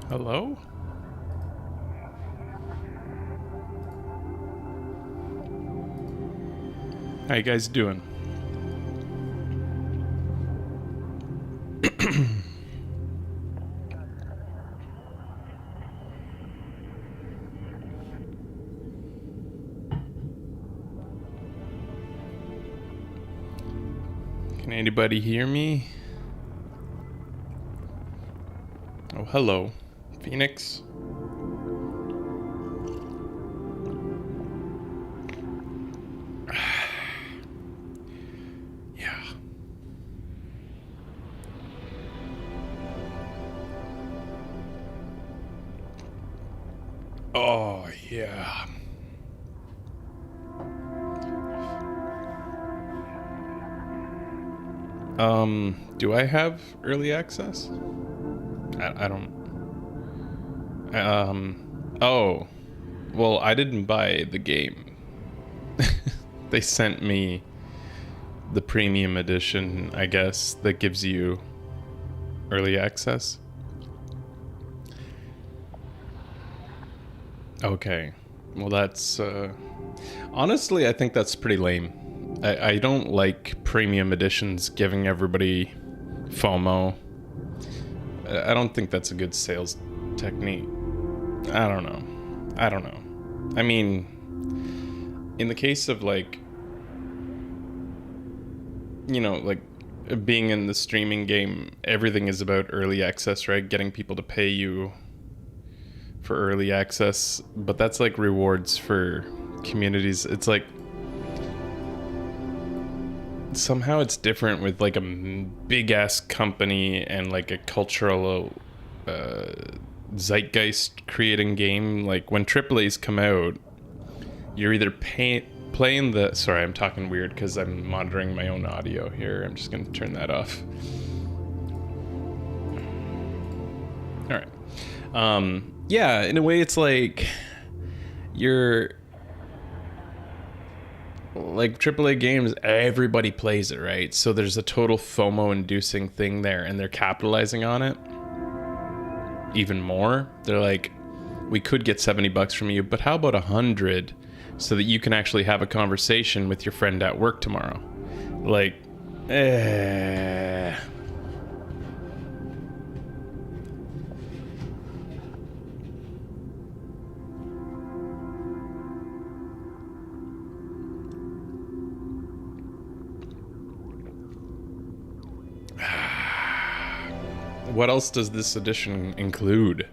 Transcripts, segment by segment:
Hello? How you guys doing? Can anybody hear me? Oh, hello. Phoenix? Yeah. Oh, yeah. Do I have early access? I don't... Oh. Well, I didn't buy the game. They sent me the premium edition, I guess, that gives you early access. Okay. Well, that's... honestly, I think that's pretty lame. I don't like premium editions giving everybody FOMO. I don't think that's a good sales technique. I don't know. I mean, in the case of like, you know, like being in the streaming game, everything is about early access, right? Getting people to pay you for early access, but that's like rewards for communities. It's like somehow it's different with like a big ass company and like a cultural zeitgeist creating game. Like when AAA's come out, you're either playing the... Sorry, I'm talking weird because I'm monitoring my own audio here. I'm just gonna turn that off. All right. Yeah, in a way it's like you're like AAA games, everybody plays it, right? So there's a total FOMO inducing thing there, and they're capitalizing on it even more. They're like, we could get $70 from you, but how about 100 so that you can actually have a conversation with your friend at work tomorrow? Like, what else does this edition include?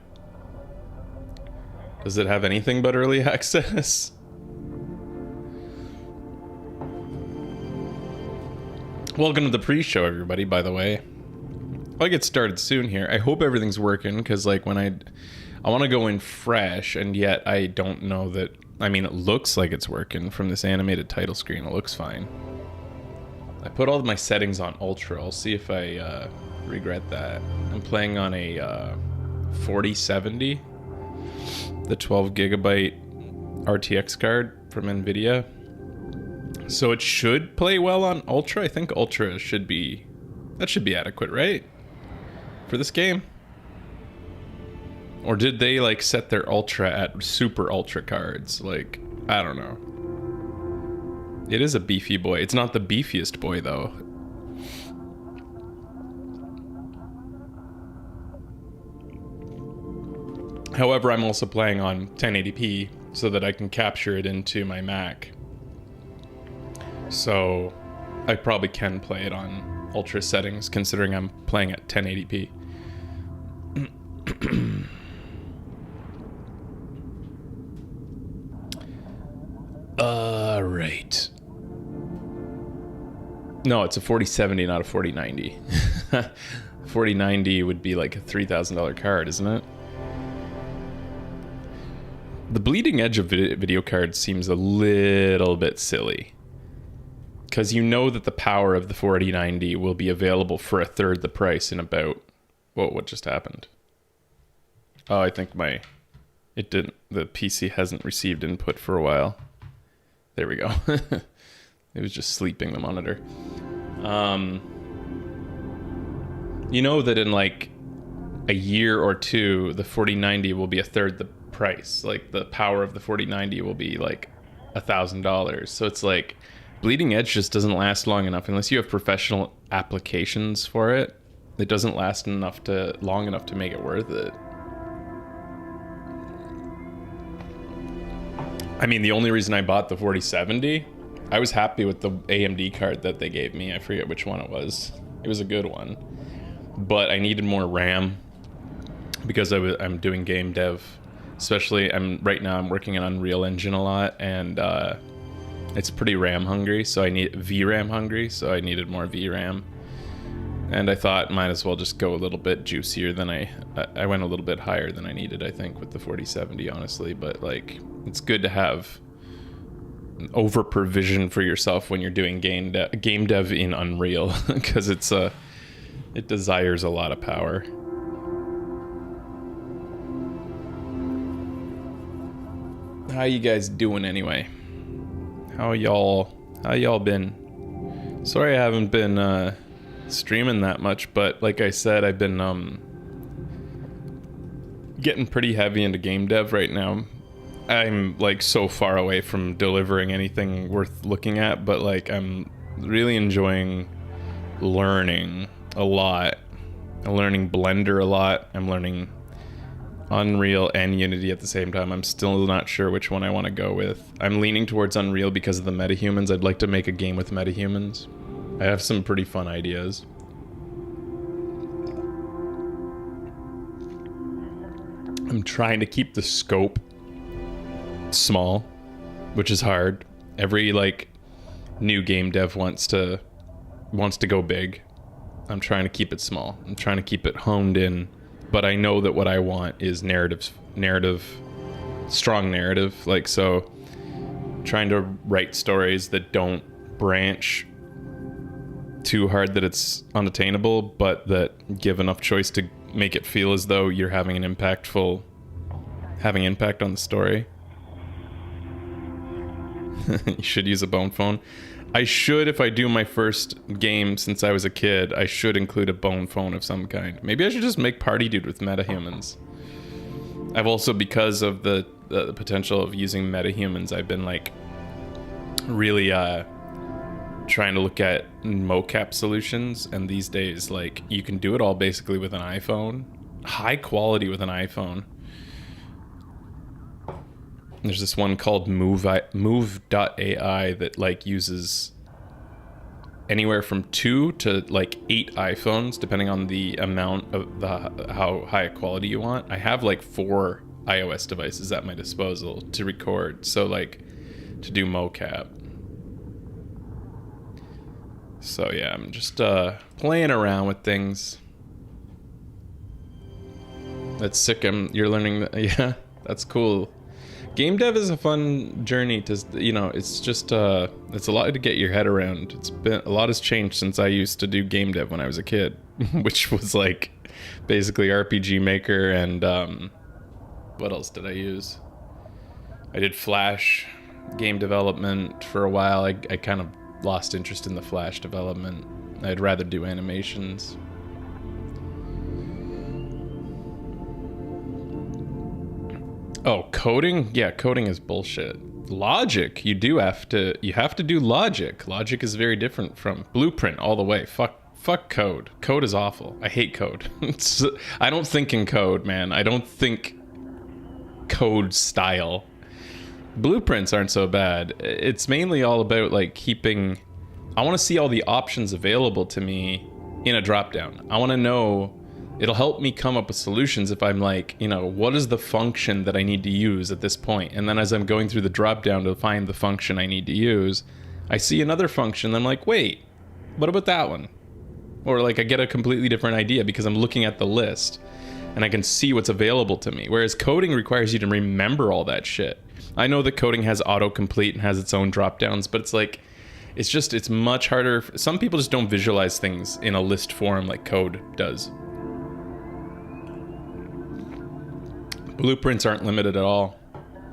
Does it have anything but early access? Welcome to the pre-show, everybody, by the way. I'll get started soon here. I hope everything's working, because like when I want to go in fresh, and yet I don't know that... I mean, it looks like it's working from this animated title screen. It looks fine. I put all of my settings on ultra. I'll see if I regret that. I'm playing on a 4070, the 12 gigabyte RTX card from NVIDIA. So it should play well on ultra. I think ultra should be... that should be adequate, right? For this game? Or did they like set their ultra at super ultra cards? Like, I don't know. It is a beefy boy. It's not the beefiest boy though. However, I'm also playing on 1080p so that I can capture it into my Mac. So I probably can play it on ultra settings considering I'm playing at 1080p. Right. No, it's a 4070, not a 4090. 4090 would be like a $3,000 card, isn't it? The bleeding edge of video cards seems a little bit silly. Because you know that the power of the 4090 will be available for a third the price in about... Whoa, what just happened? Oh, I think it didn't... The PC hasn't received input for a while. There we go. It was just sleeping, the monitor. You know that in like a year or two, the 4090 will be a third the price. Like the power of the 4090 will be like $1,000. So it's like bleeding edge just doesn't last long enough unless you have professional applications for it. It doesn't last long enough to make it worth it. I mean, the only reason I bought the 4070, I was happy with the AMD card that they gave me. I forget which one it was. It was a good one, but I needed more RAM because I'm doing game dev. Especially, right now I'm working on Unreal Engine a lot, and it's pretty RAM hungry. So I need VRAM hungry. So I needed more VRAM, and I thought might as well just go a little bit juicier than I went a little bit higher than I needed. I think with the 4070, honestly, but like it's good to have over provision for yourself when you're doing game dev in Unreal because it desires a lot of power. How you guys doing anyway? How y'all been? Sorry I haven't been streaming that much, but like I said, I've been getting pretty heavy into game dev right now. I'm like so far away from delivering anything worth looking at, but like I'm really enjoying learning a lot. I'm learning Blender a lot. I'm learning Unreal and Unity at the same time. I'm still not sure which one I want to go with. I'm leaning towards Unreal because of the metahumans. I'd like to make a game with metahumans. I have some pretty fun ideas. I'm trying to keep the scope small, which is hard. Every like new game dev wants to go big. I'm trying to keep it small. I'm trying to keep it honed in, but I know that what I want is strong narrative. Like, so trying to write stories that don't branch too hard that it's unattainable, but that give enough choice to make it feel as though you're having impact on the story. You should use a bone phone. I should, if I do my first game since I was a kid, I should include a bone phone of some kind. Maybe I should just make Party Dude with metahumans. I've also, because of the potential of using metahumans, I've been like really trying to look at mocap solutions, and these days like you can do it all basically with an iPhone, high quality with an iPhone. There's this one called Move.ai that like uses anywhere from 2 to like 8 iPhones depending on the amount of how high a quality you want. I have like 4 iOS devices at my disposal to record, so like to do mocap. So yeah, I'm just playing around with things. That's sick. You're learning yeah, that's cool. Game dev is a fun journey to, it's just, it's a lot to get your head around. A lot has changed since I used to do game dev when I was a kid, which was like basically RPG Maker and, what else did I use? I did Flash game development for a while. I kind of lost interest in the Flash development. I'd rather do animations. Oh, coding? Yeah, coding is bullshit. Logic, you have to do logic. Logic is very different from Blueprint all the way. Fuck code. Code is awful. I hate code. I don't think in code, man. I don't think code style. Blueprints aren't so bad. It's mainly all about like I want to see all the options available to me in a dropdown. I want to know. It'll help me come up with solutions if I'm like, what is the function that I need to use at this point? And then as I'm going through the drop down to find the function I need to use, I see another function and I'm like, wait, what about that one? Or like I get a completely different idea because I'm looking at the list and I can see what's available to me. Whereas coding requires you to remember all that shit. I know that coding has autocomplete and has its own drop downs, but it's like, it's much harder. Some people just don't visualize things in a list form like code does. Blueprints aren't limited at all.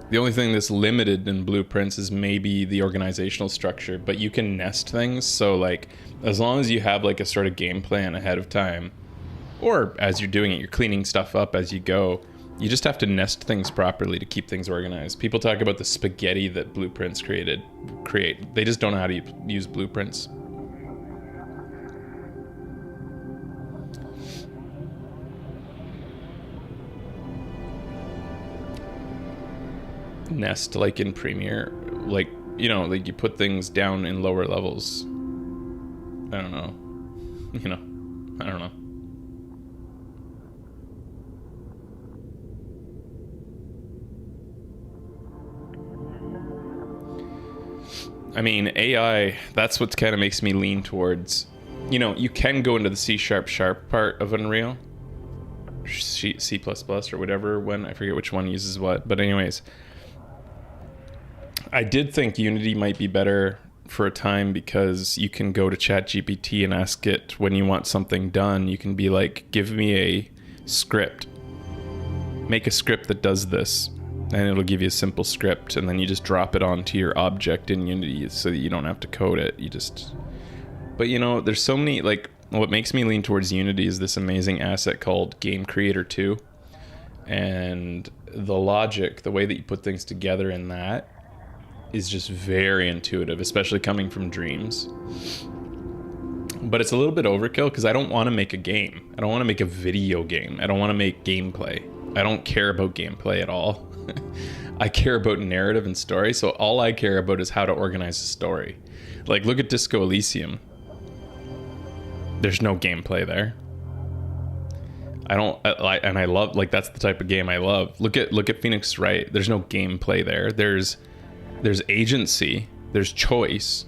The only thing that's limited in blueprints is maybe the organizational structure, but you can nest things. So like, as long as you have like a sort of game plan ahead of time, or as you're doing it, you're cleaning stuff up as you go. You just have to nest things properly to keep things organized. People talk about the spaghetti that blueprints create. They just don't know how to use blueprints. Nest like in Premiere, like, you know, like you put things down in lower levels. I don't know. You know, I don't know. I mean, AI, that's what kind of makes me lean towards, you know, you can go into the C# part of Unreal, C++ or whatever one, I forget which one uses what, but anyways, I did think Unity might be better for a time because you can go to ChatGPT and ask it when you want something done. You can be like, give me a script, make a script that does this, and it'll give you a simple script, and then you just drop it onto your object in Unity so that you don't have to code it. You just, but you know, there's so many, like, what makes me lean towards Unity is this amazing asset called Game Creator 2, and the logic, the way that you put things together in that is just very intuitive, especially coming from Dreams. But it's a little bit overkill because I don't want to make a game. I don't want to make a video game. I don't want to make gameplay. I don't care about gameplay at all. I care about narrative and story, so all I care about is how to organize a story. Like, look at Disco Elysium. There's no gameplay there. And I love, like, that's the type of game I love. Look at Phoenix Wright. There's no gameplay there. There's agency. There's choice.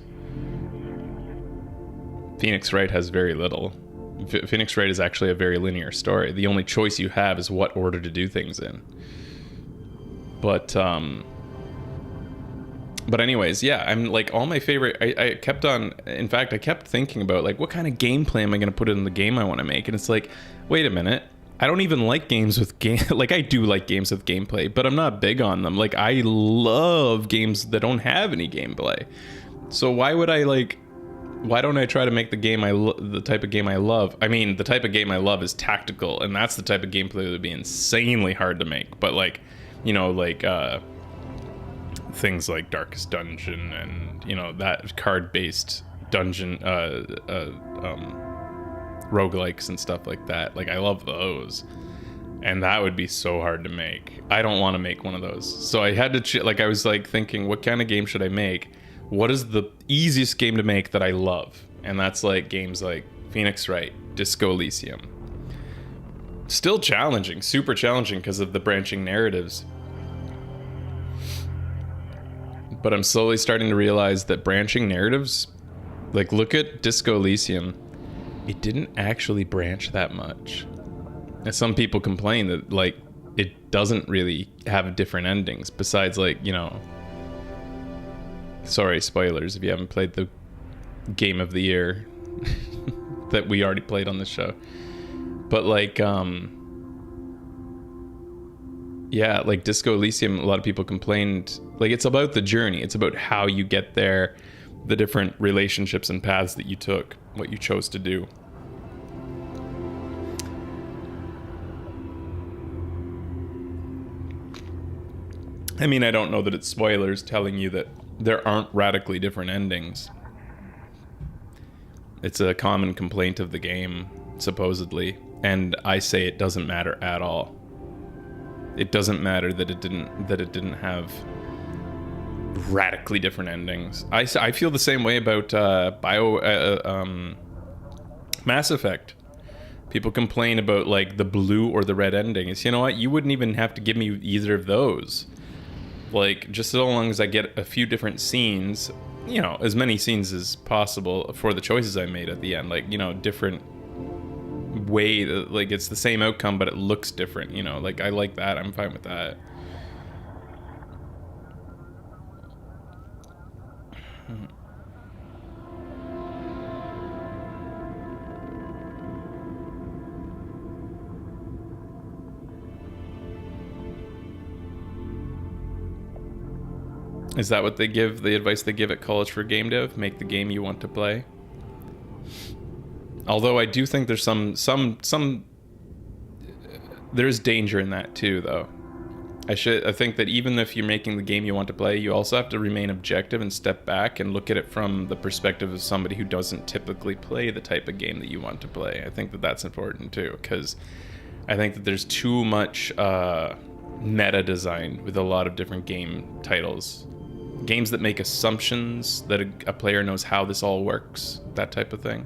Phoenix Wright has very little. Phoenix Wright is actually a very linear story. The only choice you have is what order to do things in. But anyways, yeah, I'm like, all my favorite, I kept on, in fact, I kept thinking about, like, what kind of gameplay am I going to put in the game I want to make? And it's like, wait a minute, I don't even like games with like, I do like games with gameplay, but I'm not big on them. Like, I love games that don't have any gameplay. So why don't I try to make the game the type of game I love? I mean, the type of game I love is tactical, and that's the type of gameplay that would be insanely hard to make. But, like, you know, like, things like Darkest Dungeon and, you know, that card-based dungeon, roguelikes and stuff like that. Like, I love those. And that would be so hard to make. I don't want to make one of those. So I had to, I was, like, thinking, what kind of game should I make? What is the easiest game to make that I love? And that's, like, games like Phoenix Wright, Disco Elysium. Still challenging, super challenging because of the branching narratives. But I'm slowly starting to realize that branching narratives, like, look at Disco Elysium, it didn't actually branch that much. And some people complain that, like, it doesn't really have different endings besides, like, you know, sorry, spoilers if you haven't played the game of the year that we already played on the show. But, like, yeah, like Disco Elysium, a lot of people complained, like, it's about the journey. It's about how you get there, the different relationships and paths that you took, what you chose to do. I mean, I don't know that it's spoilers telling you that there aren't radically different endings. It's a common complaint of the game, supposedly, and I say it doesn't matter at all. It doesn't matter that it didn't have radically different endings. I feel the same way about Mass Effect. People complain about, like, the blue or the red ending. It's, you know what? You wouldn't even have to give me either of those. Like, just so long as I get a few different scenes, you know, as many scenes as possible for the choices I made at the end. Like, you know, different way, like, it's the same outcome, but it looks different, you know, like, I like that. I'm fine with that. Is that what they give, the advice they give at college for game dev? Make the game you want to play? Although I do think there's some there's danger in that too, though. I think that even if you're making the game you want to play, you also have to remain objective and step back and look at it from the perspective of somebody who doesn't typically play the type of game that you want to play. I think that that's important too, because I think that there's too much meta design with a lot of different game titles. Games that make assumptions that a player knows how this all works, that type of thing.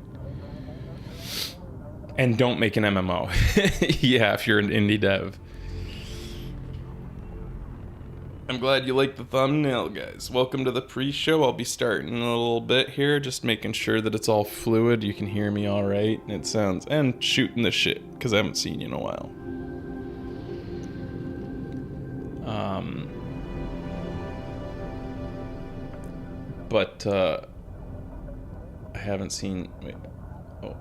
And don't make an MMO. Yeah, if you're an indie dev. I'm glad you like the thumbnail, guys. Welcome to the pre-show. I'll be starting in a little bit here, just making sure that it's all fluid. You can hear me all right, and it sounds... And shooting the shit, because I haven't seen you in a while. But, I haven't seen... Wait. Oh.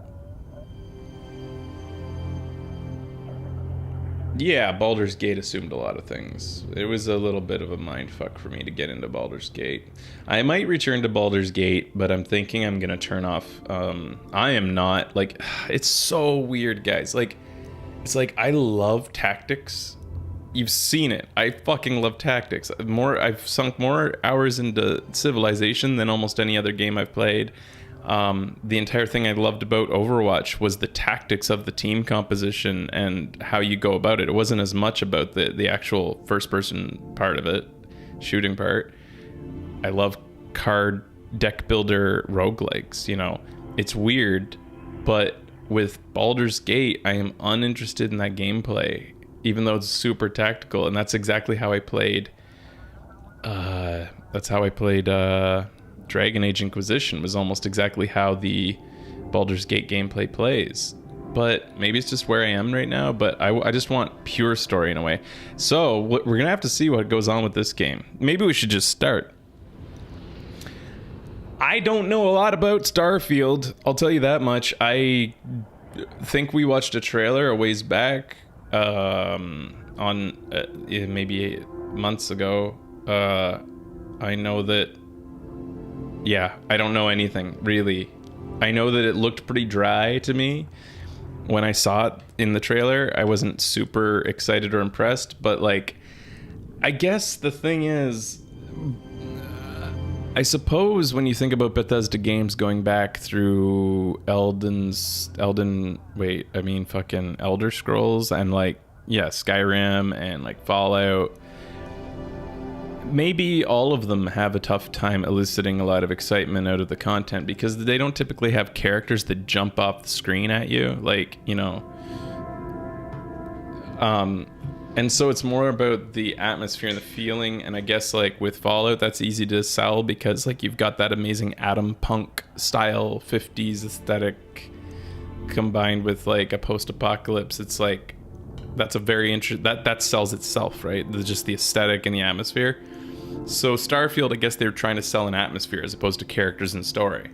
Yeah, Baldur's Gate assumed a lot of things. It was a little bit of a mindfuck for me to get into Baldur's Gate. I might return to Baldur's Gate, but I'm thinking I'm gonna turn off... I am not... Like, it's so weird, guys. Like, it's like, I love tactics. You've seen it. I fucking love tactics. I've sunk more hours into Civilization than almost any other game I've played. The entire thing I loved about Overwatch was the tactics of the team composition and how you go about it. It wasn't as much about the actual first-person part of it, shooting part. I love card deck builder roguelikes, you know. It's weird, but with Baldur's Gate, I am uninterested in that gameplay, even though it's super tactical, and that's exactly how I played. Dragon Age Inquisition was almost exactly how the Baldur's Gate gameplay plays. But maybe it's just where I am right now, but I just want pure story in a way. So we're going to have to see what goes on with this game. Maybe we should just start. I don't know a lot about Starfield, I'll tell you that much. I think we watched a trailer a ways back on maybe months ago. I know that... Yeah, I don't know anything, really. I know that it looked pretty dry to me when I saw it in the trailer. I wasn't super excited or impressed, but, like, I guess the thing is, I suppose when you think about Bethesda games going back through Elder Scrolls and, like, yeah, Skyrim and, like, Fallout, maybe all of them have a tough time eliciting a lot of excitement out of the content because they don't typically have characters that jump off the screen at you, like, you know. And so it's more about the atmosphere and the feeling, and I guess, like, with Fallout, that's easy to sell because, like, you've got that amazing atom punk style 50s aesthetic combined with, like, a post-apocalypse. It's like, that's a very interesting... That sells itself, right? Just the aesthetic and the atmosphere. So Starfield, I guess they were trying to sell an atmosphere as opposed to characters and story.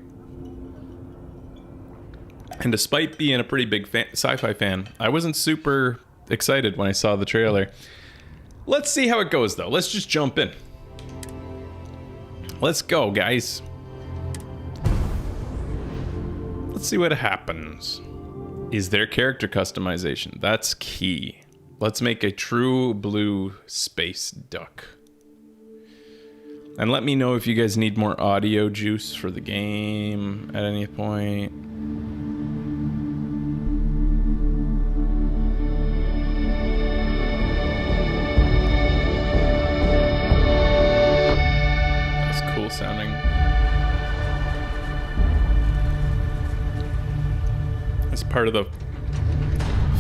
And despite being a pretty big sci-fi fan, I wasn't super excited when I saw the trailer. Let's see how it goes, though. Let's just jump in. Let's go, guys. Let's see what happens. Is there character customization? That's key. Let's make a true blue space duck. And let me know if you guys need more audio juice for the game at any point. That's cool sounding. That's part of the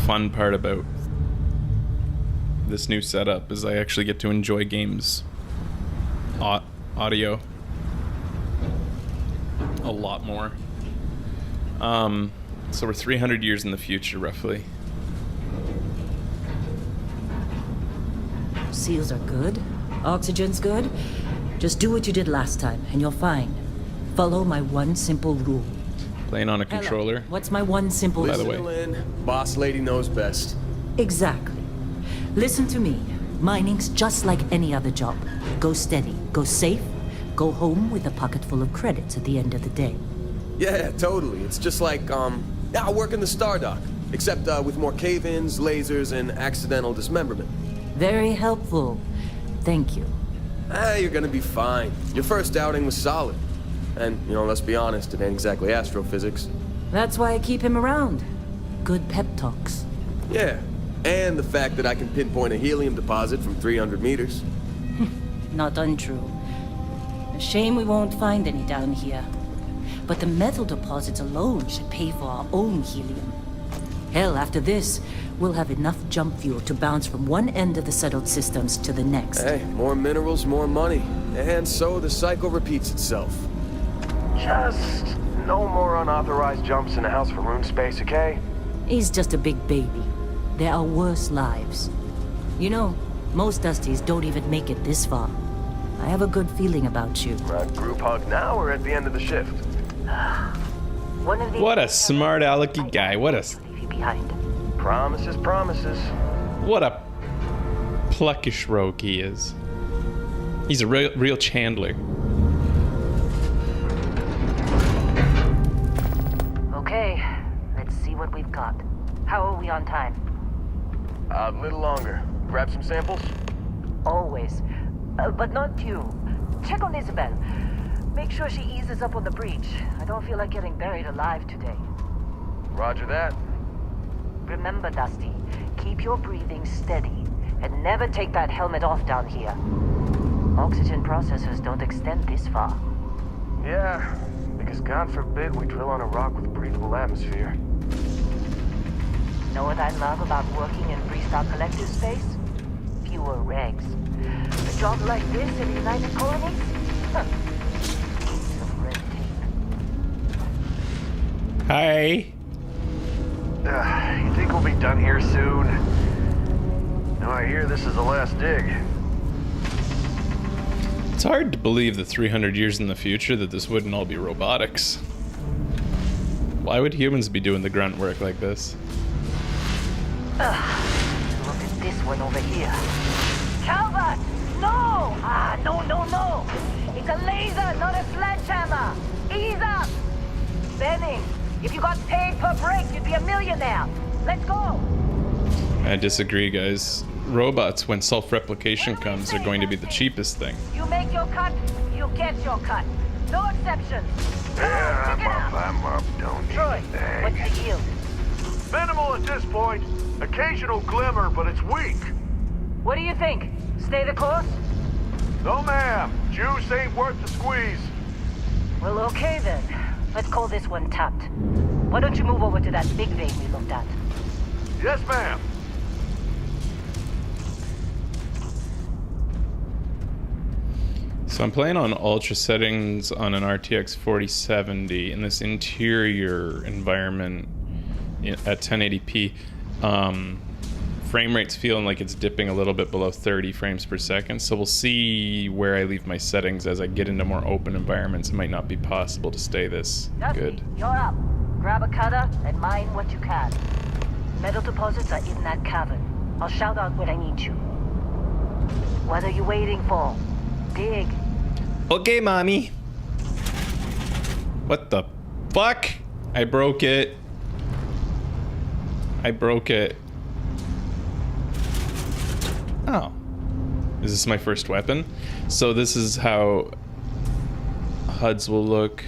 fun part about this new setup is I actually get to enjoy games audio a lot more. So we're 300 years in the future, roughly. Seals are good. Oxygen's good. Just do what you did last time, and you're fine. Follow my one simple rule. Playing on a controller. Hello. What's my one simple rule? By the way. Lynn, boss lady knows best. Exactly. Listen to me. Mining's just like any other job. Go steady, go safe, go home with a pocket full of credits at the end of the day. Yeah, totally. It's just like, I work in the Star Dock. except with more cave-ins, lasers, and accidental dismemberment. Very helpful. Thank you. You're gonna be fine. Your first outing was solid. And, you know, let's be honest, it ain't exactly astrophysics. That's why I keep him around. Good pep talks. Yeah, and the fact that I can pinpoint a helium deposit from 300 meters. Not untrue. A shame we won't find any down here. But the metal deposits alone should pay for our own helium. Hell, after this, we'll have enough jump fuel to bounce from one end of the settled systems to the next. Hey, more minerals, more money. And so the cycle repeats itself. Just no more unauthorized jumps in the house for room space, okay? He's just a big baby. There are worse lives. You know, most Dusties don't even make it this far. I have a good feeling about you. Group hug now or at the end of the shift? What a smart alecky guy. What a Promises, promises. what a pluckish rogue he is. He's a real Chandler. Okay, let's see what we've got. How are we on time? A little longer. Grab some samples? Always. But not you. Check on Isabel. Make sure she eases up on the breach. I don't feel like getting buried alive today. Roger that. Remember, Dusty, keep your breathing steady and never take that helmet off down here. Oxygen processors don't extend this far. Yeah, because God forbid we drill on a rock with breathable atmosphere. Know what I love about working in Freestar Collective space? Fewer regs. A job like this in the United Colonies? Huh. Piece of red tape. Hi. You think we'll be done here soon? Now I hear this is the last dig. It's hard to believe that 300 years in the future that this wouldn't all be robotics. Why would humans be doing the grunt work like this? Look at this one over here. Calvert! No! No. It's a laser, not a sledgehammer. Ease up! Benning, if you got paid per break, you'd be a millionaire. Let's go! I disagree, guys. Robots, when self-replication comes, are going to be the cheapest thing. You make your cut, you get your cut. No exceptions. Yeah, I'm up. Don't need Troy, anything. what's the yield? Minimal at this point. Occasional glimmer, but it's weak. What do you think? Stay the course? No, ma'am. Juice ain't worth the squeeze. Well, okay then. Let's call this one tapped. Why don't you move over to that big vein we looked at? Yes, ma'am. So I'm playing on ultra settings on an RTX 4070 in this interior environment at 1080p. Frame rate's feeling like it's dipping a little bit below 30 frames per second, so we'll see where I leave my settings as I get into more open environments. It might not be possible to stay this Dusty, good. you're up. Grab a cutter and mine what you can. Metal deposits are in that cavern. I'll shout out when I need you. What are you waiting for? Dig. Okay, mommy. What the fuck? I broke it. Oh. Is this my first weapon? So this is how HUDs will look.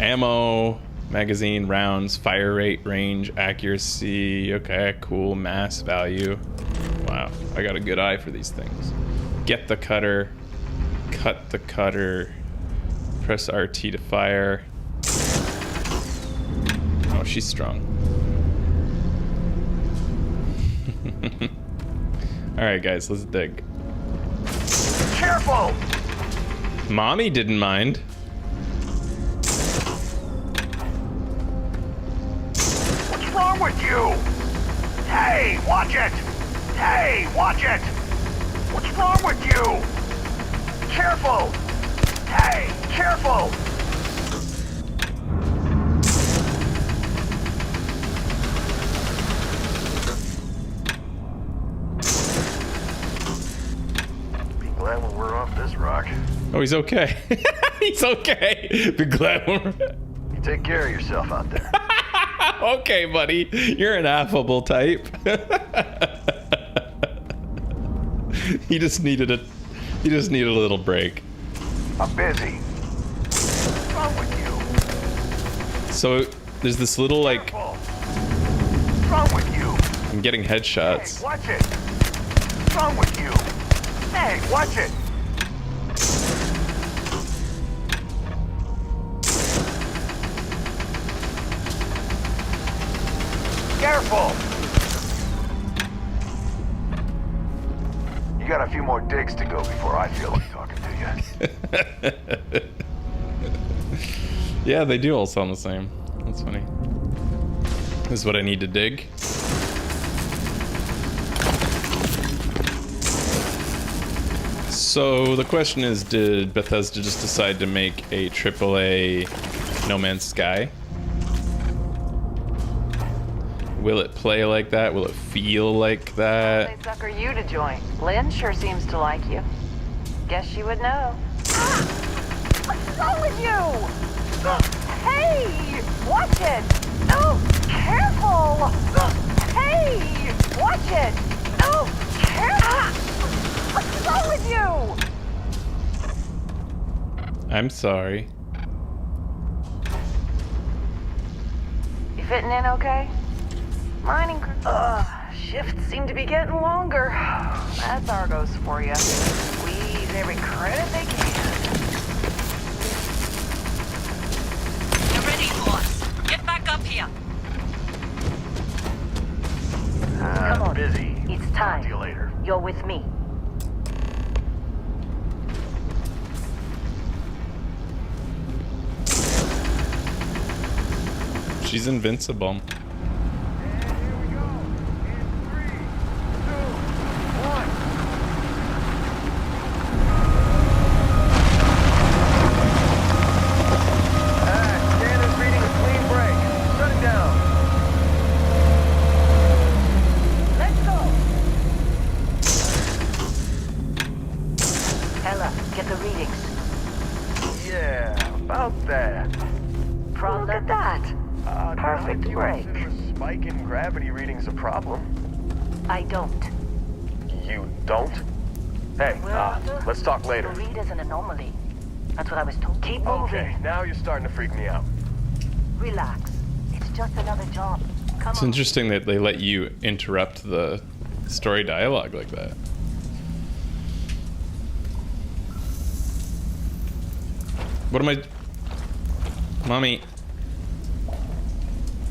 Ammo, magazine, rounds, fire rate, range, accuracy. Okay, cool. Mass value. Wow, I got a good eye for these things. Get the cutter. Cut the cutter. Press RT to fire. Oh, she's strong. Alright, guys, let's dig. Careful! Mommy didn't mind. What's wrong with you? Hey, watch it! Hey, watch it! What's wrong with you? Careful! Hey, careful! Be glad when we're off this rock. Oh, he's okay. He's okay. Be glad we're... You take care of yourself out there. Okay, buddy. You're an affable type. He just needed a little break. I'm busy. What's wrong with you? So there's this little like Careful. What's wrong with you? I'm getting Hey, headshots. watch it. What's wrong with you? Hey, watch it. Careful. You got a few more digs to go before I feel like talking to you. Yeah, they do all sound the same. That's funny. This is what I need to dig. So the question is, did Bethesda just decide to make a AAA No Man's Sky? Will it play like that? Will it feel like that? They sucker you to join. Lynn sure seems to like you. Guess she would know. Ah! What's wrong with you? Hey! Watch it! No! Careful! Hey! Watch it! No! Careful! What's wrong with you? I'm sorry. You fitting in okay? Mining crew. Shifts seem to be getting longer. That's Argos for you. Squeeze every credit they can. You're ready, boss. Get back up here. Come on. Busy. It's Talk time. to you later. You're with me. She's invincible. Spike in gravity reading's a problem. I don't. You don't? Hey, let's talk later. The read is an anomaly. That's what I was told. Keep moving. Okay, now you're starting to freak me out. Relax. It's just another job. Come It's on. interesting that they let you interrupt the story dialogue like that. What am I... Mommy.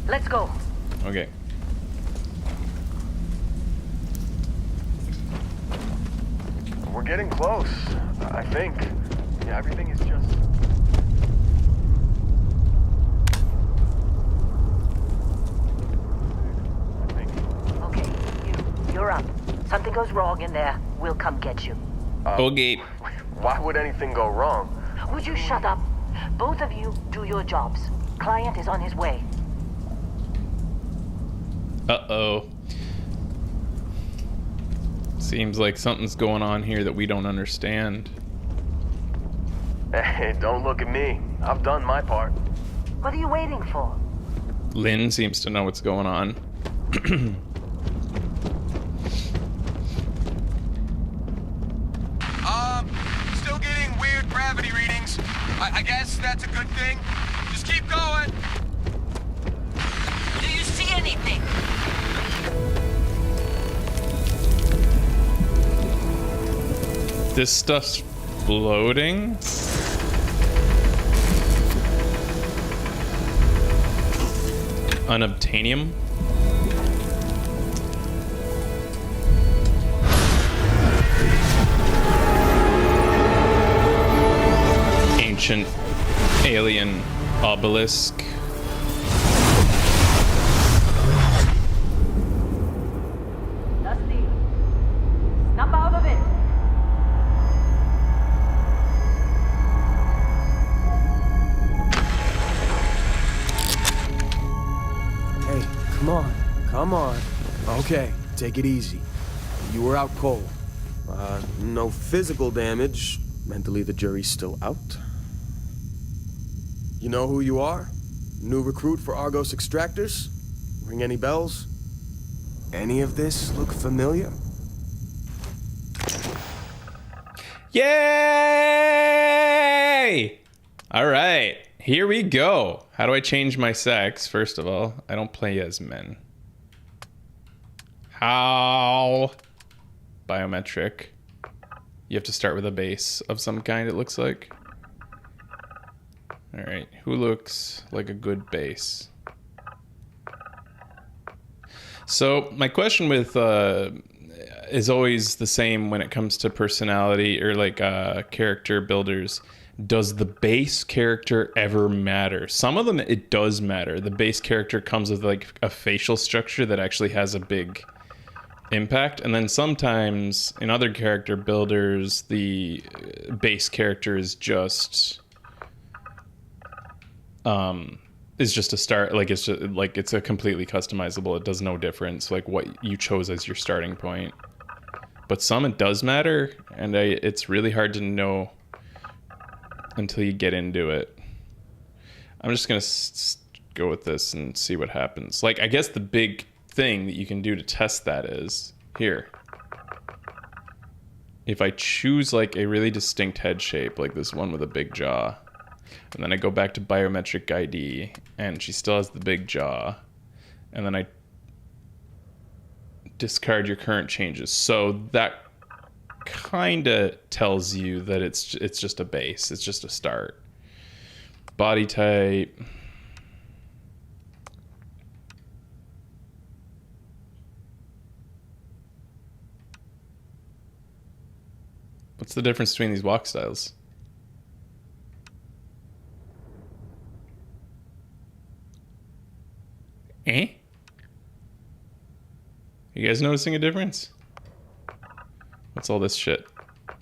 Let's go. Okay. We're getting close, I think. Yeah, everything is just... Okay, you're up. Something goes wrong in there, we'll come get you. Okay. Why would anything go wrong? Would you shut up? Both of you do your jobs. Client is on his way. Uh-oh. Seems like something's going on here that we don't understand. Hey, don't look at me. I've done my part. What are you waiting for? Lynn seems to know what's going on. Still getting weird gravity readings. I guess that's a good thing. Just keep going. Do you see anything? This stuff's floating? Unobtainium? Ancient alien obelisk. Dusty, snap out of it. Hey, come on. Come on. Okay, take it easy. You were out cold. No physical damage. Mentally, the jury's still out. You know who you are? New recruit for Argos Extractors? Ring any bells? Any of this look familiar? Yay! All right, here we go. How do I change my sex? First of all, I don't play as men. How? Biometric. You have to start with a base of some kind, it looks like. All right, who looks like a good base? So my question with is always the same when it comes to personality or like character builders. Does the base character ever matter? Some of them it does matter. The base character comes with like a facial structure that actually has a big impact, and then sometimes in other character builders the base character is just a start, like it's just like it's a completely customizable. It does no difference like what you chose as your starting point. But some it does matter, and it's really hard to know until you get into it. I'm just gonna go with this and see what happens. Like, I guess the big thing that you can do to test that is here. If I choose like a really distinct head shape, like this one with a big jaw, and then I go back to biometric ID, and she still has the big jaw, and then I discard your current changes. So that kind of tells you that it's just a base. It's just a start. Body type. What's the difference between these walk styles? Eh? You guys noticing a difference? What's all this shit?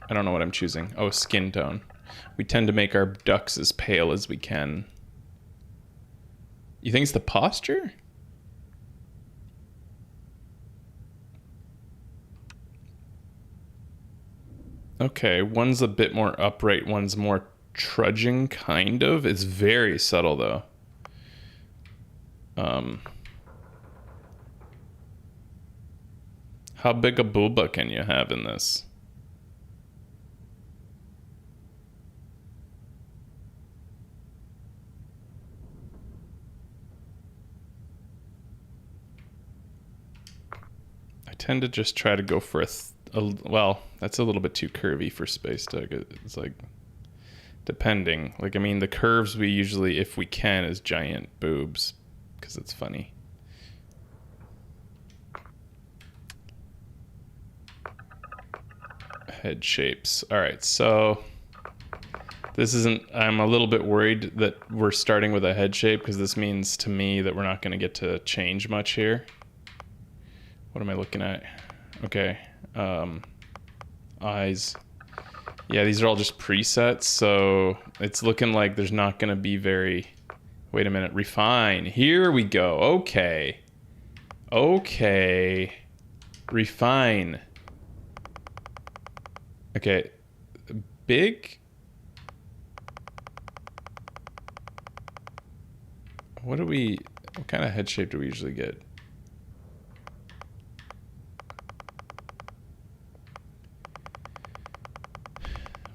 I don't know what I'm choosing. Oh, skin tone. We tend to make our ducks as pale as we can. You think it's the posture? Okay, one's a bit more upright, one's more trudging, kind of. It's very subtle, though. How big a booba can you have in this? I tend to just try to go for well, that's a little bit too curvy for Space Duck. It's like, depending. Like, I mean, the curves we usually, if we can, is giant boobs, because it's funny. Head shapes. All right, so this isn't, I'm a little bit worried that we're starting with a head shape, because this means to me that we're not going to get to change much here. What am I looking at? Okay. Eyes. Yeah, these are all just presets, so it's looking like there's not going to be very... Wait a minute. Refine. Here we go. Okay. Okay. Refine. Okay. Big... What kind of head shape do we usually get?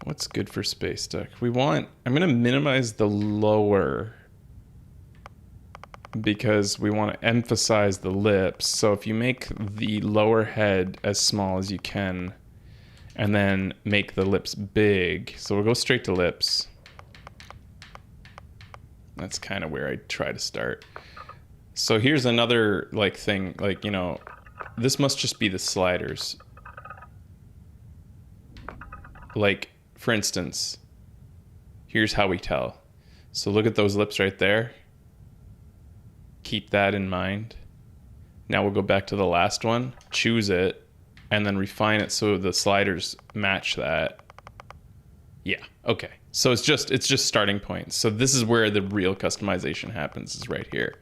What's good for Space Duck? I'm going to minimize the lower because we want to emphasize the lips. So if you make the lower head as small as you can and then make the lips big. So we'll go straight to lips. That's kind of where I try to start. So here's another like thing, like, you know, this must just be the sliders. Like, for instance, here's how we tell. So look at those lips right there. Keep that in mind. Now we'll go back to the last one, choose it, and then refine it so the sliders match that. Yeah, okay. So it's just starting points. So this is where the real customization happens, is right here.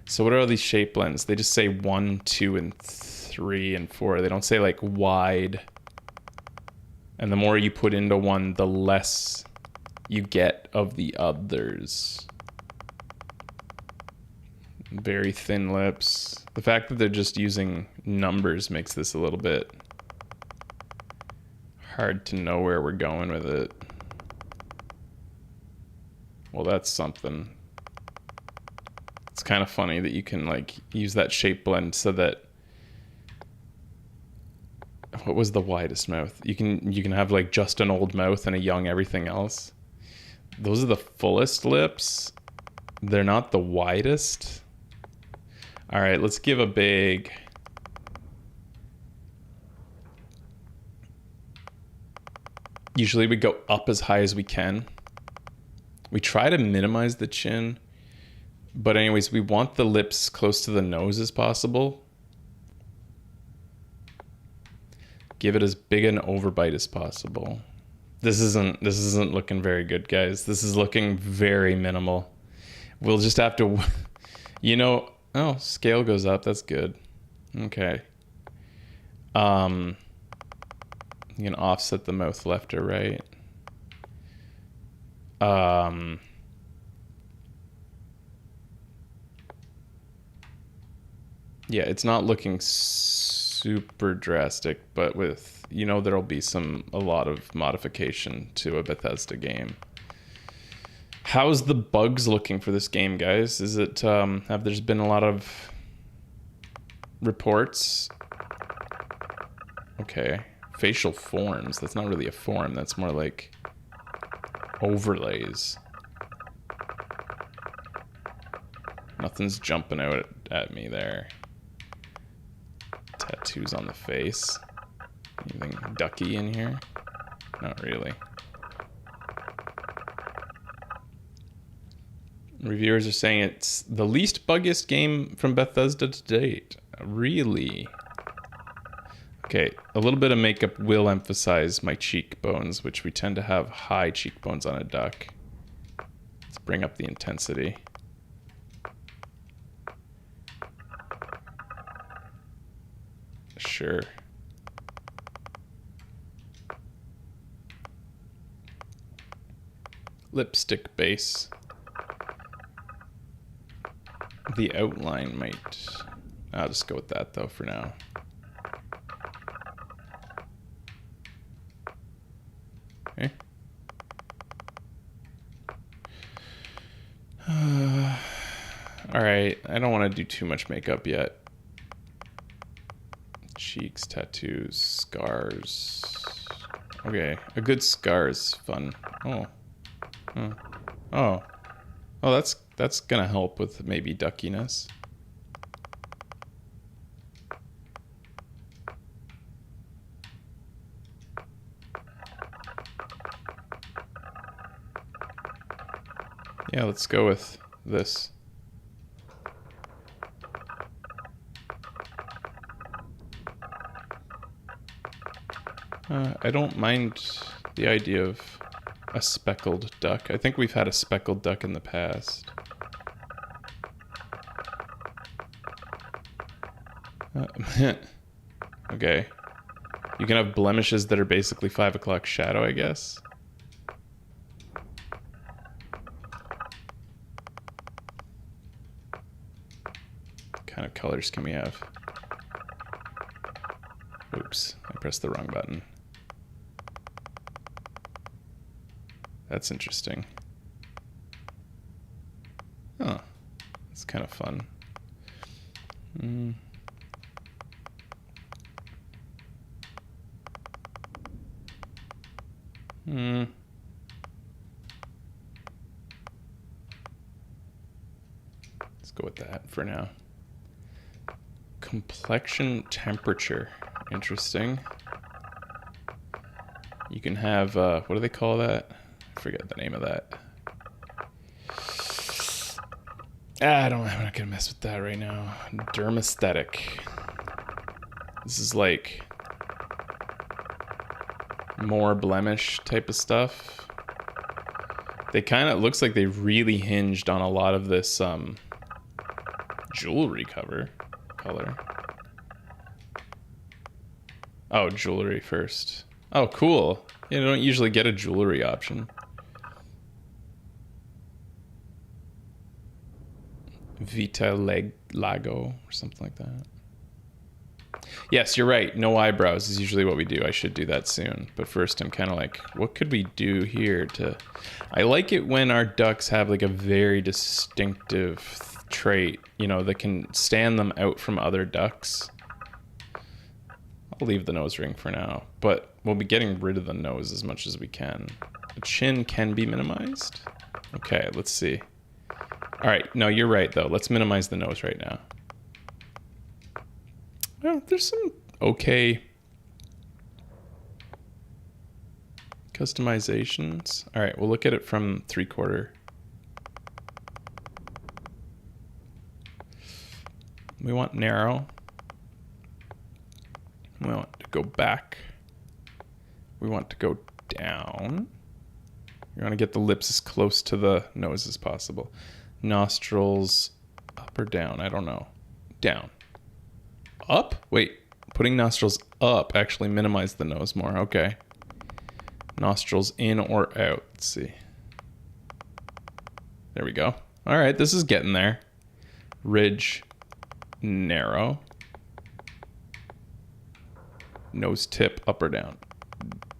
So what are all these shape blends? They just say 1, 2, and 3, and 4. They don't say like wide. And the more you put into one, the less you get of the others. Very thin lips. The fact that they're just using numbers makes this a little bit hard to know where we're going with it. Well, that's something. It's kind of funny that you can like use that shape blend so that, what was the widest mouth? You can have like just an old mouth and a young everything else. Those are the fullest lips. They're not the widest. All right, let's give a big. Usually we go up as high as we can. We try to minimize the chin. But anyways, we want the lips close to the nose as possible. Give it as big an overbite as possible. This isn't looking very good, guys. This is looking very minimal. We'll just have to, you know, oh, scale goes up. That's good. Okay. You can offset the mouth left or right. Yeah, it's not looking super drastic, but with, you know, there'll be a lot of modification to a Bethesda game. How's the bugs looking for this game, guys? Is it, have there's been a lot of reports? Okay. Facial forms. That's not really a form. That's more like overlays. Nothing's jumping out at me there. Tattoos on the face. Anything ducky in here? Not really. Reviewers are saying it's the least buggiest game from Bethesda to date. Really? Okay, a little bit of makeup will emphasize my cheekbones, which we tend to have high cheekbones on a duck. Let's bring up the intensity. Sure. Lipstick base. The outline might... I'll just go with that though for now. Okay. Alright, I don't want to do too much makeup yet. Cheeks, tattoos, scars. Okay, a good scar is fun. Oh. Oh. Oh, that's gonna help with maybe duckiness. Yeah, let's go with this. I don't mind the idea of a speckled duck. I think we've had a speckled duck in the past. Okay. You can have blemishes that are basically 5 o'clock shadow, I guess. What kind of colors can we have? Oops, I pressed the wrong button. That's interesting. Oh, that's kind of fun. Let's go with that for now. Complexion temperature. Interesting. You can have, what do they call that? I forget the name of that. I'm not gonna mess with that right now. Dermesthetic. This is like more blemish type of stuff. They kind of, looks like they really hinged on a lot of this jewelry color. Oh, jewelry first. Oh, cool. You don't usually get a jewelry option. Lago or something like that. Yes, you're right. No eyebrows is usually what we do. I should do that soon. But first I'm kind of like, what could we do here to... I like it when our ducks have like a very distinctive trait, you know, that can stand them out from other ducks. I'll leave the nose ring for now, but we'll be getting rid of the nose as much as we can. The chin can be minimized. Okay, let's see. All right, no, you're right though. Let's minimize the nose right now. Well, there's some okay customizations. All right, we'll look at it from 3/4. We want narrow. We want to go back. We want to go down. You want to get the lips as close to the nose as possible. Nostrils up or down? I don't know. Down. Up? Wait, putting nostrils up actually minimized the nose more. Okay. Nostrils in or out. Let's see. There we go. All right, this is getting there. Ridge, narrow. Nose tip, up or down?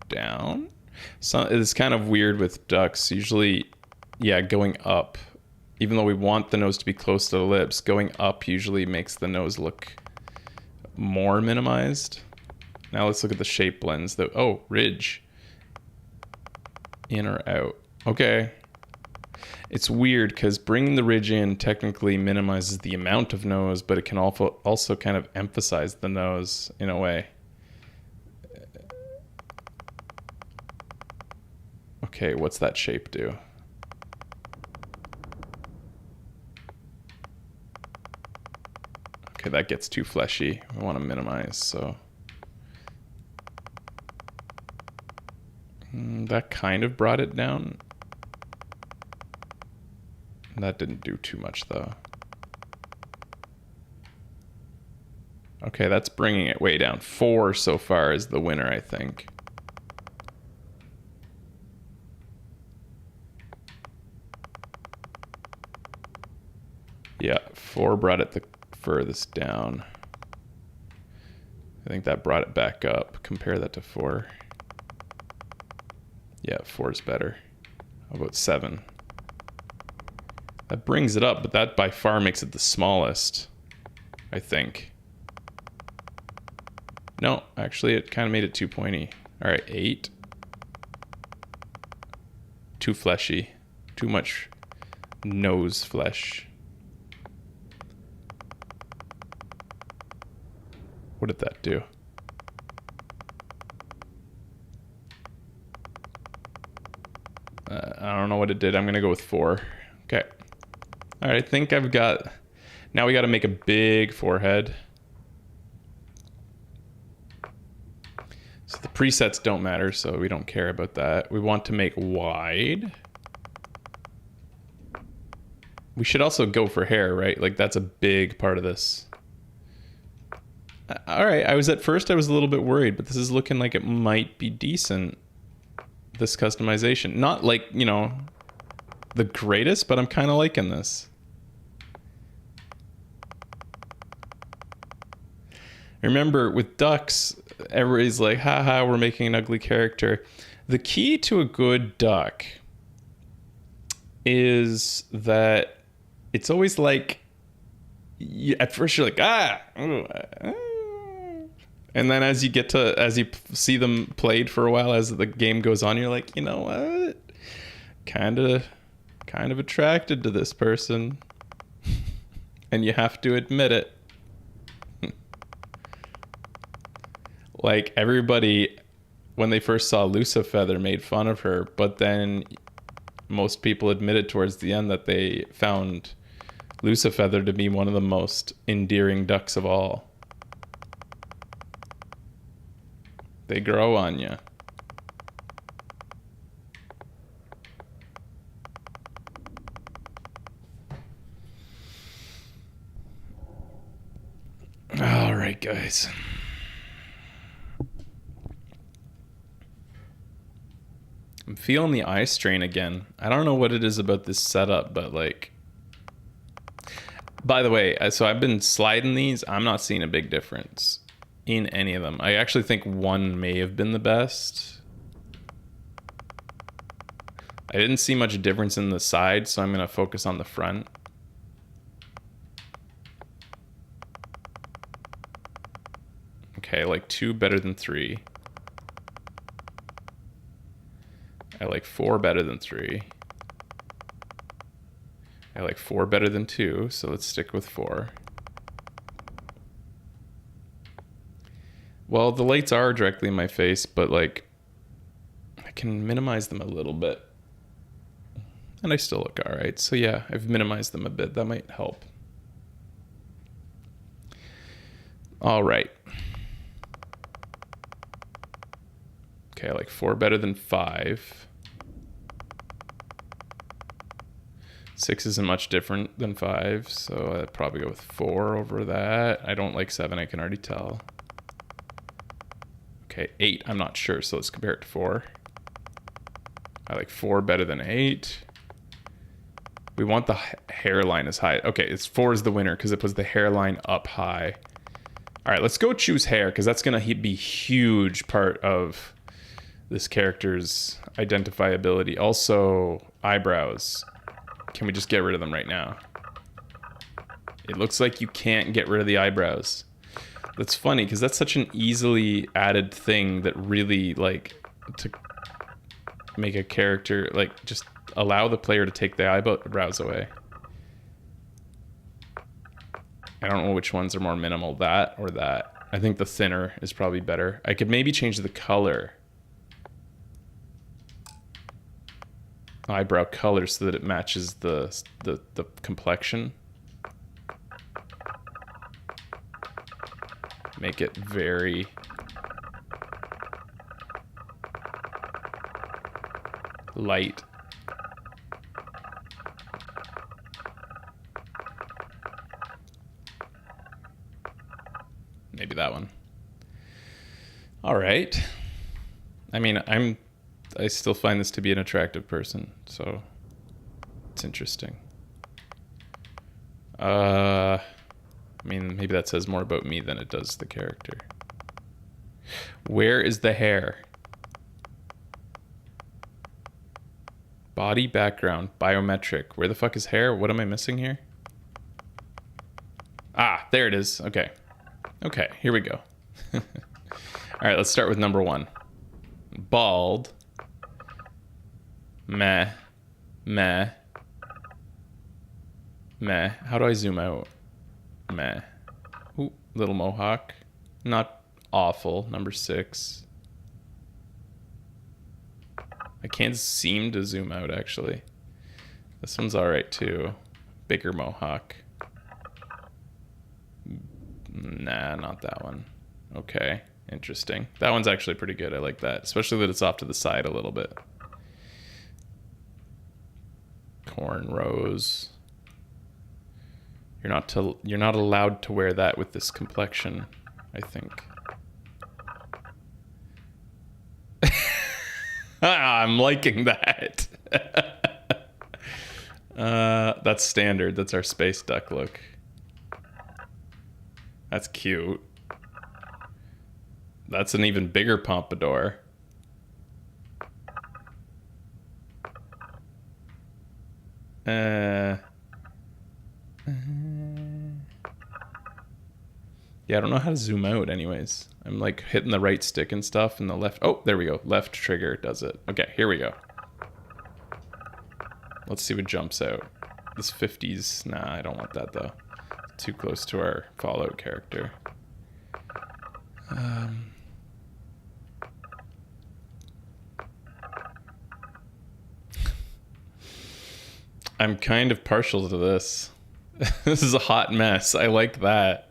Down. So it's kind of weird with ducks. Usually, yeah, going up. Even though we want the nose to be close to the lips, going up usually makes the nose look more minimized. Now let's look at the shape blends. Oh, ridge. In or out. Okay. It's weird because bringing the ridge in technically minimizes the amount of nose, but it can also kind of emphasize the nose in a way. Okay, what's that shape do? Okay, that gets too fleshy. I want to minimize, so... that kind of brought it down. That didn't do too much, though. Okay, that's bringing it way down. 4 so far is the winner, I think. Yeah, 4 brought it the furthest down. I think that brought it back up. Compare that to 4. Yeah, 4 is better. How about 7? That brings it up, but that by far makes it the smallest, I think. No, actually it kind of made it too pointy. All right, 8. Too fleshy. Too much nose flesh. What did that do? I don't know what it did. I'm going to go with 4. Okay. All right, I think I've got... Now we got to make a big forehead. So the presets don't matter, so we don't care about that. We want to make wide. We should also go for hair, right? Like, that's a big part of this. All right, I was a little bit worried, but this is looking like it might be decent, this customization. Not like, you know, the greatest, but I'm kind of liking this. Remember, with ducks, everybody's like, haha, we're making an ugly character. The key to a good duck is that it's always like, at first you're like, and then as you see them played for a while, as the game goes on, you're like, you know what? Kind of attracted to this person. And you have to admit it. Like, everybody, when they first saw Lucifeather, made fun of her, but then most people admitted towards the end that they found Lucifeather to be one of the most endearing ducks of all. They grow on you. All right, guys. I'm feeling the eye strain again. I don't know what it is about this setup, but like, By the way, so I've been sliding these. I'm not seeing a big difference in any of them. I actually think one may have been the best. I didn't see much difference in the side, so I'm going to focus on the front. Okay, I like 2 better than 3. I like 4 better than 3. I like 4 better than 2, so let's stick with 4. Well, the lights are directly in my face, but like I can minimize them a little bit. And I still look all right. So yeah, I've minimized them a bit. That might help. All right. Okay, I like 4 better than 5. 6 isn't much different than 5, so I'd probably go with 4 over that. I don't like 7, I can already tell. Okay, 8, I'm not sure, so let's compare it to 4. I like 4 better than 8. We want the hairline as high. Okay, it's 4 is the winner because it puts the hairline up high. All right, let's go choose hair because that's going to be a huge part of this character's identifiability. Also, eyebrows. Can we just get rid of them right now? It looks like you can't get rid of the eyebrows. That's funny because that's such an easily added thing that really, like, to make a character, like, just allow the player to take the eyebrows away. I don't know which ones are more minimal, that or that. I think the thinner is probably better. I could maybe change the color. Eyebrow color so that it matches the complexion. Make it very light. Maybe that one. All right. I mean, I still find this to be an attractive person, so it's interesting. I mean, maybe that says more about me than it does the character. Where is the hair? Body, background, biometric. Where the fuck is hair? What am I missing here? Ah, there it is. Okay. Okay, here we go. All right, let's start with number 1. Bald. Meh. Meh. Meh. How do I zoom out? Meh. Ooh, little mohawk. Not awful. Number 6. I can't seem to zoom out, actually. This one's alright, too. Bigger mohawk. Nah, not that one. Okay, interesting. That one's actually pretty good. I like that, especially that it's off to the side a little bit. Cornrows. You're not allowed to wear that with this complexion, I think. I'm liking that. That's standard. That's our space duck look. That's cute. That's an even bigger pompadour. Yeah, I don't know how to zoom out anyways. I'm like hitting the right stick and stuff and the left. Oh, there we go. Left trigger does it. Okay, here we go. Let's see what jumps out. This 50s. Nah, I don't want that though. Too close to our Fallout character. I'm kind of partial to this. This is a hot mess. I like that.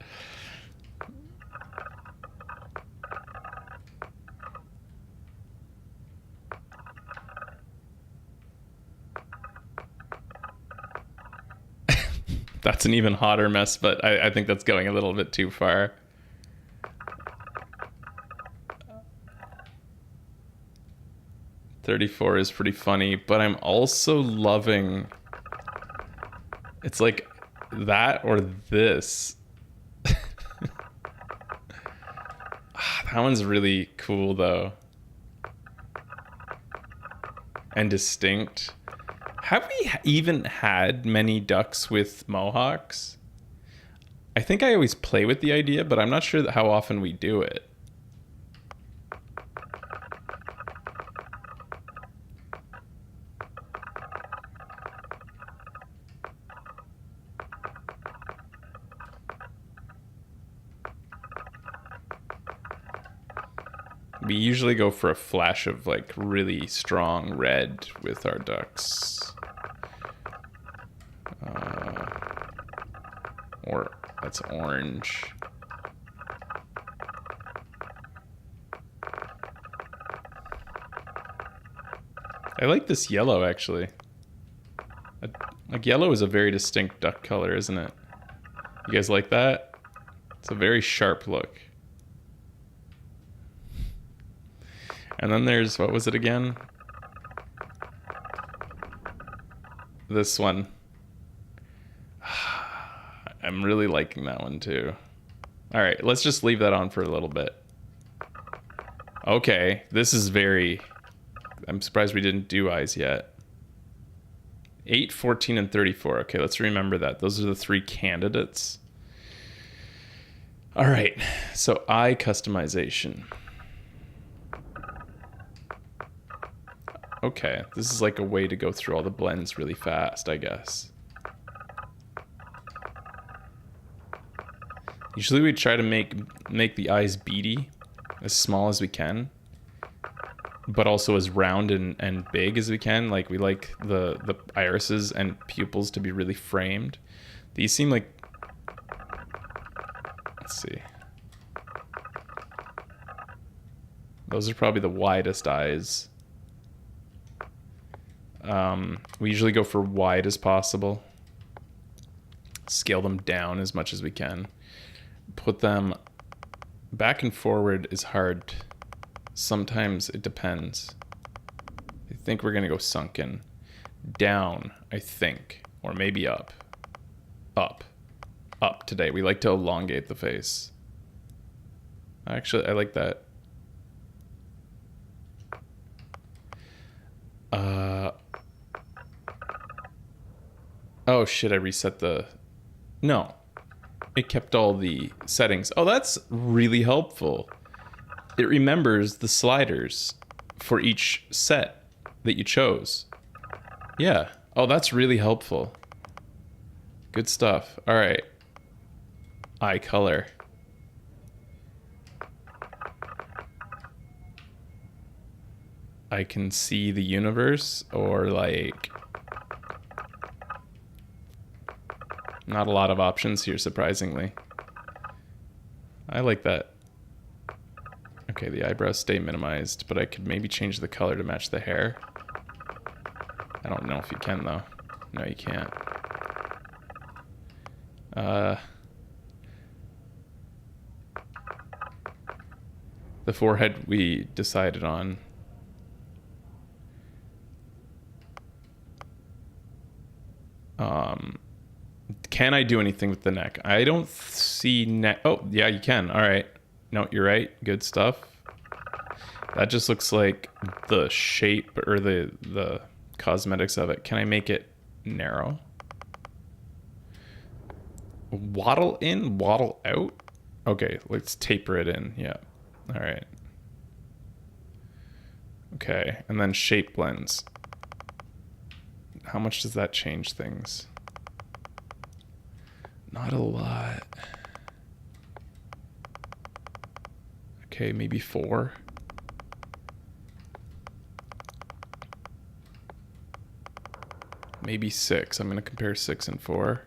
That's an even hotter mess, but I think that's going a little bit too far. $34 is pretty funny, but I'm also loving... It's like that or this. That one's really cool though. And distinct. Have we even had many ducks with mohawks? I think I always play with the idea, but I'm not sure how often we do it. We usually go for a flash of like really strong red with our ducks. Or that's orange. I like this yellow actually. Like yellow is a very distinct duck color, isn't it? You guys like that? It's a very sharp look. And then there's, what was it again? This one. I'm really liking that one too. All right, let's just leave that on for a little bit. Okay, this is very... I'm surprised we didn't do eyes yet. 8, 14, and 34. Okay, let's remember that. Those are the 3 candidates. All right, so eye customization. Okay, this is like a way to go through all the blends really fast, I guess. Usually we try to make the eyes beady, as small as we can, but also as round and big as we can. Like we like the irises and pupils to be really framed. These seem like, let's see. Those are probably the widest eyes. We usually go for wide as possible. Scale them down as much as we can. Put them back and forward is hard. Sometimes it depends. I think we're gonna go sunken. Down, I think. Or maybe up. Up. Up today. We like to elongate the face. Actually, I like that. Oh shit, I reset the... No. It kept all the settings. Oh, that's really helpful. It remembers the sliders for each set that you chose. Yeah. Oh, that's really helpful. Good stuff. All right. Eye color. I can see the universe, or like... Not a lot of options here, surprisingly. I like that. Okay, the eyebrows stay minimized, but I could maybe change the color to match the hair. I don't know if you can, though. No, you can't. The forehead we decided on. Can I do anything with the neck? I don't see neck. Oh, yeah, you can. All right. No, you're right. Good stuff. That just looks like the shape or the cosmetics of it. Can I make it narrow? Waddle in, waddle out? Okay, let's taper it in. Yeah. All right. Okay, and then shape blends. How much does that change things? Not a lot. Okay, maybe 4. Maybe 6. I'm gonna compare 6 and 4.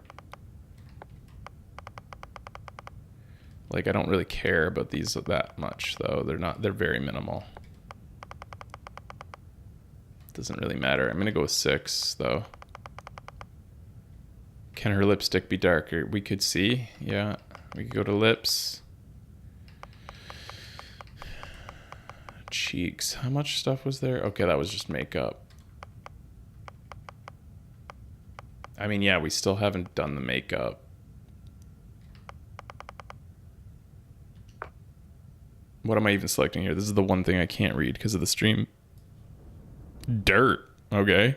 Like, I don't really care about these that much, though. They're very minimal. Doesn't really matter. I'm gonna go with 6, though. Can her lipstick be darker? We could see. Yeah, we could go to lips. Cheeks. How much stuff was there? Okay, that was just makeup. I mean, yeah, we still haven't done the makeup. What am I even selecting here? This is the one thing I can't read because of the stream. Dirt. Okay.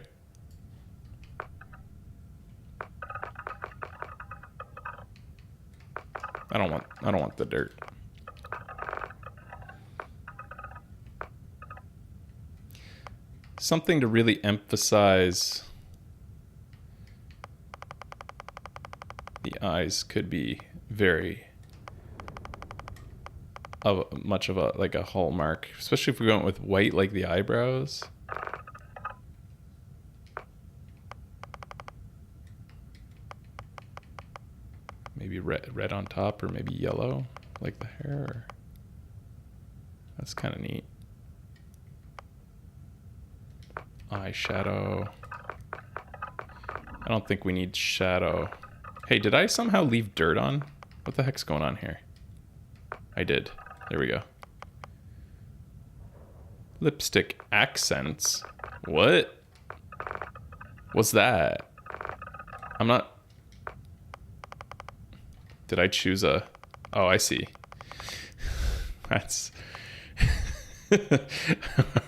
I don't want the dirt. Something to really emphasize the eyes could be very much of a like a hallmark, especially if we went with white like the eyebrows. Maybe red on top, or maybe yellow like the hair. That's kind of neat. Eyeshadow. I don't think we need shadow. Hey, did I somehow leave dirt on? What the heck's going on here? I did. There we go. Lipstick accents. What? What's that? I'm not... Did I choose a... Oh, I see. That's...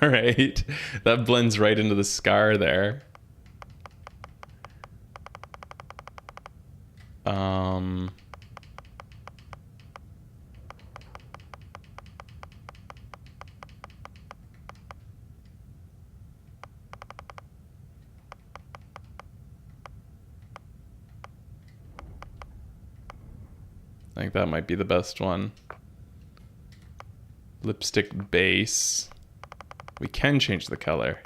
All right. That blends right into the scar there. I think that might be the best one. Lipstick base. We can change the color.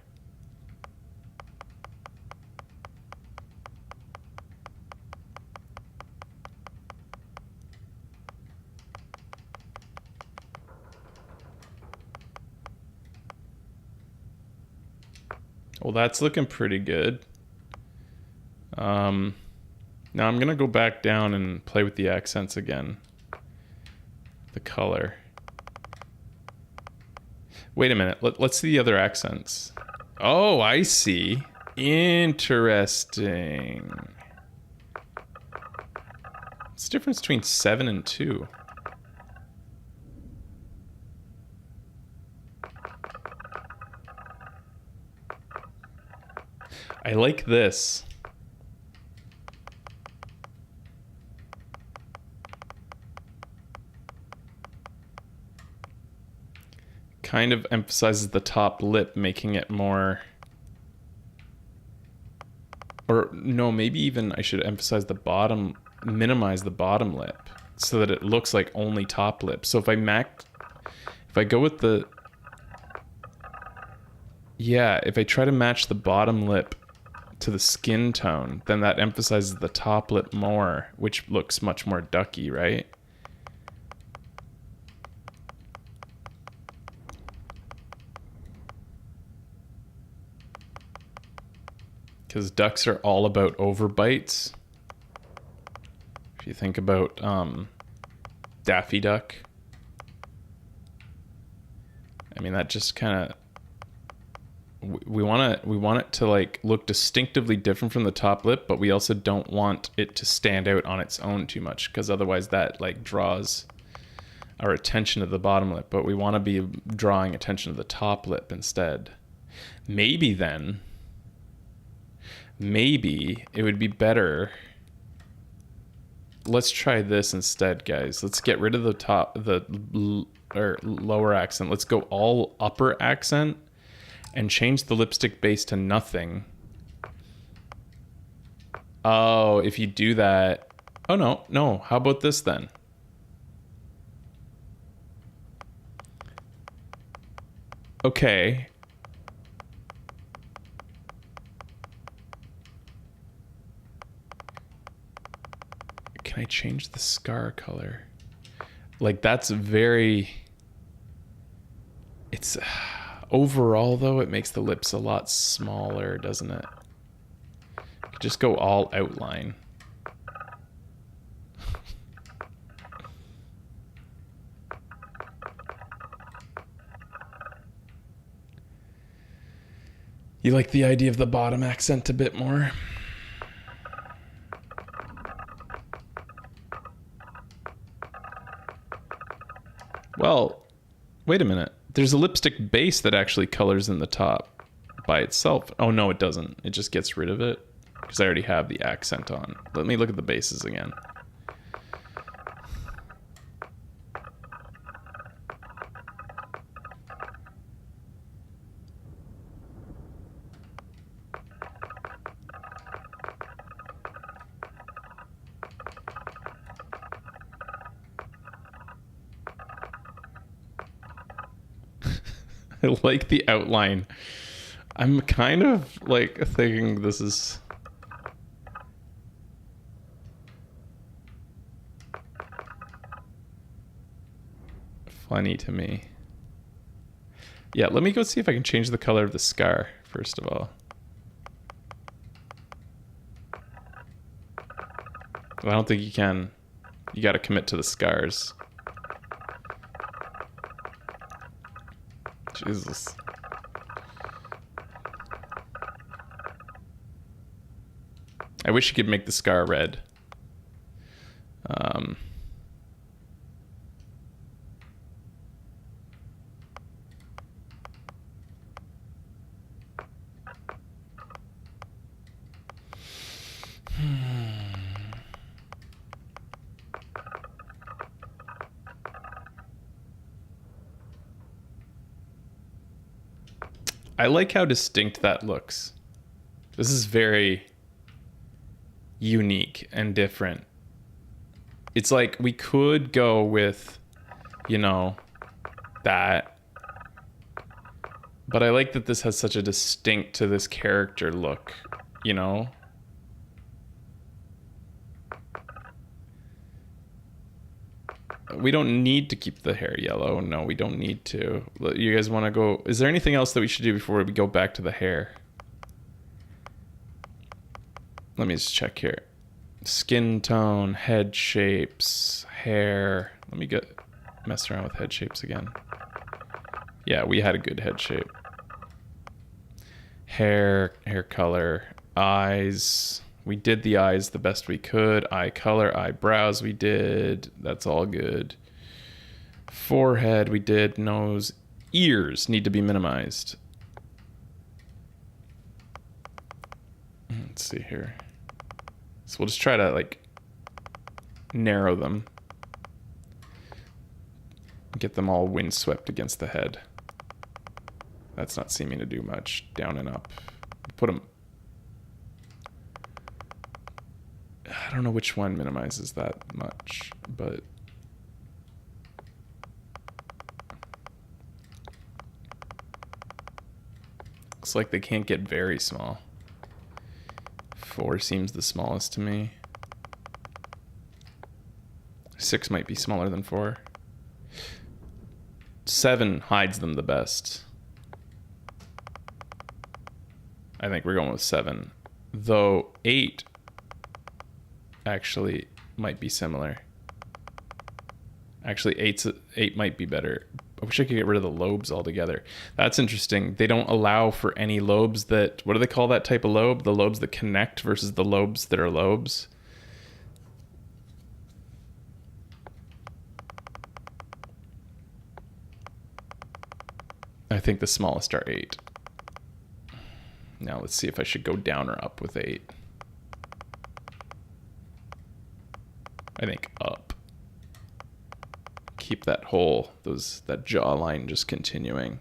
Well, that's looking pretty good. Now I'm gonna go back down and play with the accents again. The color. Wait a minute, let's see the other accents. Oh, I see. Interesting. What's the difference between 7 and 2? I like this. Kind of emphasizes the top lip, making it more... Or no, maybe even I should emphasize the bottom, minimize the bottom lip so that it looks like only top lip. So if I go with the... Yeah, if I try to match the bottom lip to the skin tone, then that emphasizes the top lip more, which looks much more ducky, right? Because ducks are all about overbites. If you think about Daffy Duck. I mean, that just kind of... We want it to like look distinctively different from the top lip, but we also don't want it to stand out on its own too much, because otherwise that like draws our attention to the bottom lip. But we want to be drawing attention to the top lip instead. Maybe then... Maybe it would be better. Let's try this instead, guys. Let's get rid of the lower accent. Let's go all upper accent and change the lipstick base to nothing. Oh, if you do that... Oh, no. How about this then? Okay. Can I change the scar color? Like, that's very... It's... Overall, though, it makes the lips a lot smaller, doesn't it? Just go all outline. You like the idea of the bottom accent a bit more? Well, wait a minute. There's a lipstick base that actually colors in the top by itself. Oh, no, it doesn't. It just gets rid of it because I already have the accent on. Let me look at the bases again. I like the outline. I'm kind of like thinking this is funny to me. Yeah, let me go see if I can change the color of the scar first of all. I don't think you can. You got to commit to the scars. Jesus. I wish you could make the scar red. I like how distinct that looks. This is very unique and different. It's like we could go with, you know, that. But I like that this has such a distinct to this character look, you know? We don't need to keep the hair yellow. No, we don't need to. You guys want to go? Is there anything else that we should do before we go back to the hair? Let me just check here. Skin tone, head shapes, hair. Let me mess around with head shapes again. Yeah, we had a good head shape. Hair color, eyes. We did the eyes the best we could. Eye color, eyebrows we did. That's all good. Forehead we did. Nose, ears need to be minimized. Let's see here. So we'll just try to like narrow them. Get them all windswept against the head. That's not seeming to do much. Down and up. Put them... I don't know which one minimizes that much, but... Looks like they can't get very small. 4 seems the smallest to me. 6 might be smaller than 4. 7 hides them the best. I think we're going with 7. Though 8 actually might be similar. Actually, 8 might be better. I wish I could get rid of the lobes altogether. That's interesting. They don't allow for any lobes that... What do they call that type of lobe? The lobes that connect versus the lobes that are lobes. I think the smallest are 8. Now let's see if I should go down or up with 8. I think up. Keep that whole, that jawline just continuing.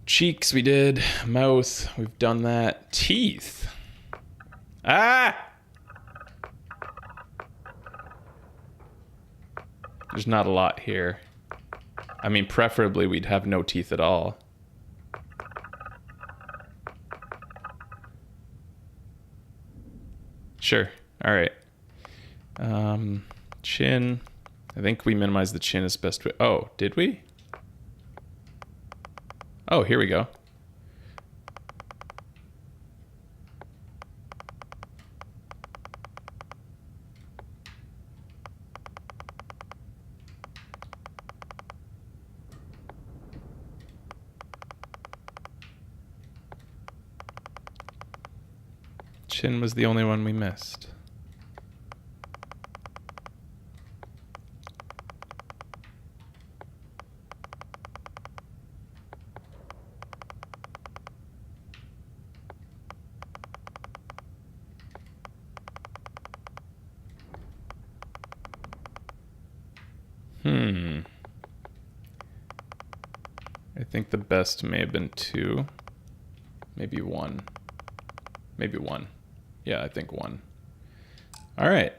Cheeks we did. Mouth, we've done that. Teeth. Ah! There's not a lot here. I mean, preferably we'd have no teeth at all. Sure. All right. Chin. I think we minimized the chin as best we... Oh, did we? Oh, here we go. Chin was the only one we missed. I think the best may have been 2. Maybe 1. Maybe 1. Yeah, I think 1. All right.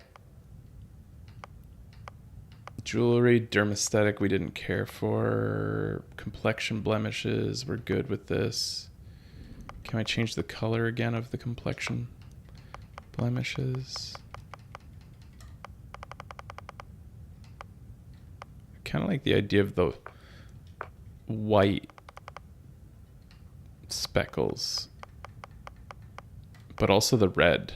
Jewelry, dermesthetic, we didn't care for. Complexion blemishes, we're good with this. Can I change the color again of the complexion blemishes? I kind of like the idea of the white speckles, but also the red.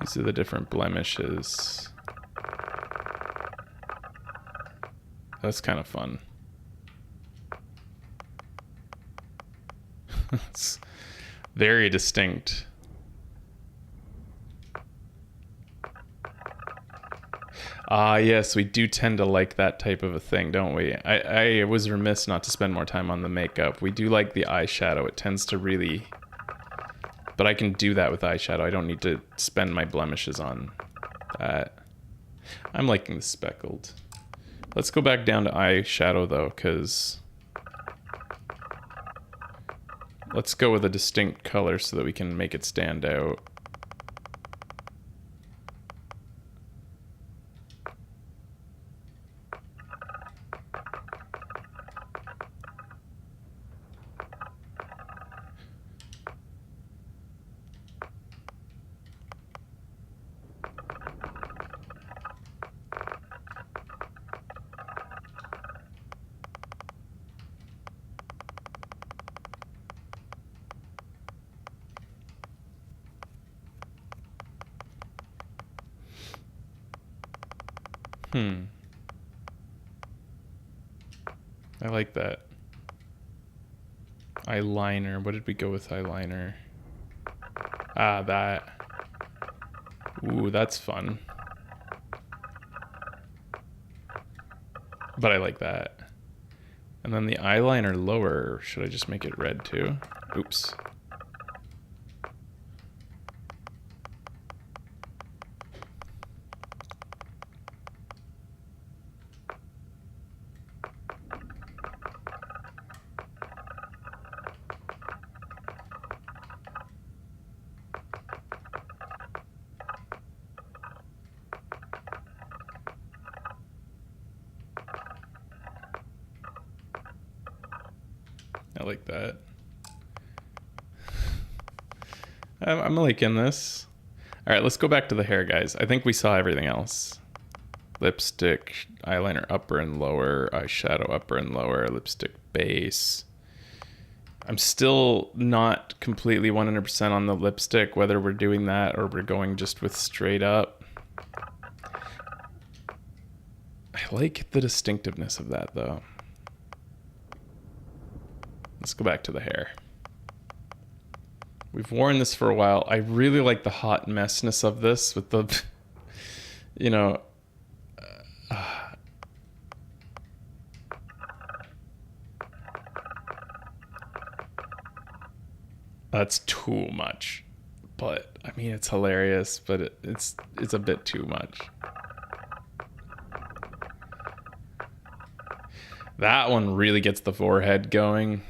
These are the different blemishes. That's kind of fun. It's very distinct. Ah, yes, we do tend to like that type of a thing, don't we? I was remiss not to spend more time on the makeup. We do like the eyeshadow. It tends to really... But I can do that with eyeshadow. I don't need to spend my blemishes on that. I'm liking the speckled. Let's go back down to eyeshadow, though, because... Let's go with a distinct color so that we can make it stand out. I like that. Eyeliner. What did we go with eyeliner? Ah, that. Ooh, that's fun. But I like that. And then the eyeliner lower, should I just make it red too? Oops. I like that. I'm liking this. All right, let's go back to the hair, guys. I think we saw everything else. Lipstick, eyeliner upper and lower, eyeshadow upper and lower, lipstick base. I'm still not completely 100% on the lipstick, whether we're doing that or we're going just with straight up. I like the distinctiveness of that, though. Let's go back to the hair. We've worn this for a while. I really like the hot messness of this with the, you know, that's too much. But I mean, it's hilarious, but it's a bit too much. That one really gets the forehead going.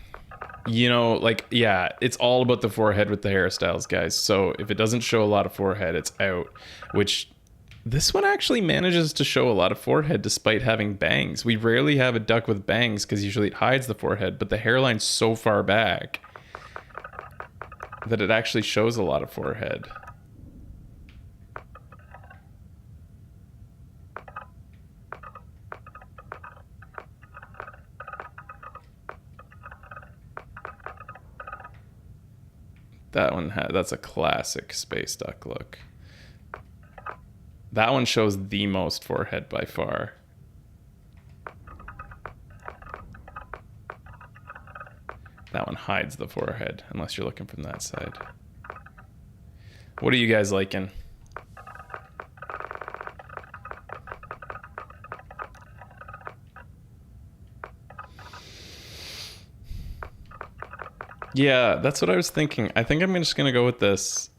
You know, like, yeah, it's all about the forehead with the hairstyles, guys. So if it doesn't show a lot of forehead, it's out. Which, this one actually manages to show a lot of forehead despite having bangs. We rarely have a duck with bangs because usually it hides the forehead, but the hairline's so far back that it actually shows a lot of forehead. That one that's a classic space duck look. That one shows the most forehead by far. That one hides the forehead unless you're looking from that side. What are you guys liking? Yeah, that's what I was thinking. I think I'm just gonna go with this.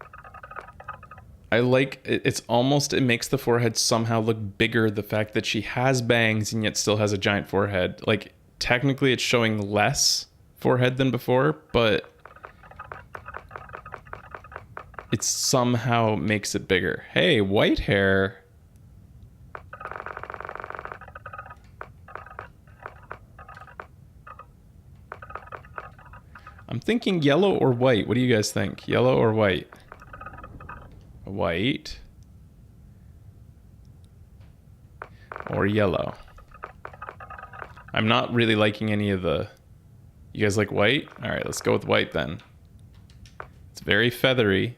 I like it. It's almost, it makes the forehead somehow look bigger. The fact that she has bangs and yet still has a giant forehead. Like, technically it's showing less forehead than before, but it somehow makes it bigger. Hey, white hair. I'm thinking yellow or white. What do you guys think? Yellow or white? White. Or yellow. I'm not really liking any of the... You guys like white? Alright, let's go with white then. It's very feathery.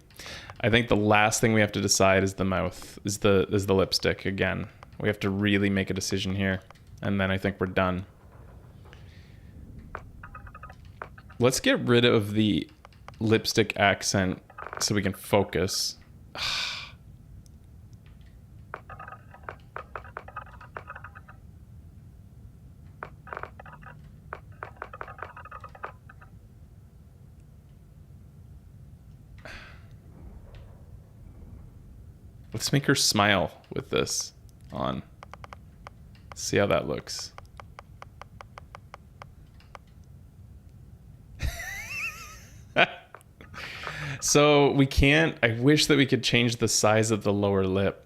I think the last thing we have to decide is the mouth, is the lipstick again. We have to really make a decision here. And then I think we're done. Let's get rid of the lipstick accent so we can focus. Let's make her smile with this on. See how that looks. So we can't, I wish that we could change the size of the lower lip.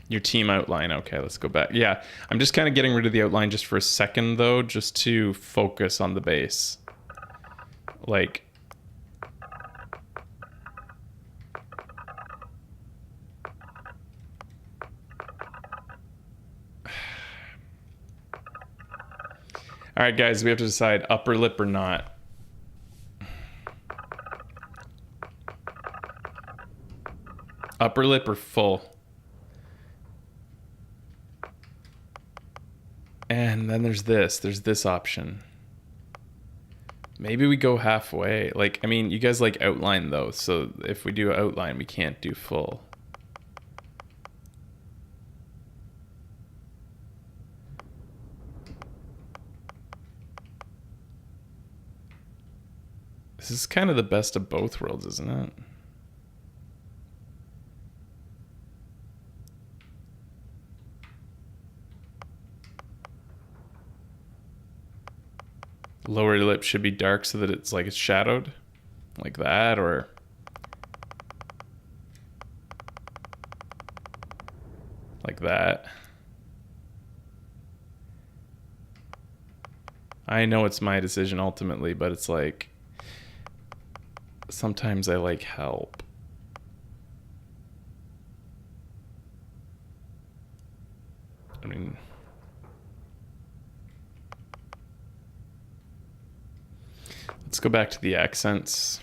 Your team outline. Okay, let's go back. Yeah, I'm just kind of getting rid of the outline just for a second though, just to focus on the base. Like, all right, guys, we have to decide upper lip or not. Upper lip or full. And then there's this option. Maybe we go halfway. Like, I mean, you guys like outline though, so if we do outline, we can't do full. This is kind of the best of both worlds, isn't it? Lower lip should be dark so that it's like it's shadowed. Like that, or... like that. I know it's my decision ultimately, but it's like... sometimes I like help. I mean... let's go back to the accents.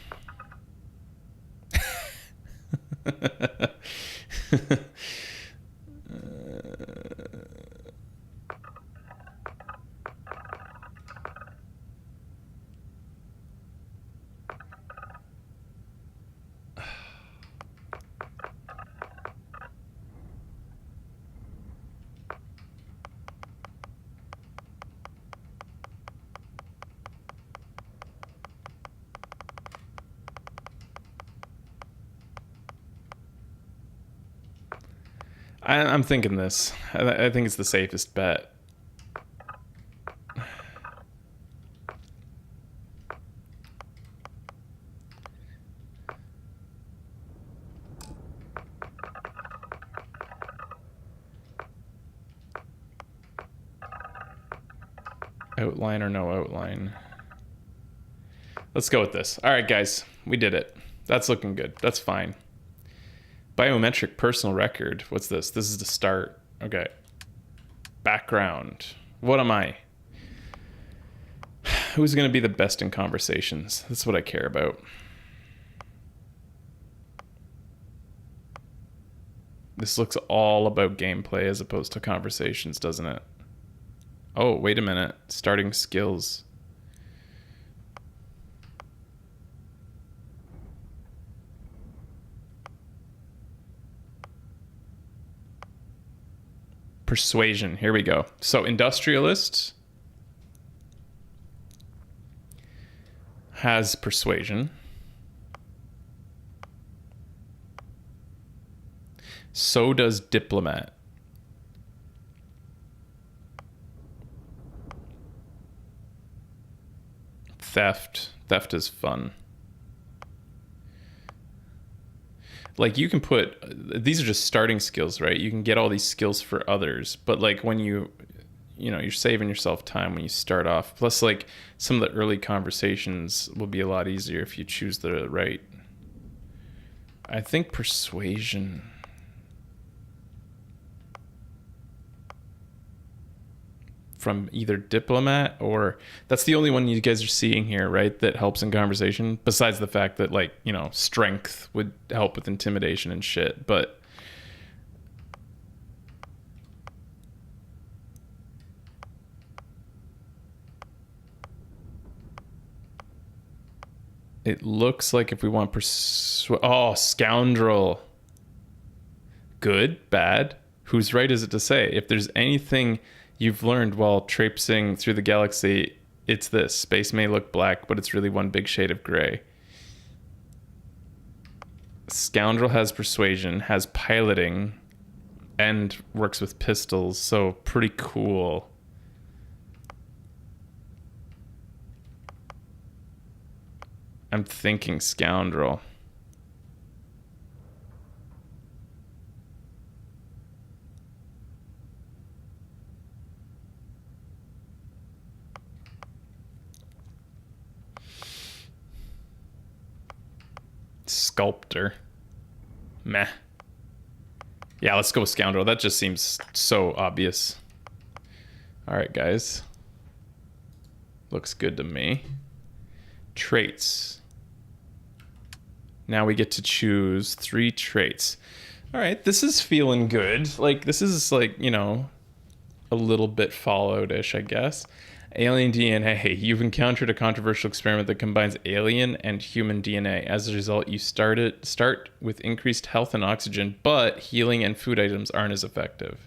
I'm thinking this. I think it's the safest bet. Outline or no outline? Let's go with this. All right, guys, we did it. That's looking good. That's fine. Biometric personal record. What's this? This is the start. Okay. Background. What am I? Who's going to be the best in conversations? That's what I care about. This looks all about gameplay as opposed to conversations, doesn't it? Oh, wait a minute. Starting skills. Persuasion. Here we go. So industrialist has persuasion. So does diplomat. Theft. Theft is fun. Like you can put, these are just starting skills, right? You can get all these skills for others, but like when you know, you're saving yourself time when you start off. Plus like some of the early conversations will be a lot easier if you choose the right. I think persuasion. From either diplomat or that's the only one you guys are seeing here, right? That helps in conversation. Besides the fact that like, you know, strength would help with intimidation and shit. But it looks like if we want oh, scoundrel. Good, bad. Whose right is it to say? If there's anything you've learned while traipsing through the galaxy, it's this. Space may look black, but it's really one big shade of gray. Scoundrel has persuasion, has piloting, and works with pistols, so pretty cool. I'm thinking scoundrel. Sculptor. Meh. Yeah, let's go with scoundrel. That just seems so obvious. All right, guys. Looks good to me. Traits. Now we get to choose 3 traits. All right, this is feeling good. Like, this is like, you know, a little bit Fallout-ish, I guess. Alien DNA. You've encountered a controversial experiment that combines alien and human DNA. As a result, you start with increased health and oxygen, but healing and food items aren't as effective.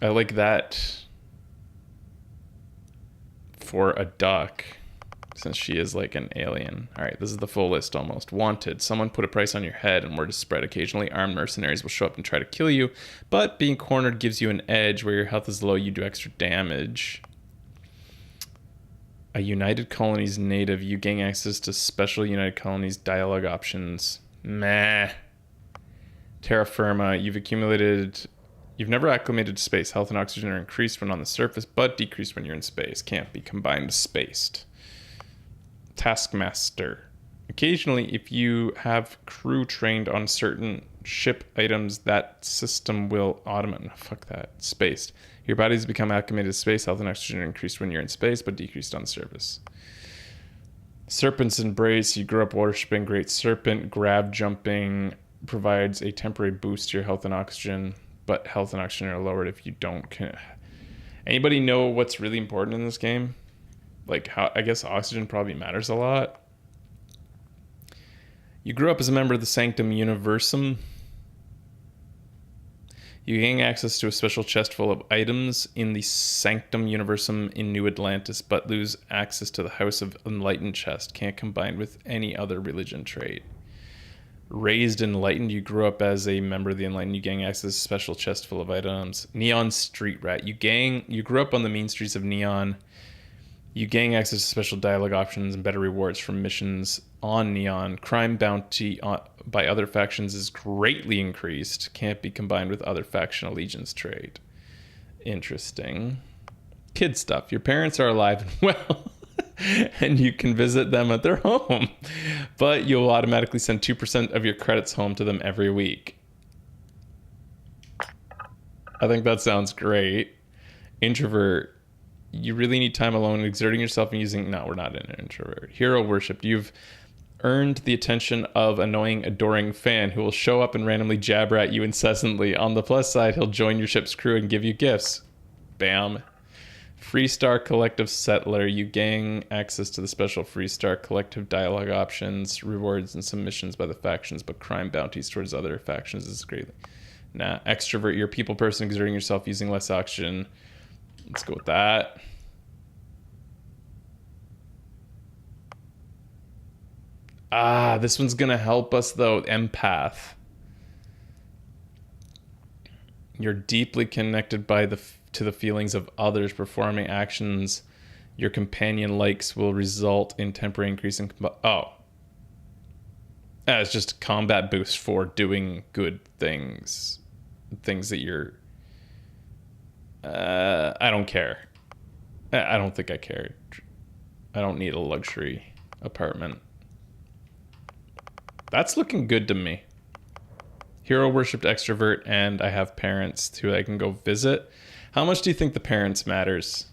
I like that for a duck, since she is like an alien. All right, this is the full list almost. Wanted. Someone put a price on your head and word is spread. Occasionally, armed mercenaries will show up and try to kill you, but being cornered gives you an edge. Where your health is low, you do extra damage. A United Colonies native. You gain access to special United Colonies dialogue options. Meh. Terra firma. You've never acclimated to space. Health and oxygen are increased when on the surface, but decreased when you're in space. Can't be combined spaced. Taskmaster. Occasionally, if you have crew trained on certain ship items, that system will spaced. Your body's become acclimated to space. Health and oxygen are increased when you're in space, but decreased on the surface. Serpent's Embrace. You grew up worshipping Great Serpent. Grab jumping provides a temporary boost to your health and oxygen, but health and oxygen are lowered if you don't. Anybody know what's really important in this game? Like, how, I guess oxygen probably matters a lot. You grew up as a member of the Sanctum Universum. You gain access to a special chest full of items in the Sanctum Universum in New Atlantis, but lose access to the House of Enlightened chest. Can't combine with any other religion trait. Raised Enlightened. You grew up as a member of the Enlightened. You gain access to a special chest full of items. Neon Street Rat. You grew up on the mean streets of Neon. You gain access to special dialogue options and better rewards from missions on Neon. Crime bounty by other factions is greatly increased. Can't be combined with other faction allegiance trait. Interesting. Kid stuff. Your parents are alive and well, and you can visit them at their home, but you'll automatically send 2% of your credits home to them every week. I think that sounds great. Introvert. You really need time alone, exerting yourself and using... No, we're not an introvert. Hero worship. You've earned the attention of annoying, adoring fan who will show up and randomly jabber at you incessantly. On the plus side, he'll join your ship's crew and give you gifts. Bam. Freestar Collective Settler. You gain access to the special Freestar Collective dialogue options, rewards, and some missions by the factions, but crime bounties towards other factions is greatly... Nah, extrovert. You're a people person, exerting yourself, using less oxygen. Let's go with that. Ah, this one's gonna help us though. Empath. You're deeply connected to the feelings of others. Performing actions your companion likes will result in temporary increase in it's just a combat boost for doing good things. Things that you're... I don't care. I don't think I care. I don't need a luxury apartment. That's looking good to me. Hero worshipped extrovert, and I have parents who I can go visit. How much do you think the parents matters?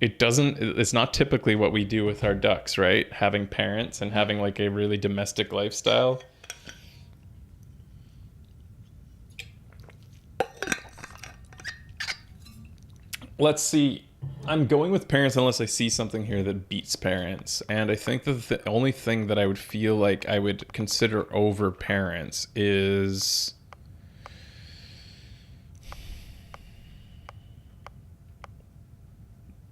It's not typically what we do with our ducks, right? Having parents and having like a really domestic lifestyle. Let's see. I'm going with parents unless I see something here that beats parents. And I think that the only thing that I would feel like I would consider over parents is...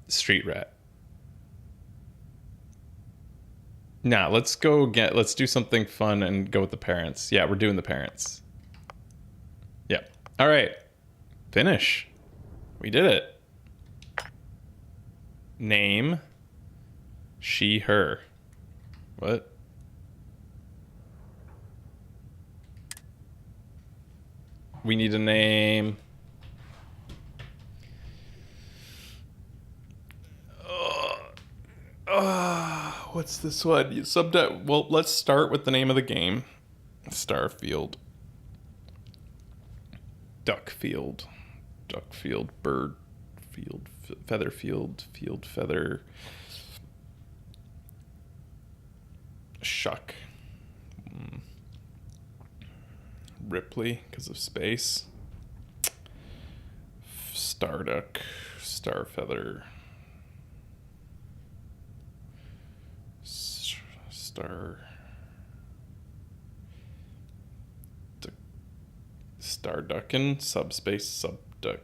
Street rat. Nah, let's do something fun and go with the parents. Yeah, we're doing the parents. Yeah. All right. Finish. We did it. Name. She, her. What? We need a name. What's this one? Well, let's start with the name of the game. Starfield. Duckfield. Duckfield. Bird. Field. Feather field. Field. Feather. Shuck. Ripley, because of space. Starduck. Starfeather. Starduckin, subspace, subduck.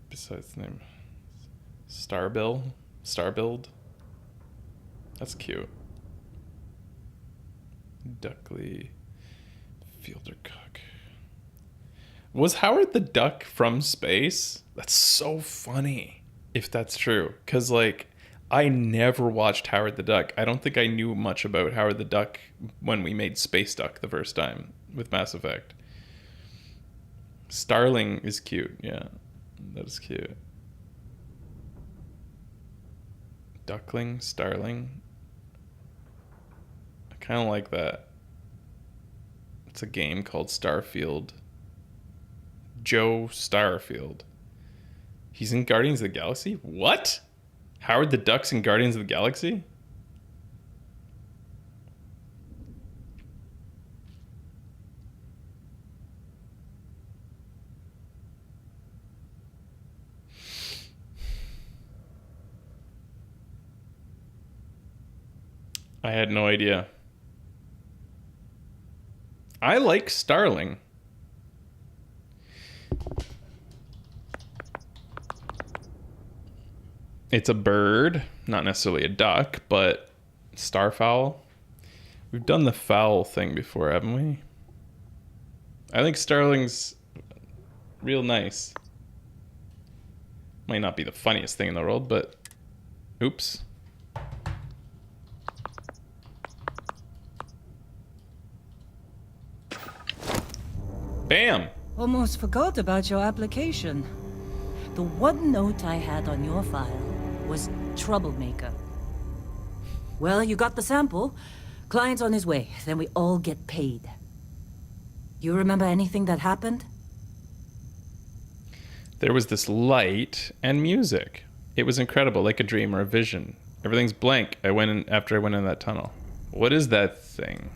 Besides the name, Starbuild. That's cute. Duckley, Fielder Cook. Was Howard the Duck from space? That's so funny if that's true, because like I never watched Howard the Duck. I don't think I knew much about Howard the Duck when we made Space Duck the first time with Mass Effect. Starling is cute. Yeah, that is cute. Duckling, Starling. I kind of like that. It's a game called Starfield. Joe Starfield. He's in Guardians of the Galaxy? What? Howard the Duck's in Guardians of the Galaxy? I had no idea. I like Starling. It's a bird, not necessarily a duck, but starfowl. We've done the fowl thing before, haven't we? I think Starling's real nice. Might not be the funniest thing in the world, but oops. Bam! Almost forgot about your application. The one note I had on your file was troublemaker. Well, you got the sample. Client's on his way, then we all get paid. You remember anything that happened? There was this light and music. It was incredible, like a dream or a vision. Everything's blank. I went in after I went in that tunnel. What is that thing?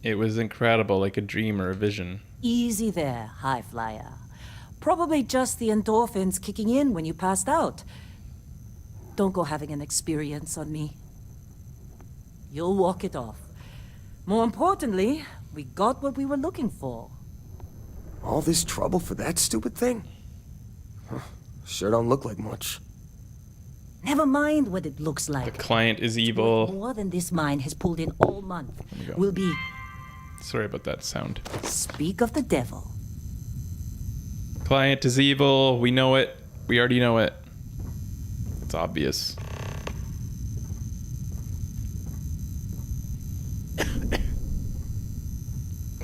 It was incredible, like a dream or a vision. Easy there, high flyer. Probably just the endorphins kicking in when you passed out. Don't go having an experience on me. You'll walk it off. More importantly, we got what we were looking for. All this trouble for that stupid thing? Huh. Sure don't look like much. Never mind what it looks The like. client is evil. More than this mine has pulled in all month go. will be... Sorry about that sound. Speak of the devil. Client is evil. We know it. We already know it. It's obvious.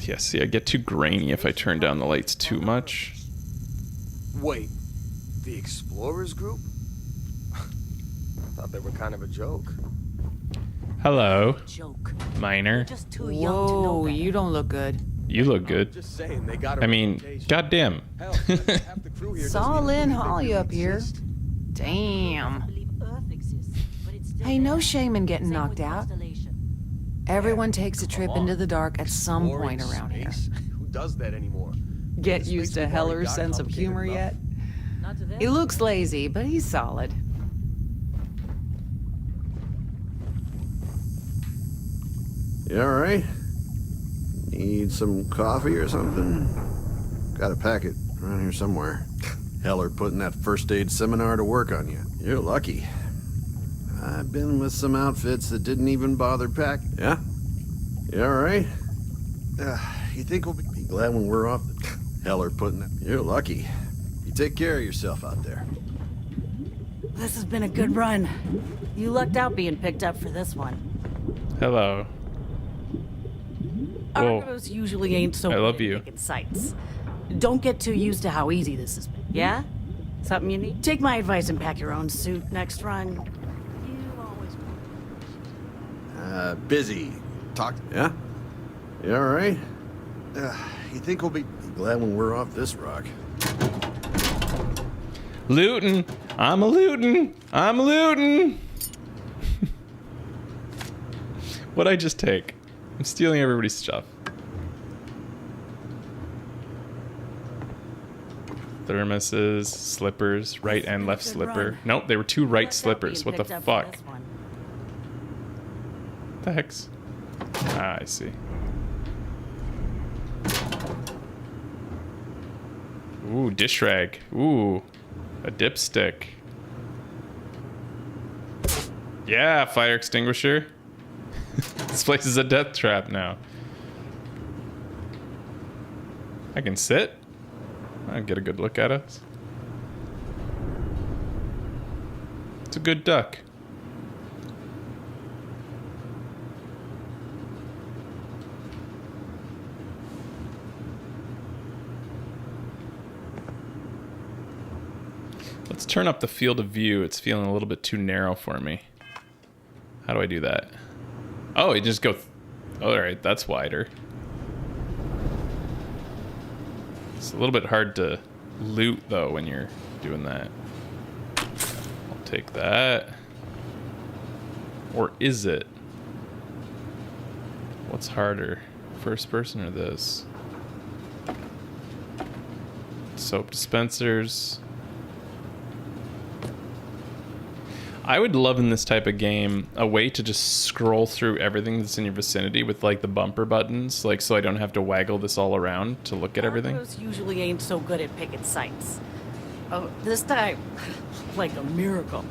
Yeah, see, I get too grainy if I turn down the lights too much. Wait, the Explorers group? Thought they were kind of a joke. Hello, Joke. Miner. Just too young to know Whoa, better. you don't look good. You look good. Just saying, they got a I mean, reputation. goddamn. Hell, half the crew here doesn't Saw even Lynn believe they Holly really up here. exist. Damn. Believe Earth exists, but it's still Hey, no there. shame in getting Same knocked with out. Constellation. Everyone takes a trip Come into on. the dark at some Exploring point around here. space? Who does that anymore? Get Space used to we've already Heller's got sense of complicated humor enough. yet? Not to them, He looks yeah. lazy, but he's solid. You alright? Need some coffee or something? Got a packet around here somewhere. Heller putting that first aid seminar to work on you. You're lucky. I've been with some outfits that didn't even bother pack. Yeah? You alright? You think we'll be glad when we're off the... Heller putting that... You're lucky. You take care of yourself out there. This has been a good run. You lucked out being picked up for this one. Hello. Whoa. Argos usually ain't so I good love at you. picking sights. Don't get too used to how easy this has been, yeah? Something you need? Take my advice and pack your own suit next run. You always... Busy. Talk... Yeah? You alright? You think we'll be glad when we're off this rock? Lootin'. I'm a lootin'. I'm a lootin'. What'd I just take? I'm stealing everybody's stuff. Thermoses, slippers, right and left Good slipper. run. Nope, they were two right lucked out slippers. being What the picked up for fuck? this one. What the heck's... Ah, I see. Ooh, dish rag. Ooh, a dipstick. Yeah, fire extinguisher. This place is a death trap now. I can sit. I'll get a good look at us. It's a good duck. Let's turn up the field of view. It's feeling a little bit too narrow for me. How do I do that? Oh, you just go... All right, that's wider. It's a little bit hard to loot, though, when you're doing that. I'll take that. Or is it? What's harder? First person or this? Soap dispensers. I would love in this type of game a way to just scroll through everything that's in your vicinity with like the bumper buttons, like so I don't have to waggle this all around to look at everything. Argos usually ain't so good at picking sights. Oh, this time, like a miracle.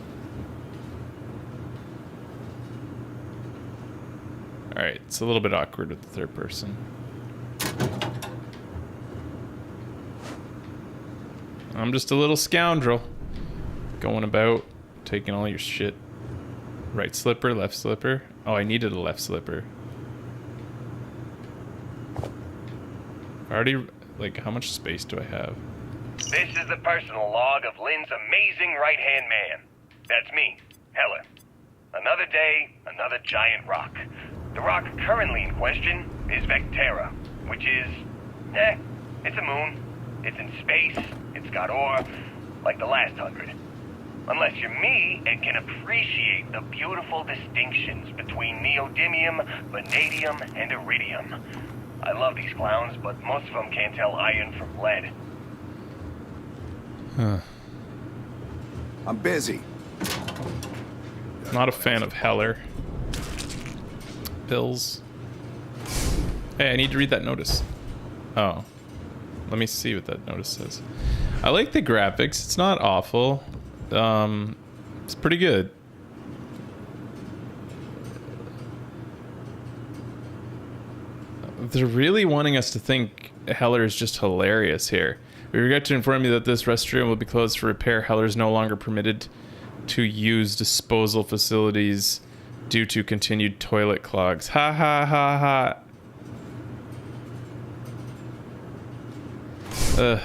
All right, it's a little bit awkward with the third person. I'm just a little scoundrel going about taking all your shit. Right slipper, left slipper. Oh, I needed a left slipper. Already, like, how much space do I have? This is the personal log of Lynn's amazing right-hand man. That's me, Heller. Another day, another giant rock. The rock currently in question is Vectera, which is, it's a moon. It's in space, it's got ore, like the last 100. Unless you're me and can appreciate the beautiful distinctions between neodymium, vanadium, and iridium. I love these clowns, but most of them can't tell iron from lead. I'm busy. Not a fan of Heller. Bills. Hey, I need to read that notice. Oh. Let me see what that notice says. I like the graphics. It's not awful. It's pretty good. They're really wanting us to think Heller is just hilarious here. We regret to inform you that this restroom will be closed for repair. Heller is no longer permitted to use disposal facilities due to continued toilet clogs. Ha ha ha ha. Ugh.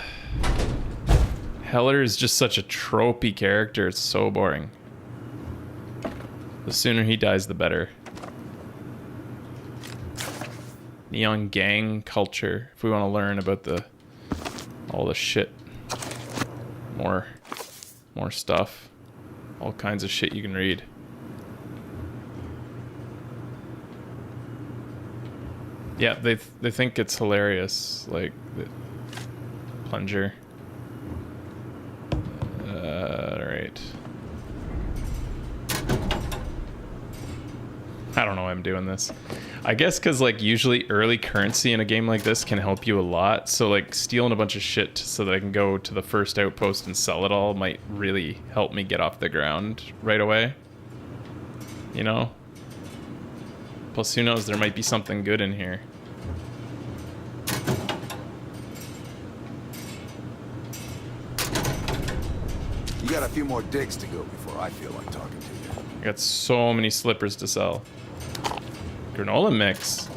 Heller is just such a tropey character. It's so boring. The sooner he dies, the better. Neon gang culture. If we want to learn about all the shit, more stuff, all kinds of shit you can read. Yeah, they think it's hilarious, like the plunger. Alright. I don't know why I'm doing this. I guess because, like, usually early currency in a game like this can help you a lot. So, like, stealing a bunch of shit so that I can go to the first outpost and sell it all might really help me get off the ground right away. You know? Plus, who knows, there might be something good in here. You got a few more digs to go before I feel like talking to you. I got so many slippers to sell. Granola mix.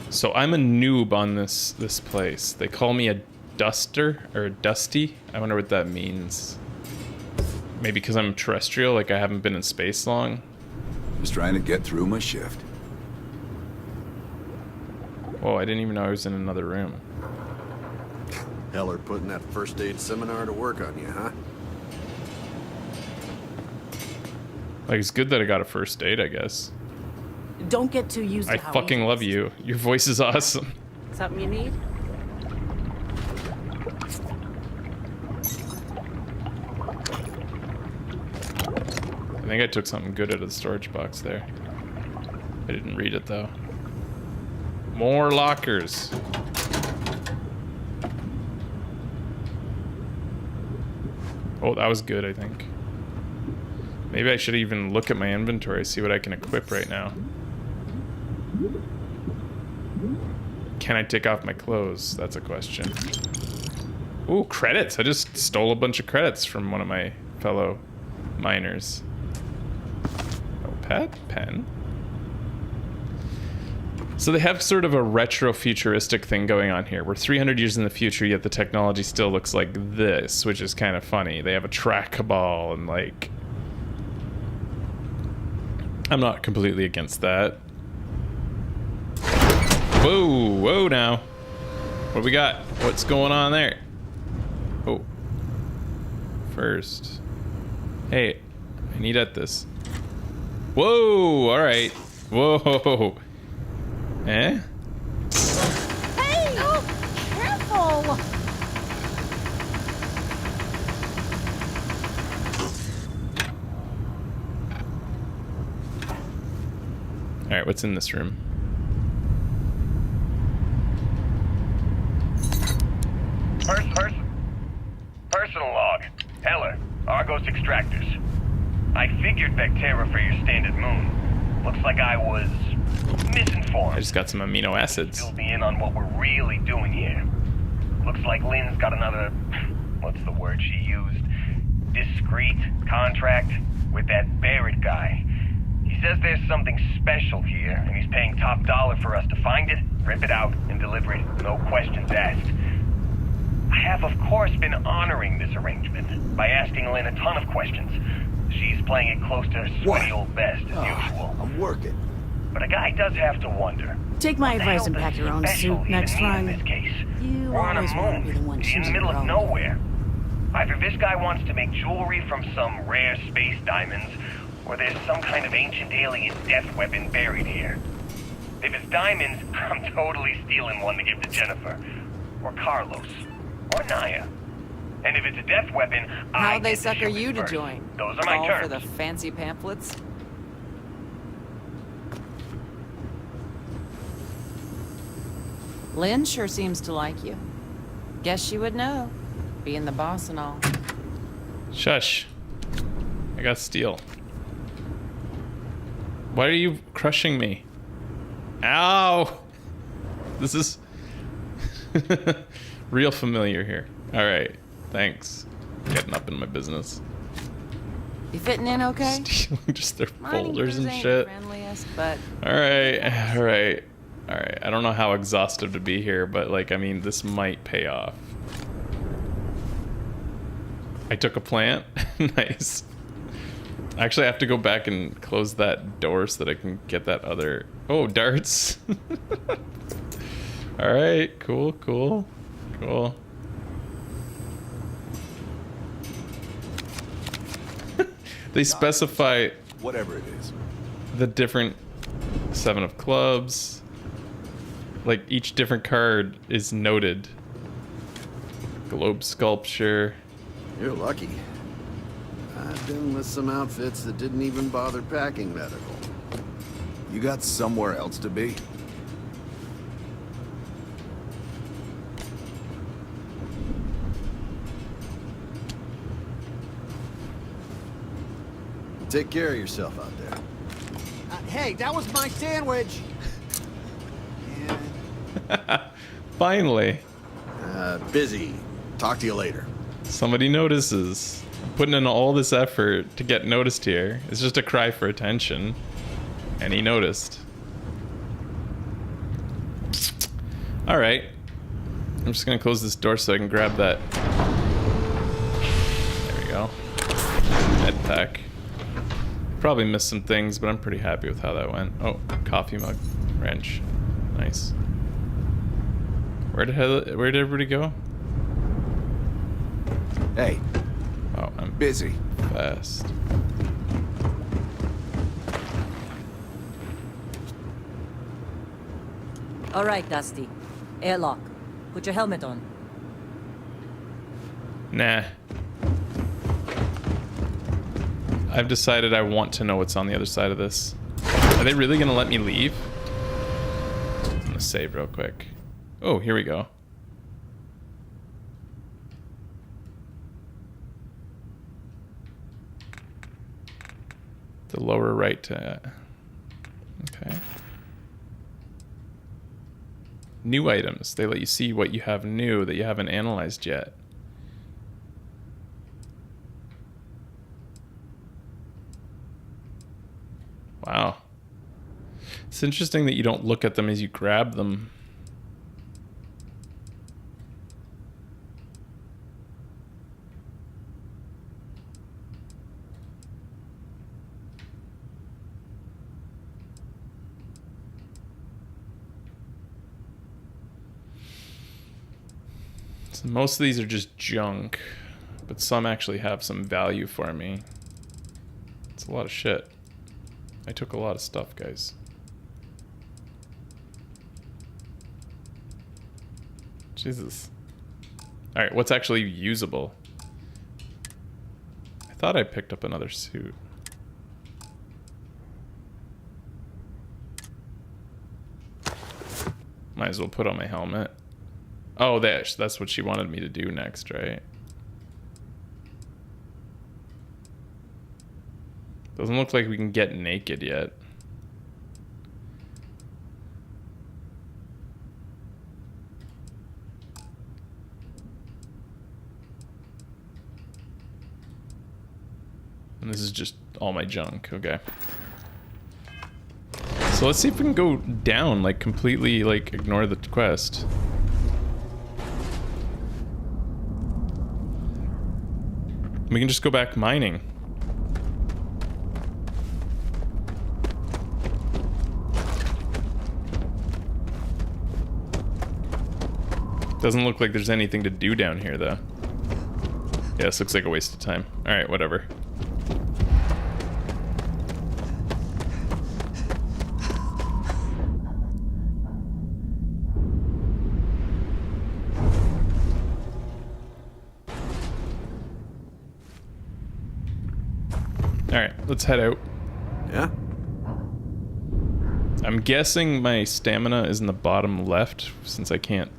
So I'm a noob on this place. They call me a duster or a dusty. I wonder what that means. Maybe because I'm terrestrial, like I haven't been in space long. Just trying to get through my shift. Whoa, I didn't even know I was in another room. Heller putting that first aid seminar to work on you, huh? Like, it's good that I got a first aid, I guess. Don't get too used to I how fucking easy love this you. Your voice is awesome. is. Something you need? I think I took something good out of the storage box there. I didn't read it, though. More lockers. Oh, that was good, I think. Maybe I should even look at my inventory, see what I can equip right now. Can I take off my clothes? That's a question. Ooh, credits. I just stole a bunch of credits from one of my fellow miners. Notepad? Pen? So they have sort of a retro-futuristic thing going on here. We're 300 years in the future, yet the technology still looks like this, which is kind of funny. They have a trackball and, like... I'm not completely against that. Whoa, whoa now. What do we got? What's going on there? Oh. First. Hey, I need at this. Whoa, alright. Whoa. Eh? Hey! Oh, careful! Alright, what's in this room? Personal log. Heller, Argos extractors. I figured Vectera for your standard moon. Looks like I was misinformed. I just got some amino acids. Fill me in on what we're really doing here. Looks like Lynn's got another, what's the word she used? Discreet contract with that Barrett guy. He says there's something special here, and he's paying top dollar for us to find it, rip it out, and deliver it, no questions asked. I have, of course, been honoring this arrangement by asking Lynn a ton of questions. She's playing it close to her sweaty old best, as usual. I'm working. But a guy does have to wonder. Take my advice and pack your own suit next run. In this case, You we're on a always want to be the one moon in the choosing middle your of own. nowhere. Either this guy wants to make jewelry from some rare space diamonds, or there's some kind of ancient alien death weapon buried here. If it's diamonds, I'm totally stealing one to give to Jennifer. Or Carlos. Or Naya. And if it's a death weapon, I How they get to sucker shoot you it to first. join? Those are my All terms. for the fancy pamphlets? Lynn sure seems to like you. Guess she would know, being the boss and all. Shush. I got steel. Why are you crushing me? Ow! This is real familiar here. Alright, thanks. Getting up in my business. You fitting in okay? Stealing just their Mining folders crews and ain't shit. friendliest, but Alright. I don't know how exhaustive to be here, but like, I mean, this might pay off. I took a plant. Nice. Actually, I have to go back and close that door so that I can get that other... Oh, darts. Alright, cool. They specify Whatever it is. the different 7 of clubs. Like, each different card is noted. Globe sculpture. You're lucky. I've been with some outfits that didn't even bother packing medical. You got somewhere else to be? Take care of yourself out there. Hey, that was my sandwich! Finally. Busy. Talk to you later. Somebody notices. Putting in all this effort to get noticed here. It's just a cry for attention. And he noticed. Alright. I'm just gonna close this door so I can grab that. There we go. Med pack. Probably missed some things, but I'm pretty happy with how that went. Oh, coffee mug. Wrench. Nice. Where did everybody go? Hey. Oh, I'm busy. Fast. All right, Dusty. Airlock. Put your helmet on. Nah. I've decided I want to know what's on the other side of this. Are they really gonna let me leave? I'm gonna save real quick. Oh, here we go. The lower right to... Okay. New items. They let you see what you have new that you haven't analyzed yet. Wow. It's interesting that you don't look at them as you grab them. So most of these are just junk, but some actually have some value for me. It's a lot of shit. I took a lot of stuff, guys. Jesus. Alright, what's actually usable? I thought I picked up another suit. Might as well put on my helmet. Oh, that's what she wanted me to do next, right? Doesn't look like we can get naked yet. And this is just all my junk, okay. So let's see if we can go down, like completely, like ignore the quest. We can just go back mining. Doesn't look like there's anything to do down here, though. Yeah, this looks like a waste of time. Alright, whatever. Alright, let's head out. Yeah? I'm guessing my stamina is in the bottom left, since I can't...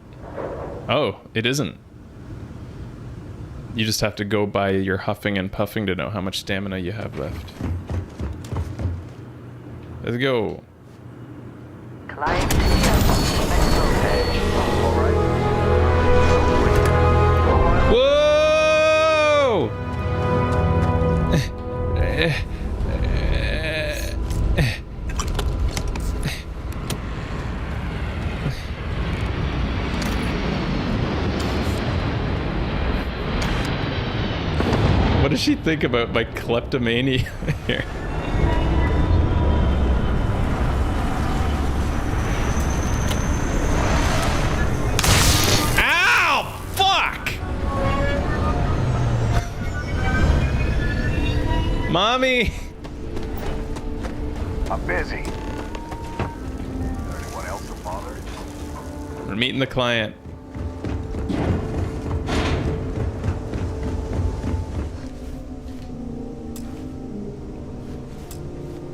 Oh, it isn't. You just have to go by your huffing and puffing to know how much stamina you have left. Let's go. Client Whoa! What does she think about my kleptomania here? Ow! Fuck! Mommy! I'm busy. Anyone else to bother? We're meeting the client.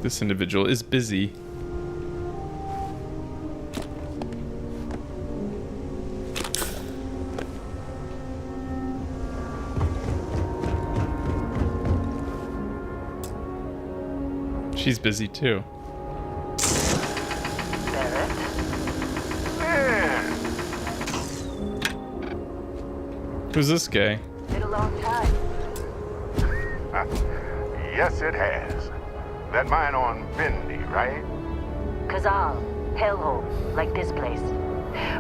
This individual is busy. She's busy too. Barrett? Who's this guy? Been a long time. Yes, it has. That mine on Bendy, right? Kazal, hellhole, like this place.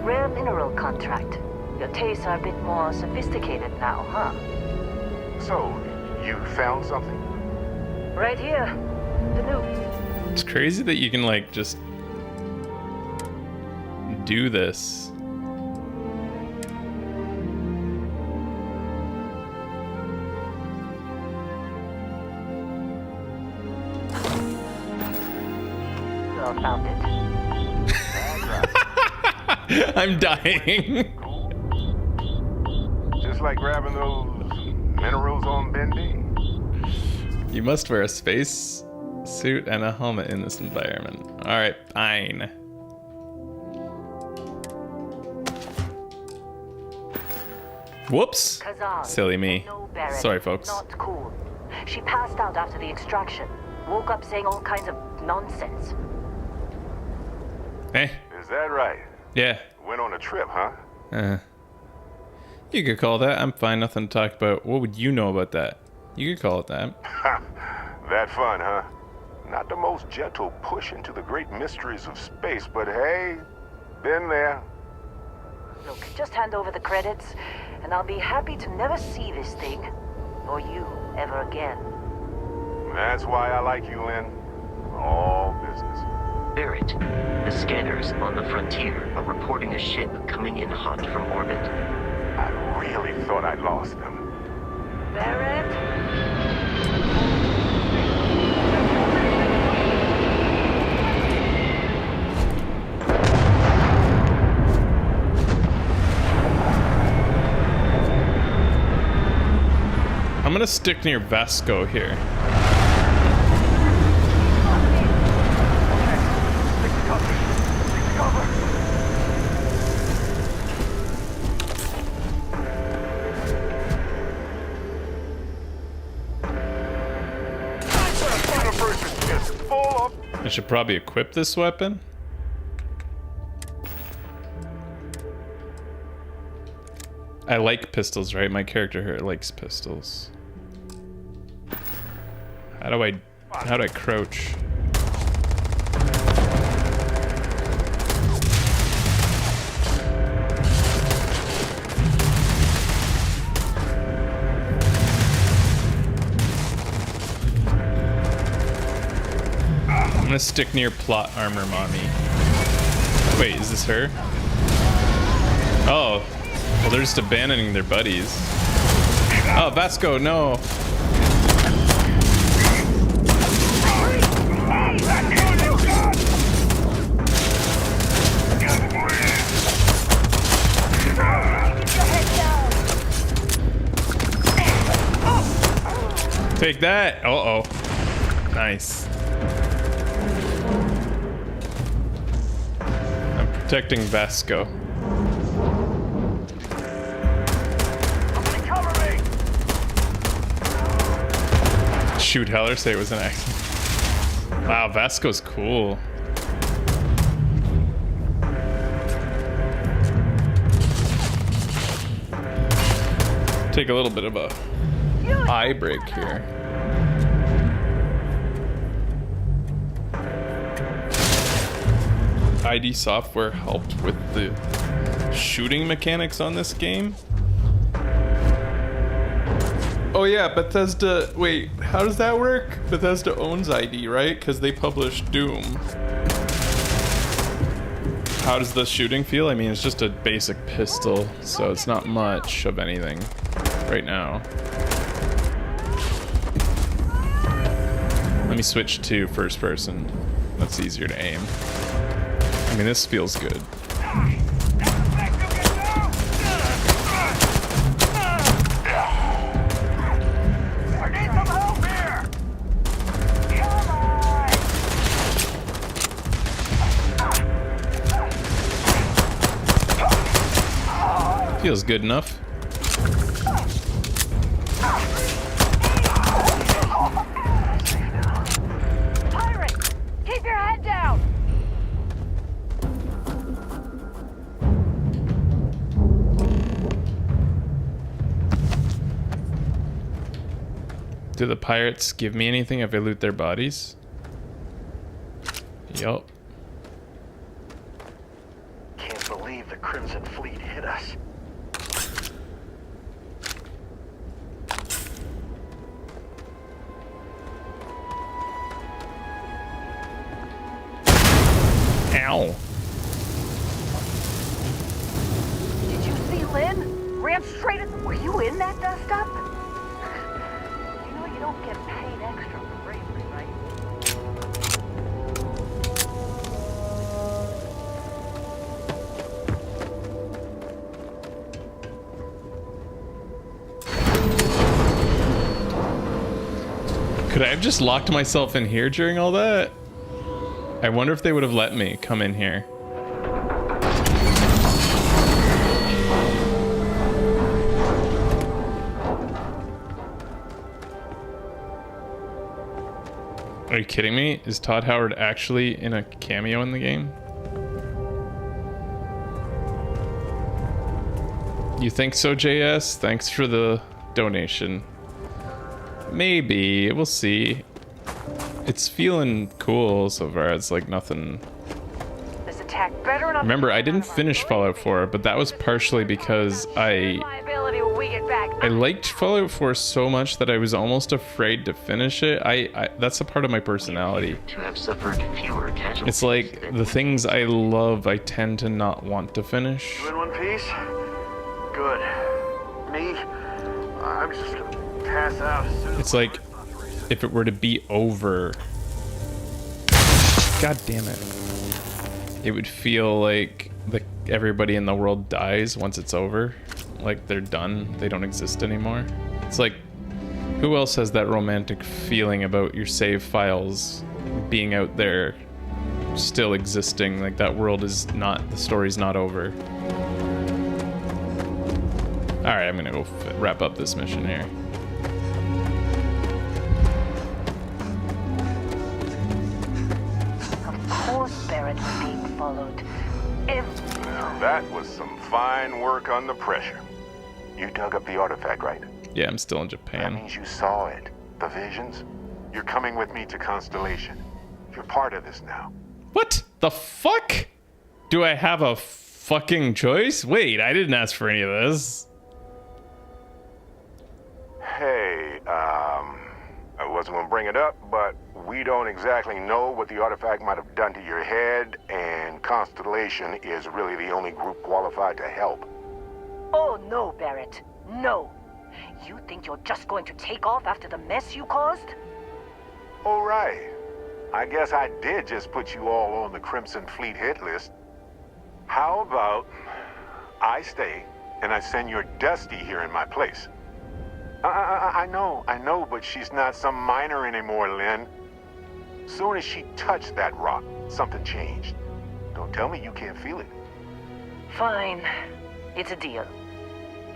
Rare mineral contract. Your tastes are a bit more sophisticated now, huh? So, you found something? Right here. The new. It's crazy that you can like just do this. Found it. I'm dying. Just like grabbing those minerals on Bendy? You must wear a space suit and a helmet in this environment. Alright, fine. Whoops. Kazal. Silly me. No, Barrett. Sorry, folks. Not cool. She passed out after the extraction. Woke up saying all kinds of nonsense. Eh? Is that right? Yeah. Went on a trip, huh? You could call that. I'm fine. Nothing to talk about. What would you know about that? You could call it that. That fun, huh? Not the most gentle push into the great mysteries of space, but hey, been there. Look, just hand over the credits, and I'll be happy to never see this thing, or you, ever again. That's why I like you, Lynn. All business. Barrett, the scanners on the frontier are reporting a ship coming in hot from orbit. I really thought I lost them. Barrett? I'm gonna stick near Vasco here. I should probably equip this weapon. I like pistols, right? My character here likes pistols. How do I crouch? I'm gonna stick near plot armor mommy. Wait, is this her? Oh, well, they're just abandoning their buddies. Oh, Vasco, no. Take that. Uh-oh. Nice. I'm protecting Vasco. Shoot Heller, say it was an accident. Wow, Vasco's cool. Take a little bit of a eye break here. ID software helped with the shooting mechanics on this game. Oh yeah, Bethesda, wait, how does that work? Bethesda owns ID, right? Because they published Doom. How does the shooting feel? I mean, it's just a basic pistol, so it's not much of anything right now. Let me switch to first person. That's easier to aim. I mean, this feels good. Feels good enough. Pirate, keep your head down. Do the pirates give me anything if I loot their bodies? Yup. Can't believe the Crimson Fleet hit us. Ow. Did you see Lynn? Ran straight at... Were you in that dust-up? You know you don't get paid extra for bravery, right? Could I have just locked myself in here during all that? I wonder if they would have let me come in here. Are you kidding me? Is Todd Howard actually in a cameo in the game? You think so, JS? Thanks for the donation. Maybe. We'll see. It's feeling cool so far. It's like nothing. This attack better not. Remember, I didn't finish Fallout 4, but that was partially because I liked Fallout 4 so much that I was almost afraid to finish it. That's a part of my personality. To have suffered fewer casualties. It's like the things I love, I tend to not want to finish. You in one piece? Good. Me? I'm just gonna pass out as soon as It's like if it were to be over. God damn it. It would feel like everybody in the world dies once it's over. Like they're done. They don't exist anymore. It's like, who else has that romantic feeling about your save files being out there, still existing? Like that world is not, the story's not over. Alright, I'm gonna go wrap up this mission here. Of course Barrett was being followed. Now that was some fine work on the pressure. You dug up the artifact, right? Yeah, I'm still in That Japan. means you saw it. The visions. You're coming with me to Constellation. You're part of this now. What the fuck? Do I have a fucking choice? Wait, I didn't ask for any of this. Hey, I wasn't gonna bring it up, but we don't exactly know what the artifact might have done to your head, and Constellation is really the only group qualified to help. Oh no, Barrett. No. You think you're just going to take off after the mess you caused? All right. I guess I did just put you all on the Crimson Fleet hit list. How about I stay and I send your Dusty here in my place? I know, but she's not some minor anymore, Lynn. Soon as she touched that rock, something changed. Don't tell me you can't feel it. Fine. It's a deal.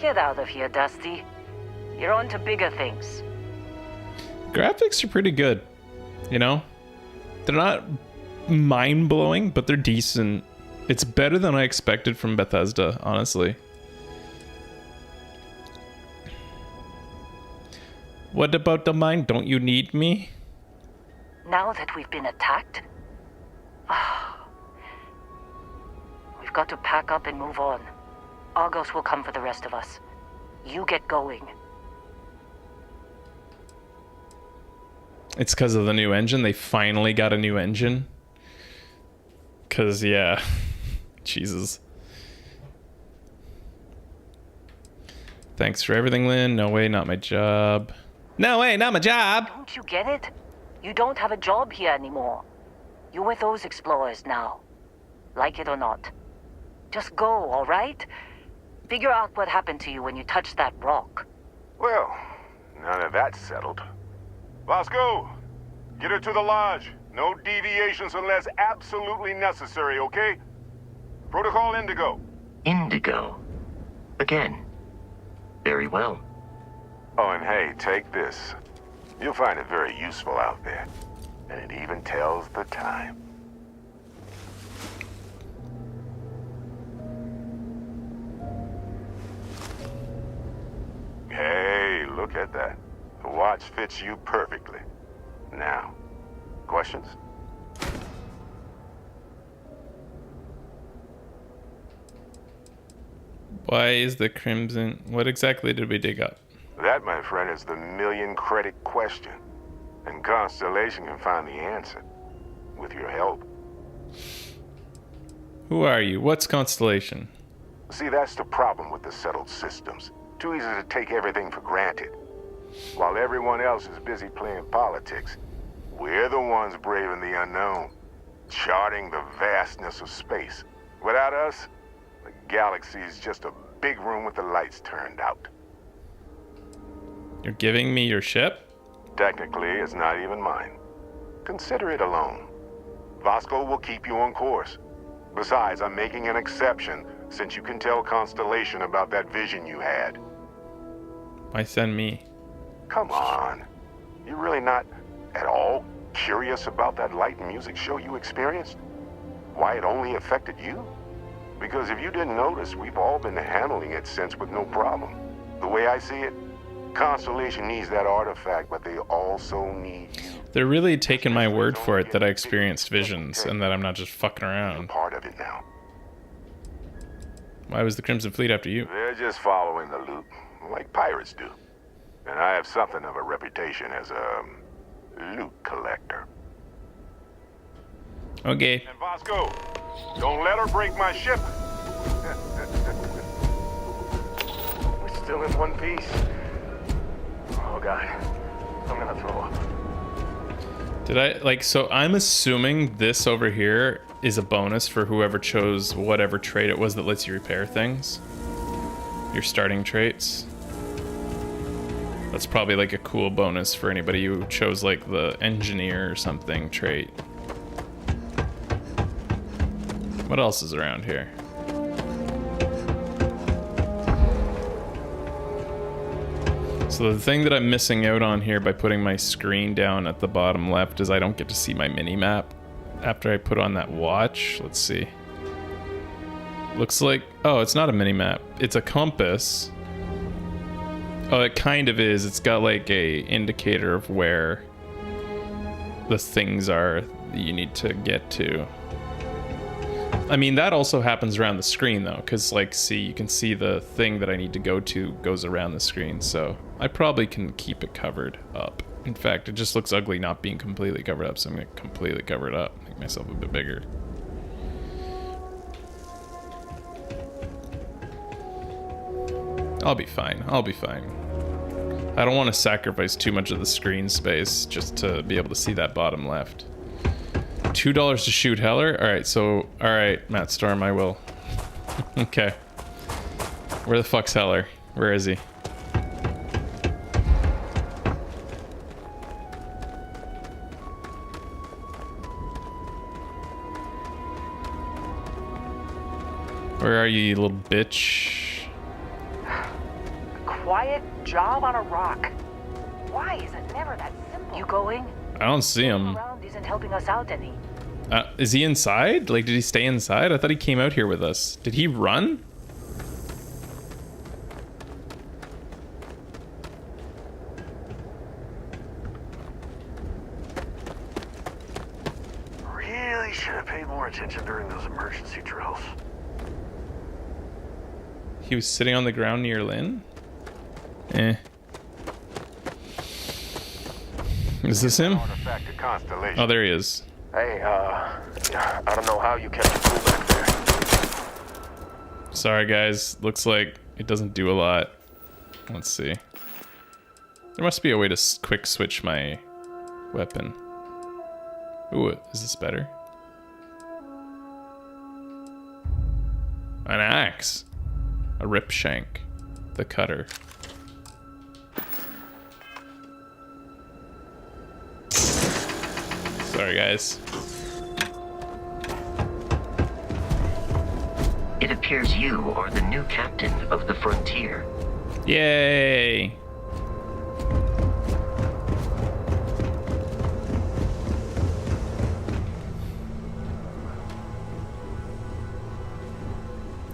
Get out of here, Dusty. You're on to bigger things. Graphics are pretty good. You know? They're not mind-blowing, but they're decent. It's better than I expected from Bethesda, honestly. What about the mine? Don't you need me? Now that we've been attacked, we've got to pack up and move on. Argos will come for the rest of us. You get going. It's because of the new engine. They finally got a new engine. Because, yeah. Jesus. Thanks for everything, Lynn. No way, not my job. No way, not my job! Don't you get it? You don't have a job here anymore. You're with those explorers now. Like it or not. Just go, all right? Figure out what happened to you when you touched that rock. Well, now that that's settled. Vasco, get her to the lodge. No deviations unless absolutely necessary, okay? Protocol Indigo. Indigo. Again. Very well. Oh, and hey, take this. You'll find it very useful out there. And it even tells the time. Hey, look at that. The watch fits you perfectly. Now, questions? Why is the Crimson... What exactly did we dig up? That, my friend, is the million-credit question. And Constellation can find the answer. With your help. Who are you? What's Constellation? See, that's the problem with the settled systems. Too easy to take everything for granted. While everyone else is busy playing politics, we're the ones braving the unknown. Charting the vastness of space. Without us, the galaxy is just a big room with the lights turned out. You're giving me your ship? Technically, it's not even mine. Consider it a loan. Vasco will keep you on course. Besides, I'm making an exception since you can tell Constellation about that vision you had. Why send me? Come on. You're really not at all curious about that light and music show you experienced? Why it only affected you? Because if you didn't notice, we've all been handling it since with no problem. The way I see it, Constellation needs that artifact, but they also need you. They're really taking my word for it that I experienced visions and that I'm not just fucking around. Part of it now. Why was the Crimson Fleet after you? They're just following the loot, like pirates do. And I have something of a reputation as a loot collector. Okay. And Vasco, don't let her break my ship. We're still in one piece. Oh God, I'm gonna throw up. Did I, like, so I'm assuming this over here is a bonus for whoever chose whatever trait it was that lets you repair things. Your starting traits. That's probably like a cool bonus for anybody who chose like the engineer or something trait. What else is around here? So the thing that I'm missing out on here by putting my screen down at the bottom left is I don't get to see my mini-map after I put on that watch. Let's see. Looks like... Oh, it's not a mini-map. It's a compass. Oh, it kind of is. It's got like a indicator of where the things are that you need to get to. I mean, that also happens around the screen though, because like, see, you can see the thing that I need to go to goes around the screen, so I probably can keep it covered up. In fact, it just looks ugly not being completely covered up, so I'm gonna completely cover it up, make myself a bit bigger. I'll be fine, I'll be fine. I don't want to sacrifice too much of the screen space just to be able to see that bottom left. $2 to shoot Heller? Alright, so... Alright, Matt Storm, I will. Okay. Where the fuck's Heller? Where is he? Where are you, you little bitch? Quiet job on a rock. Why is it never that simple? You going? I don't see him. Around isn't helping us out any. Is he inside? Like, did he stay inside? I thought he came out here with us. Did he run? Really should have paid more attention during those emergency drills. He was sitting on the ground near Lynn? Eh. Is this him? Oh, there he is. Hey, I don't know how you kept your cool back there. Sorry, guys. Looks like it doesn't do a lot. Let's see. There must be a way to quick switch my weapon. Ooh, is this better? An axe. A rip shank. The cutter. Sorry, guys. It appears you are the new captain of the Frontier. Yay!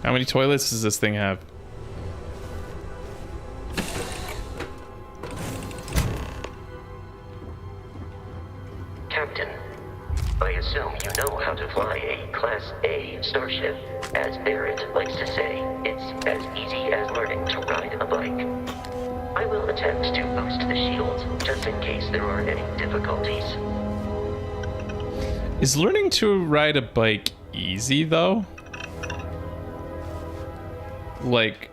How many toilets does this thing have? Captain, I assume you know how to fly a Class A starship. As Barrett likes to say, it's as easy as learning to ride a bike. I will attempt to boost the shield, just in case there are any difficulties. Is learning to ride a bike easy, though? Like,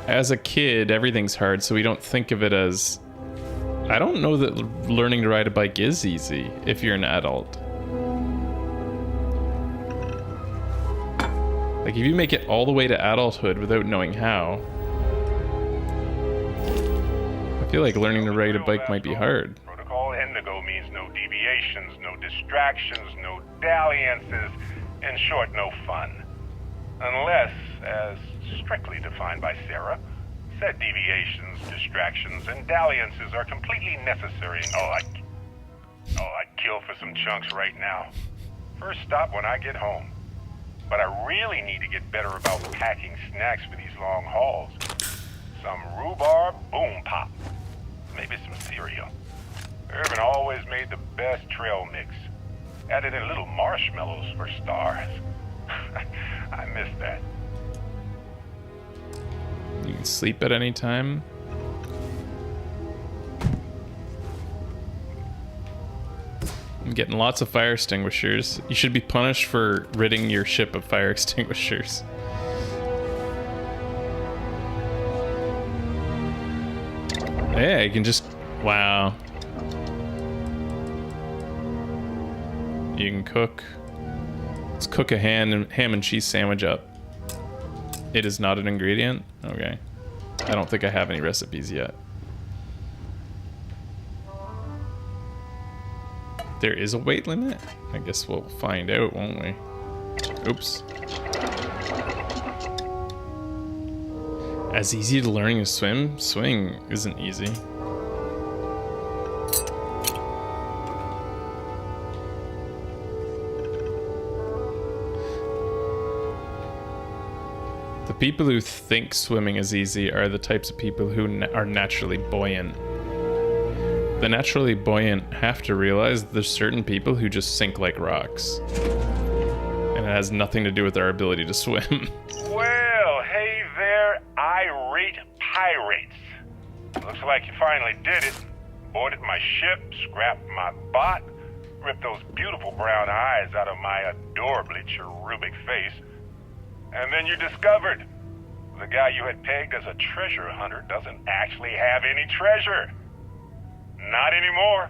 as a kid, everything's hard, so we don't think of it as... I don't know that learning to ride a bike is easy if you're an adult. Like, if you make it all the way to adulthood without knowing how, I feel like learning to ride a bike might be hard. Protocol Indigo means no deviations, no distractions, no dalliances, in short, no fun. Unless, as strictly defined by Sarah, said deviations, distractions, and dalliances are completely necessary. I'd kill for some chunks right now. First stop when I get home. But I really need to get better about packing snacks for these long hauls. Some rhubarb boom pop. Maybe some cereal. Irvin always made the best trail mix. Added in little marshmallows for stars. I miss that. You can sleep at any time. I'm getting lots of fire extinguishers. You should be punished for ridding your ship of fire extinguishers. Yeah, you can just... Wow. You can cook. Let's cook a ham and cheese sandwich up. It is not an ingredient? Okay. I don't think I have any recipes yet. There is a weight limit? I guess we'll find out, won't we? Oops. As easy to learning to swim? Swimming isn't easy. The people who think swimming is easy are the types of people who are naturally buoyant. The naturally buoyant have to realize there's certain people who just sink like rocks. And it has nothing to do with our ability to swim. Well, hey there, irate pirates. Looks like you finally did it. Boarded my ship, scrapped my bot, ripped those beautiful brown eyes out of my adorably cherubic face. And then you discovered the guy you had pegged as a treasure hunter doesn't actually have any treasure. Not anymore.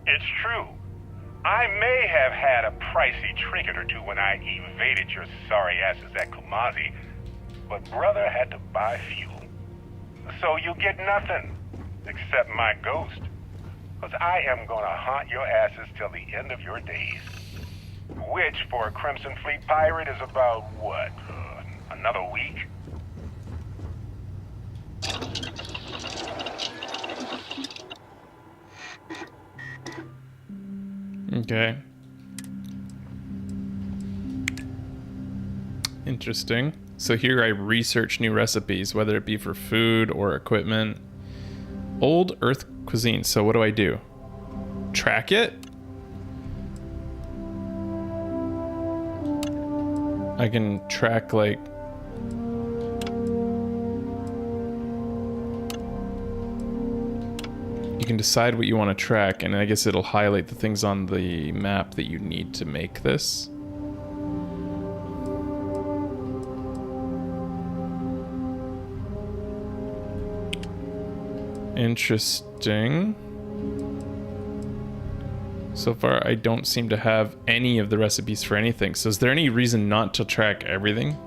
It's true. I may have had a pricey trinket or two when I evaded your sorry asses at Kumazi, but brother had to buy fuel. So you get nothing, except my ghost. Because I am gonna haunt your asses till the end of your days. Which, for a Crimson Fleet pirate, is about, what, another week? Okay. Interesting. So here I research new recipes, whether it be for food or equipment. Old Earth cuisine. So what do I do? Track it? I can track like... You can decide what you want to track, and I guess it'll highlight the things on the map that you need to make this. Interesting. So far, I don't seem to have any of the recipes for anything. So is there any reason not to track everything?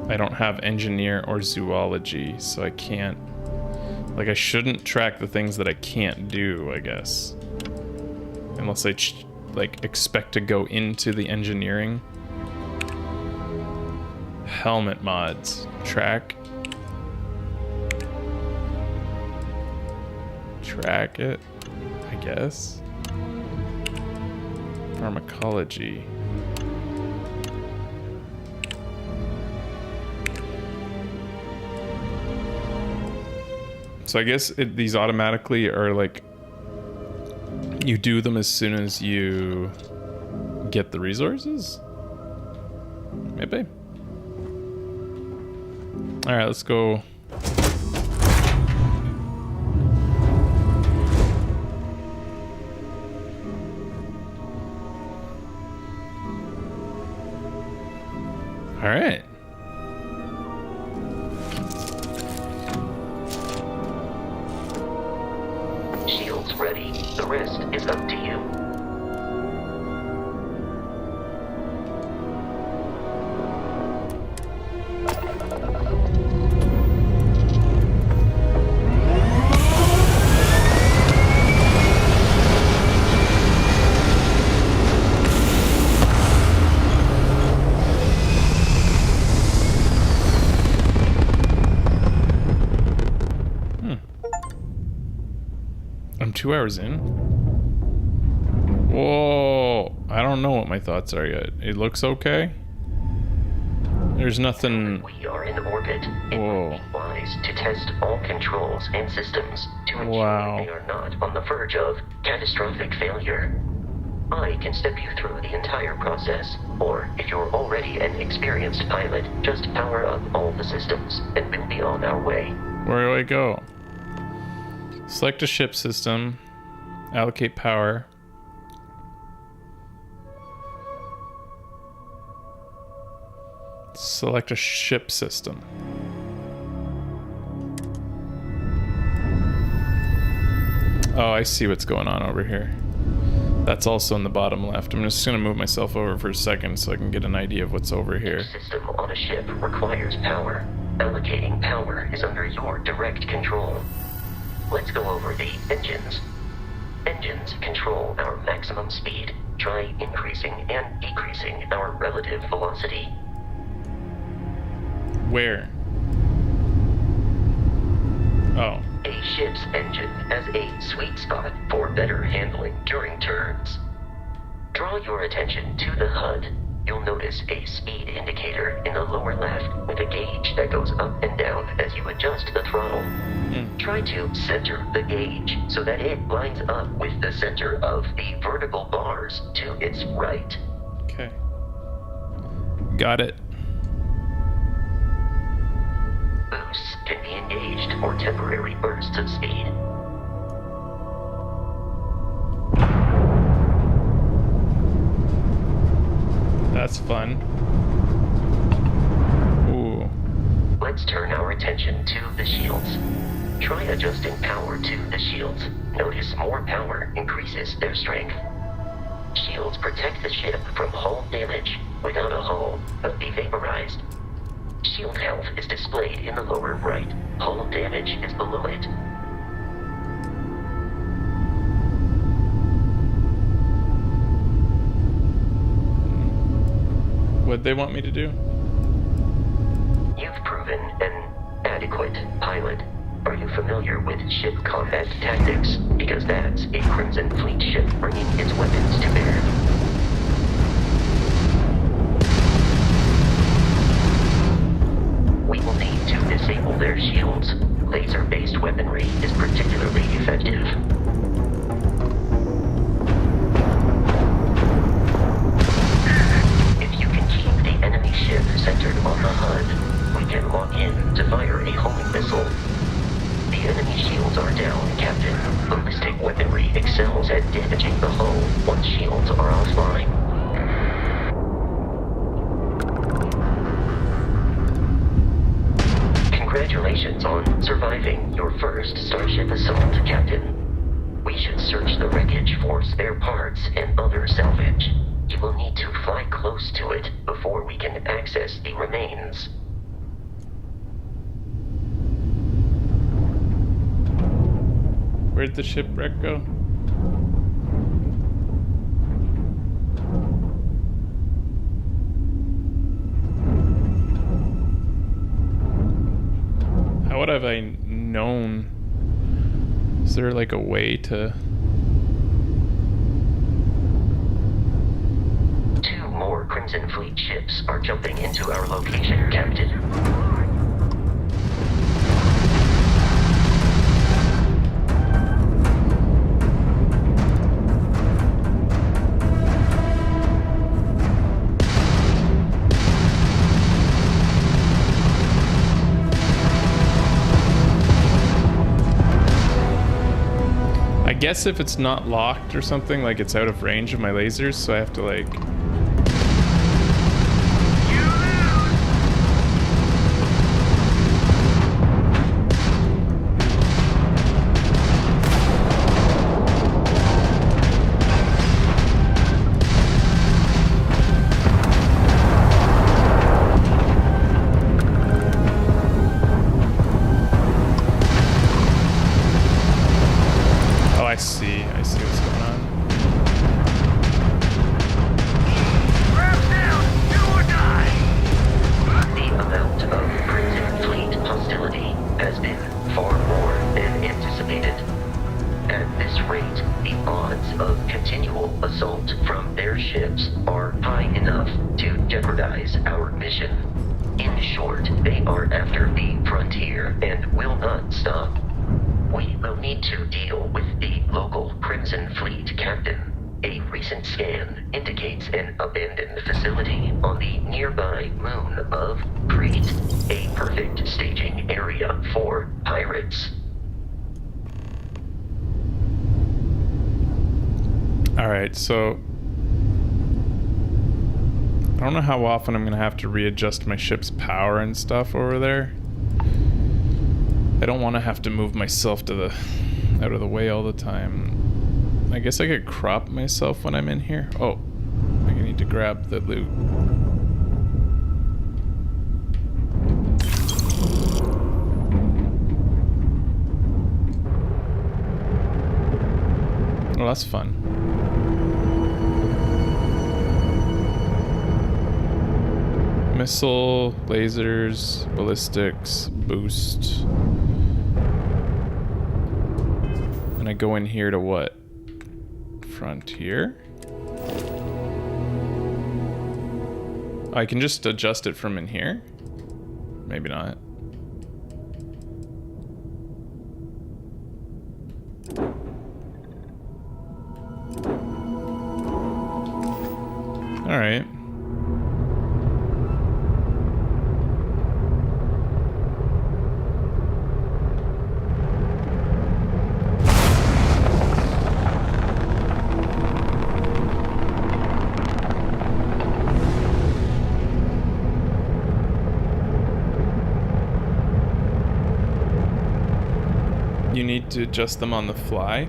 I don't have engineer or zoology, so I can't... Like, I shouldn't track the things that I can't do, I guess. Unless I, like, expect to go into the engineering. Helmet mods. Track. Track it, I guess. Pharmacology. So I guess these automatically are like, you do them as soon as you get the resources? Maybe. All right, let's go. All right. Shields ready. The rest is up to you. I'm 2 hours in. Whoa, I don't know what my thoughts are yet. It looks okay. There's nothing. We are in orbit. It would be wise to test all controls and systems to ensure they are not on the verge of catastrophic failure. I can step you through the entire process, or if you're already an experienced pilot, just power up all the systems and we'll be on our way. Where do I go? Select a ship system. Allocate power. Select a ship system. Oh, I see what's going on over here. That's also in the bottom left. I'm just going to move myself over for a second so I can get an idea of what's over here. Each system on a ship requires power. Allocating power is under your direct control. Let's go over the engines. Engines control our maximum speed. Try increasing and decreasing our relative velocity. Where? Oh. A ship's engine has a sweet spot for better handling during turns. Draw your attention to the HUD. You'll notice a speed indicator in the lower left with a gauge that goes up and down as you adjust the throttle. Try to center the gauge so that it lines up with the center of the vertical bars to its right. Okay. Got it. Boosts can be engaged for temporary bursts of speed. That's fun. Ooh. Let's turn our attention to the shields. Try adjusting power to the shields. Notice more power increases their strength. Shields protect the ship from hull damage. Without a hull, but be vaporized. Shield health is displayed in the lower right. Hull damage is below it. What'd they want me to do? You've proven an adequate pilot. Are you familiar with ship combat tactics? Because that's a Crimson Fleet ship bringing its weapons to bear. We will need to disable their shields. Laser-based weaponry is particularly effective. If you can keep the enemy ship centered on the HUD, we can lock in to fire a homing missile. The enemy shields are down, Captain. Ballistic weaponry excels at damaging the hull once shields are offline. Congratulations on surviving your first Starship assault, Captain. We should search the wreckage for spare parts and other salvage. You will need to fly close to it before we can access the remains. Where'd the shipwreck go? How would have I known? Is there like a way to... Two more Crimson Fleet ships are jumping into our location, Captain. I guess if it's not locked or something, like it's out of range of my lasers, so I have to like... I see what's going on. The amount of Crimson Fleet hostility has been far more than anticipated. At this rate, the odds of continual assault from their ships are high enough to jeopardize our mission. In short, they are after the frontier and will not stop. We will need to deal with the local Crimson Fleet captain. A recent scan indicates an abandoned facility on the nearby moon of Crete, a perfect staging area for pirates. Alright, so... I don't know how often I'm gonna have to readjust my ship's power and stuff over there. I don't want to have to move myself to the out of the way all the time. I guess I could crop myself when I'm in here. Oh, I need to grab the loot. Oh, that's fun. Missile, lasers, ballistics, boost. And I go in here to what? Frontier? I can just adjust it from in here? Maybe not. Alright. You need to adjust them on the fly.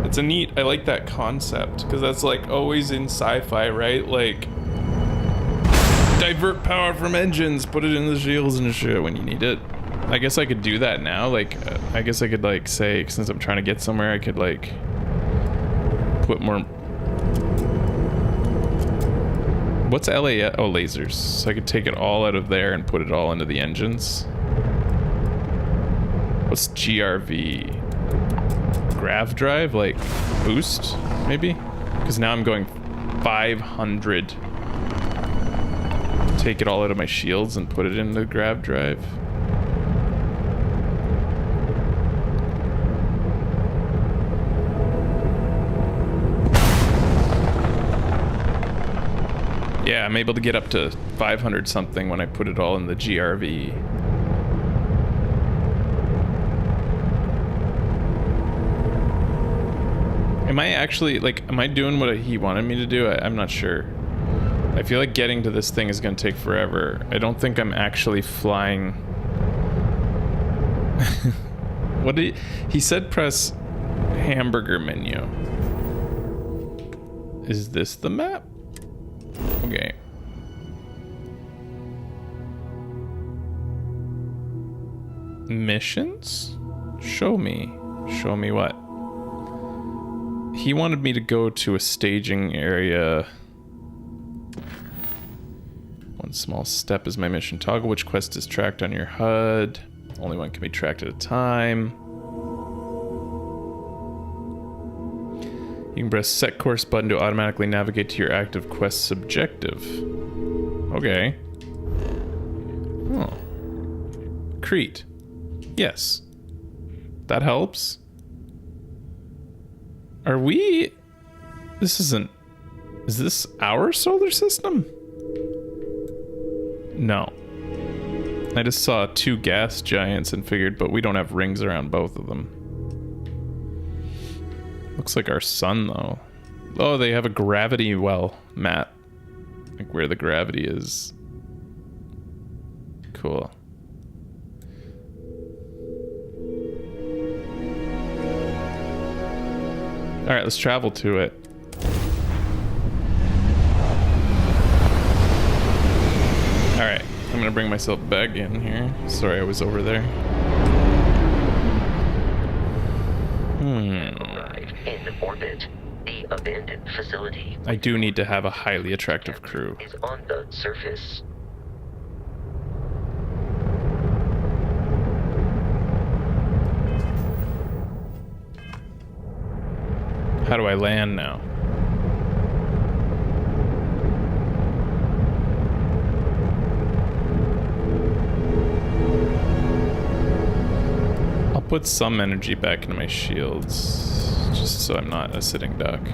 It's a neat, I like that concept, because that's like always in sci-fi, right? Like, divert power from engines, put it in the shields and shit when you need it. I guess I could do that now. Like, I guess I could like say, since I'm trying to get somewhere, I could like put more What's LA? Oh, lasers. So I could take it all out of there and put it all into the engines. What's GRV? Grav drive? Like boost, maybe? Because now I'm going 500. Take it all out of my shields and put it in the grav drive. Yeah, I'm able to get up to 500 something when I put it all in the GRV. Am I actually, like, am I doing what he wanted me to do? I'm not sure. I feel like getting to this thing is going to take forever. I don't think I'm actually flying. What did he said press hamburger menu. Is this the map? Okay. Missions? Show me. Show me what? He wanted me to go to a staging area. One small step is my mission. Toggle which quest is tracked on your HUD. Only one can be tracked at a time. You can press set course button to automatically navigate to your active quest's objective. Okay. Oh. Crete. Yes. That helps. Are we... This isn't... Is this our solar system? No. I just saw 2 gas giants and figured, but we don't have rings around both of them. Looks like our sun, though. Oh, they have a gravity well, Matt. Like where the gravity is. Cool. Alright, let's travel to it. Alright, I'm gonna bring myself back in here. Sorry, I was over there. Arrive in orbit. The abandoned facility. I do need to have a highly attractive crew. Is on the surface. How do I land now? I'll put some energy back into my shields, just so I'm not a sitting duck.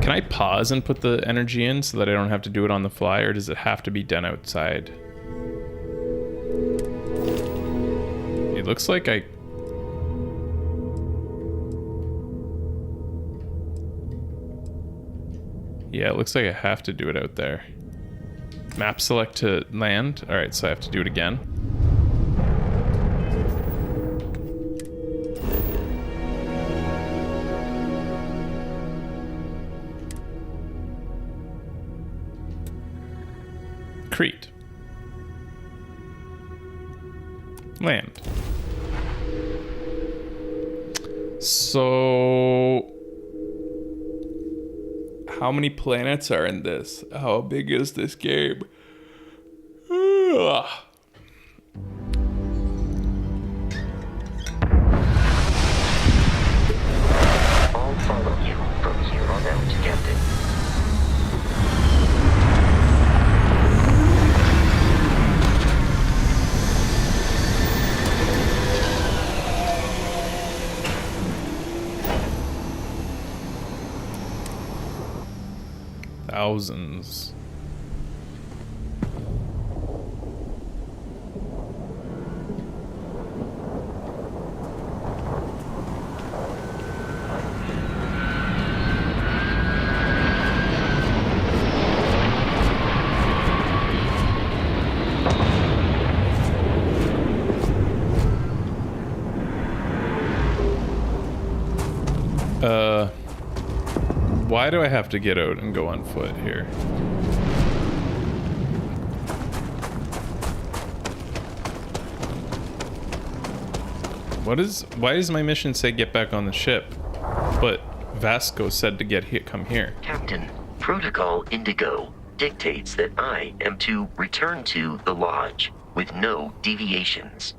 Can I pause and put the energy in so that I don't have to do it on the fly, or does it have to be done outside? It looks like I... Yeah, it looks like I have to do it out there. Map select to land. Alright, so I have to do it again. Crete. Land. So... how many planets are in this? How big is this game? Ugh. I'll follow you from here on out, Captain. Thousands. Why do I have to get out and go on foot here? Why does my mission say get back on the ship? But Vasco said to come here. Captain, Protocol Indigo dictates that I am to return to the lodge with no deviations.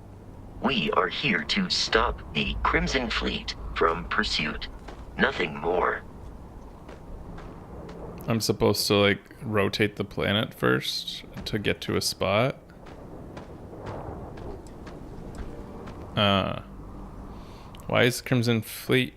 We are here to stop the Crimson Fleet from pursuit. Nothing more. I'm supposed to like rotate the planet first to get to a spot. Why is Crimson Fleet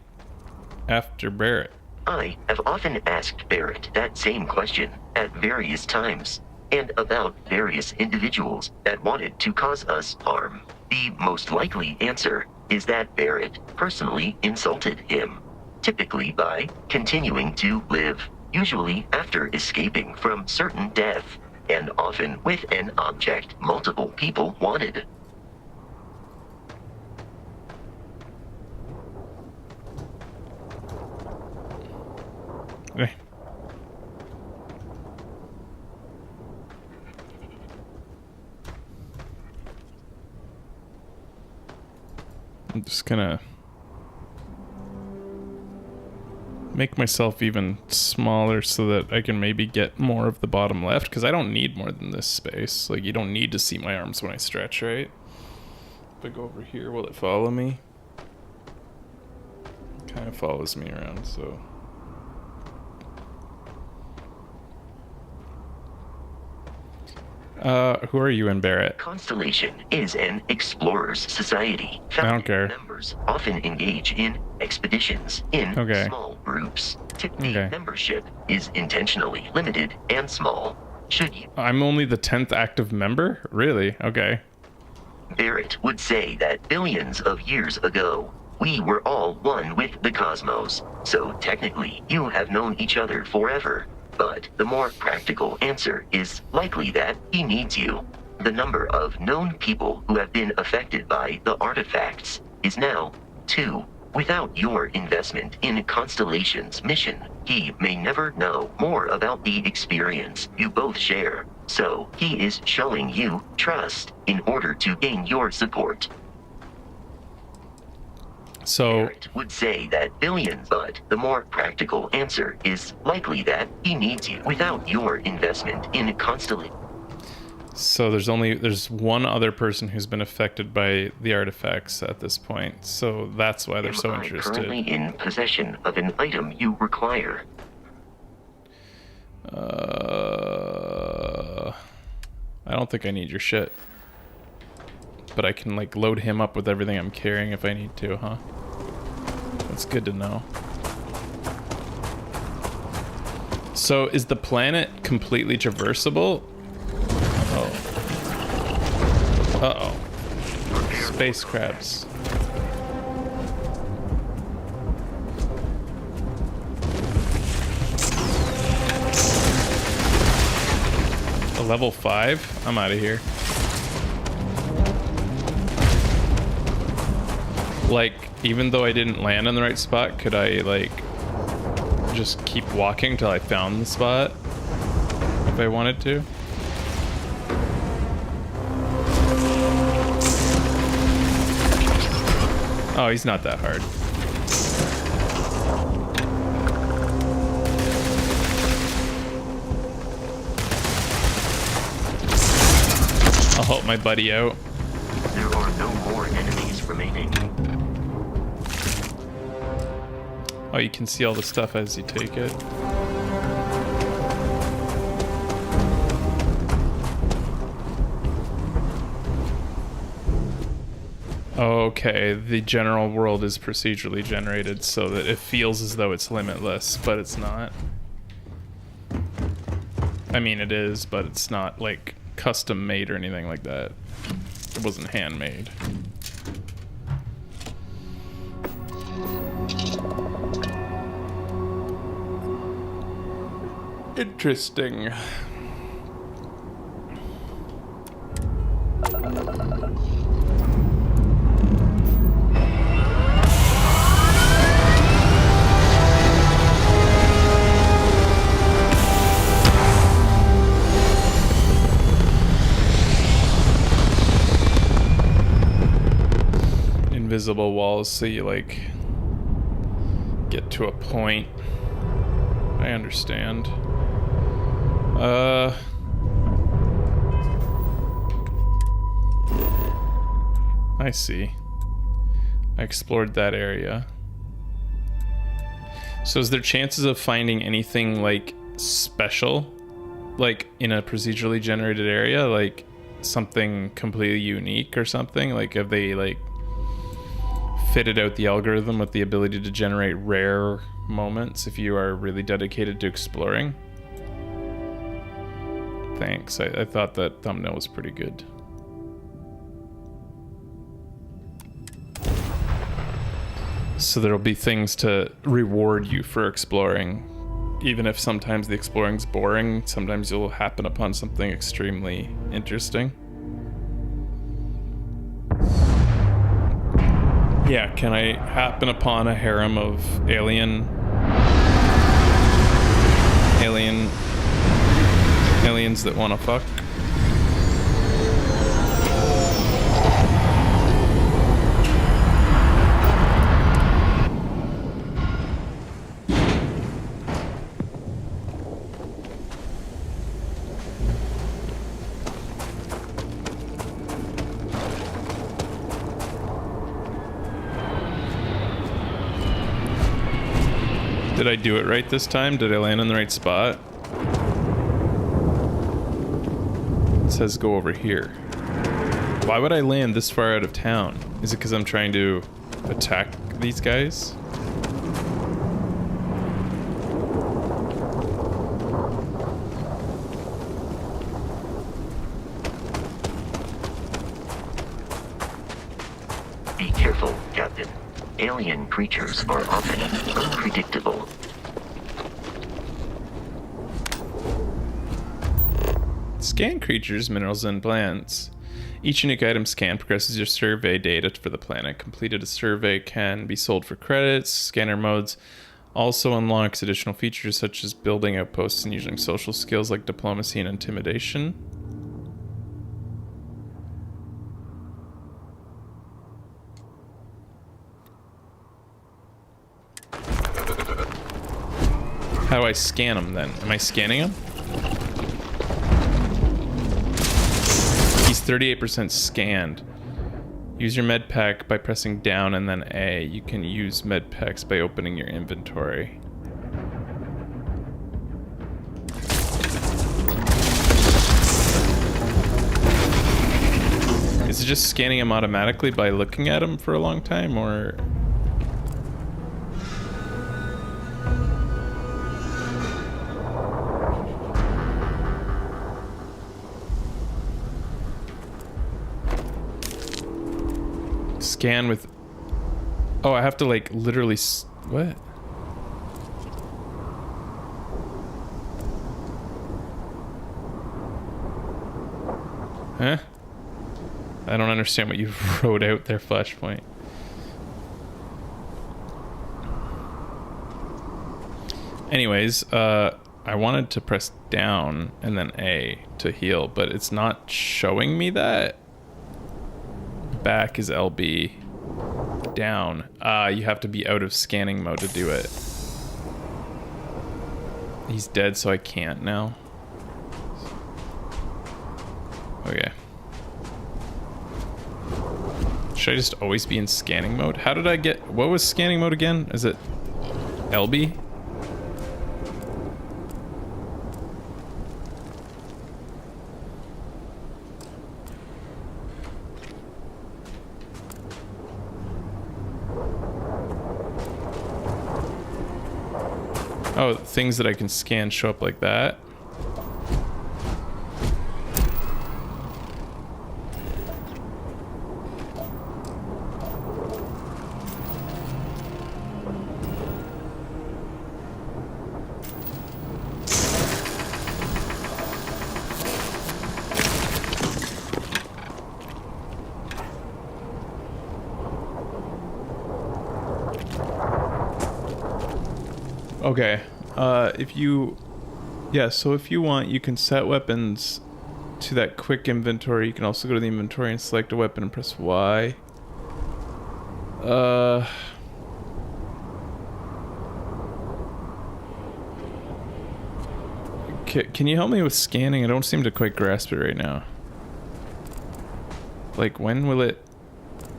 after Barrett? I have often asked Barrett that same question at various times, and about various individuals that wanted to cause us harm. The most likely answer is that Barrett personally insulted him, typically by continuing to live, usually after escaping from certain death, and often with an object multiple people wanted. I'm just gonna make myself even smaller so that I can maybe get more of the bottom left, because I don't need more than this space. Like, you don't need to see my arms when I stretch, right? If I go over here, will it follow me? It kind of follows me around, so... who are you in Barrett? Constellation is an explorers society. I don't care. Members often engage in expeditions in small groups. Typically, membership is intentionally limited and small. Should you... I'm only the 10th active member? Really? Okay. Barrett would say that billions of years ago, we were all one with the cosmos. So technically, you have known each other forever. But the more practical answer is likely that he needs you. The number of known people who have been affected by the artifacts is now 2. Without your investment in Constellation's mission, he may never know more about the experience you both share. So he is showing you trust in order to gain your support. So Barrett would say that billions, but the more practical answer is likely that he needs you. Without your investment in Constellation. So there's one other person who's been affected by the artifacts at this point. So that's why they're so interested. Currently in possession of an item you require. I don't think I need your shit. But I can like load him up with everything I'm carrying if I need to, huh? That's good to know. So is the planet completely traversable? Oh. Uh-oh. Space crabs. A level 5? I'm out of here. Like, even though I didn't land in the right spot, could I, like, just keep walking till I found the spot? If I wanted to? Oh, he's not that hard. I'll help my buddy out. There are no more enemies remaining. Oh, you can see all the stuff as you take it. Okay, the general world is procedurally generated so that it feels as though it's limitless, but it's not. I mean, it is, but it's not, like, custom made or anything like that. It wasn't handmade. Interesting. Invisible walls, so you like get to a point. I understand. I see. I explored that area. So is there chances of finding anything like special, like in a procedurally generated area, like something completely unique or something? Like have they like fitted out the algorithm with the ability to generate rare moments if you are really dedicated to exploring? Thanks. I thought that thumbnail was pretty good. So there'll be things to reward you for exploring. Even if sometimes the exploring's boring, sometimes you'll happen upon something extremely interesting. Yeah, can I happen upon a harem of aliens that wanna fuck? Did I do it right this time? Did I land in the right spot? It says go over here. Why would I land this far out of town? Is it because I'm trying to attack these guys? Be careful, Captain. Alien creatures are often unpredictable. Scan creatures, minerals, and plants. Each unique item scanned progresses your survey data for the planet. Completed a survey can be sold for credits. Scanner modes also unlocks additional features such as building outposts and using social skills like diplomacy and intimidation. How do I scan them then? Am I scanning them? He's 38% scanned. Use your med pack by pressing down and then A. You can use med packs by opening your inventory. Is it just scanning them automatically by looking at them for a long time, or... Scan with... Oh, I have to like literally... What? Huh? I don't understand what you wrote out there, Flashpoint. Anyways, I wanted to press down and then A to heal, but it's not showing me that. Back is LB. Down. You have to be out of scanning mode to do it. He's dead, so I can't now. Okay. Should I just always be in scanning mode? How did I get... What was scanning mode again? Is it LB? Oh, things that I can scan show up like that. Okay, if you... Yeah, so if you want, you can set weapons to that quick inventory. You can also go to the inventory and select a weapon and press Y. Can you help me with scanning? I don't seem to quite grasp it right now. Like, when will it...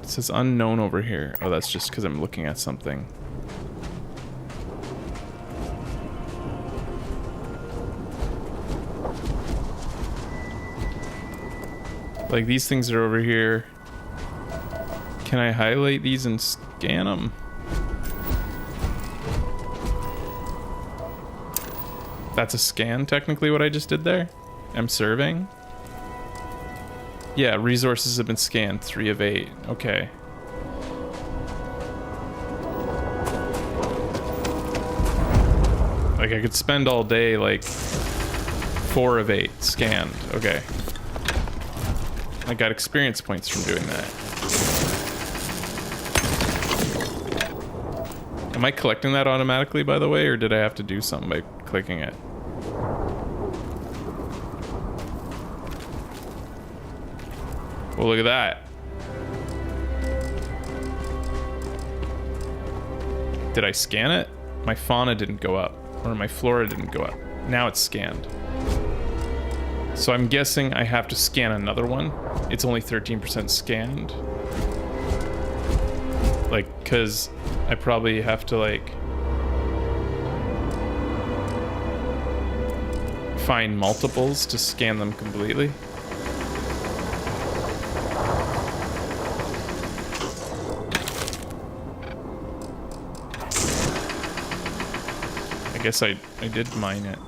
It says unknown over here. Oh, that's just because I'm looking at something. Like, these things are over here. Can I highlight these and scan them? That's a scan, technically, what I just did there? I'm serving? Yeah, resources have been scanned. 3 of 8. Okay. Like, I could spend all day, like, 4 of 8 scanned. Okay. I got experience points from doing that. Am I collecting that automatically, by the way, or did I have to do something by clicking it? Well, look at that. Did I scan it? My fauna didn't go up, or my flora didn't go up. Now it's scanned. So I'm guessing I have to scan another one. It's only 13% scanned. Like, cause I probably have to like find multiples to scan them completely. I guess I did mine it.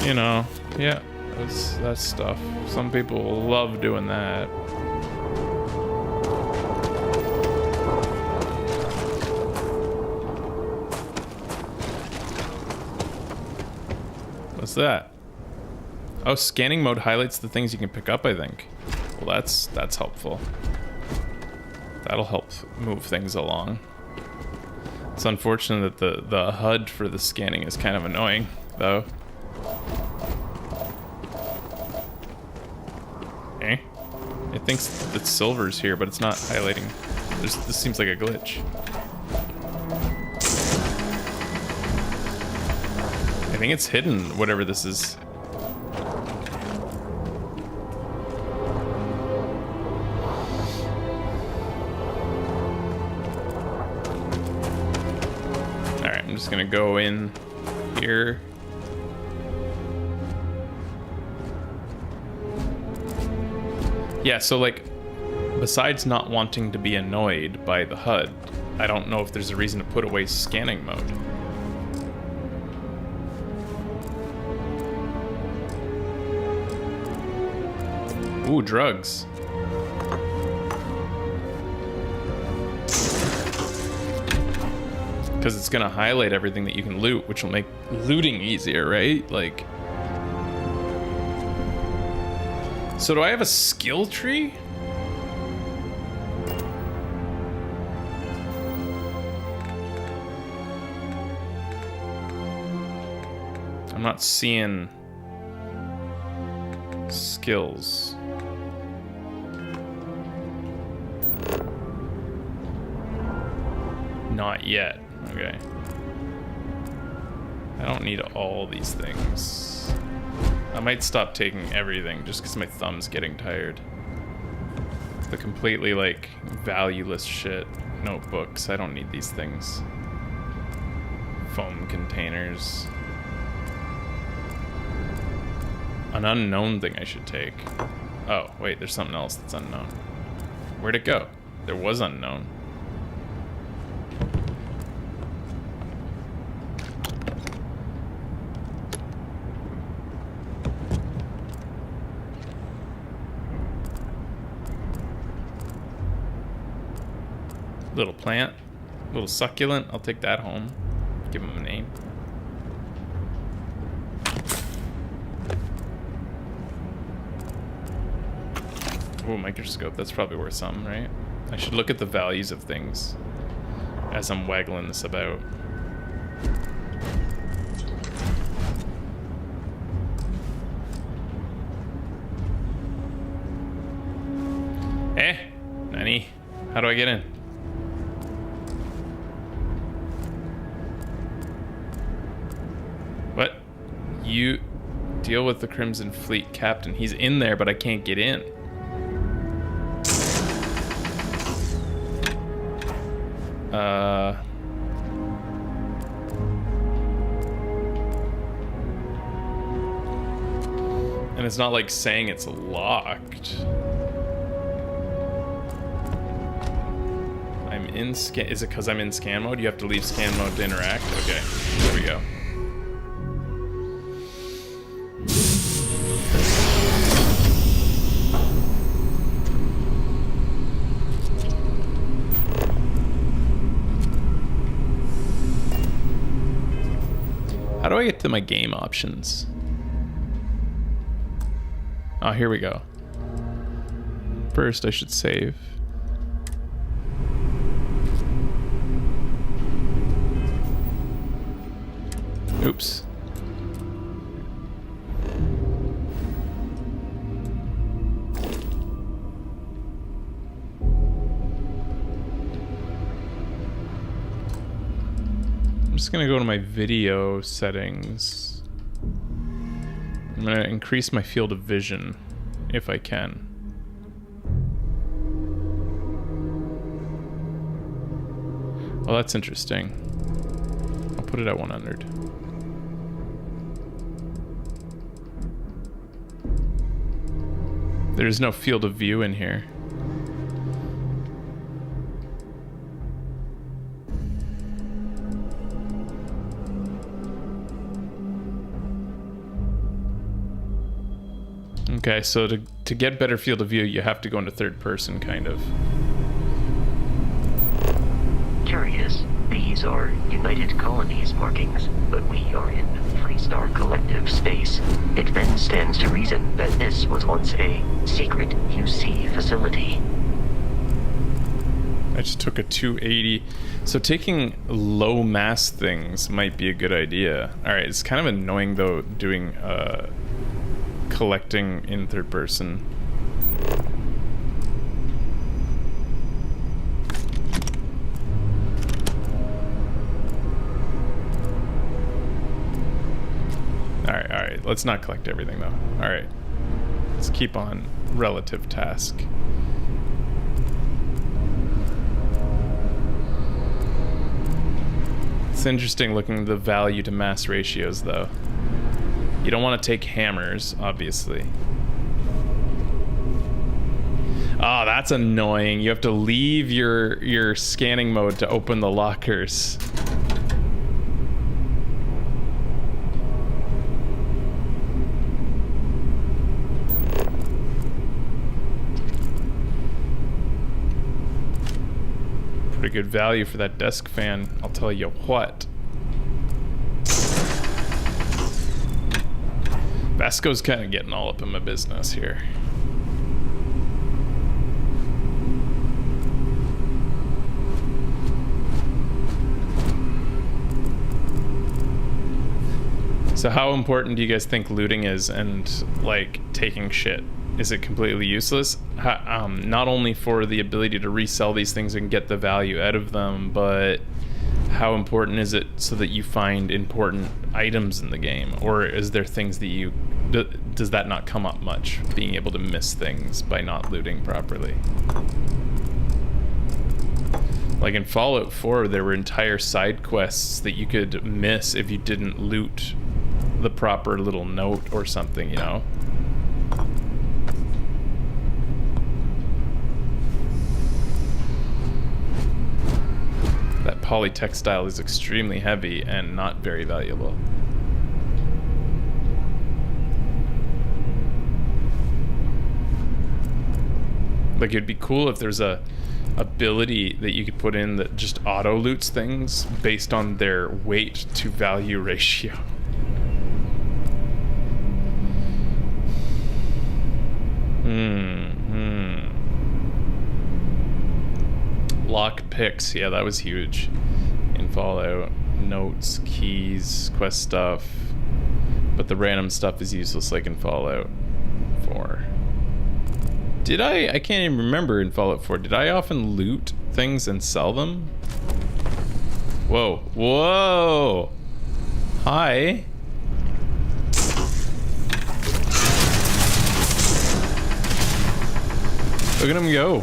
You know, yeah, that's stuff. Some people love doing that. What's that? Oh, scanning mode highlights the things you can pick up, I think. Well, that's helpful. That'll help move things along. It's unfortunate that the HUD for the scanning is kind of annoying, though. Eh? It thinks that silver's here, but it's not highlighting. This seems like a glitch. I think it's hidden, whatever this is. Alright, I'm just gonna go in here. Yeah, so like, besides not wanting to be annoyed by the HUD, I don't know if there's a reason to put away scanning mode. Ooh, drugs. Because it's gonna highlight everything that you can loot, which will make looting easier, right? Like... So do I have a skill tree? I'm not seeing skills. Not yet. Okay. I don't need all these things. I might stop taking everything just because my thumb's getting tired. The completely, like, valueless shit. Notebooks, I don't need these things. Foam containers. An unknown thing I should take. Oh, wait, there's something else that's unknown. Where'd it go? There was unknown. Little plant, little succulent. I'll take that home. Give him a name. Oh, microscope. That's probably worth something, right? I should look at the values of things as I'm waggling this about. How do I get in? What? You deal with the Crimson Fleet captain. He's in there, but I can't get in. And it's not like saying it's locked. I'm in scan. Is it because I'm in scan mode? You have to leave scan mode to interact? Okay, there we go. How do I get to my game options? Oh, here we go. First, I should save. Oops. I'm just gonna go to my video settings. I'm gonna increase my field of vision if I can. Well, that's interesting. I'll put it at 100. There's no field of view in here. Okay, so to get better field of view, you have to go into third person, kind of. Curious. These are United Colonies markings, but we are in Freestar Collective space. It then stands to reason that this was once a secret UC facility. I just took a 280. So taking low mass things might be a good idea. Alright, it's kind of annoying though doing collecting in third person. Alright, let's not collect everything though. Alright, let's keep on relative task. It's interesting looking at the value to mass ratios though. You don't want to take hammers, obviously. Oh, that's annoying. You have to leave your scanning mode to open the lockers. Pretty good value for that desk fan, I'll tell you what. Vasco's kind of getting all up in my business here. So how important do you guys think looting is and like taking shit? Is it completely useless? Not only for the ability to resell these things and get the value out of them, but how important is it so that you find important items in the game? Or is there things that you... Does that not come up much, being able to miss things by not looting properly? Like in Fallout 4, there were entire side quests that you could miss if you didn't loot the proper little note or something, you know? That polytextile is extremely heavy and not very valuable. Like, it'd be cool if there's a ability that you could put in that just auto loots things based on their weight to value ratio. Lock picks, yeah, that was huge in Fallout. Notes, keys, quest stuff, but the random stuff is useless like in Fallout 4. Did I can't even remember in Fallout 4. Did I often loot things and sell them? Whoa. Whoa. Hi. Look at him go.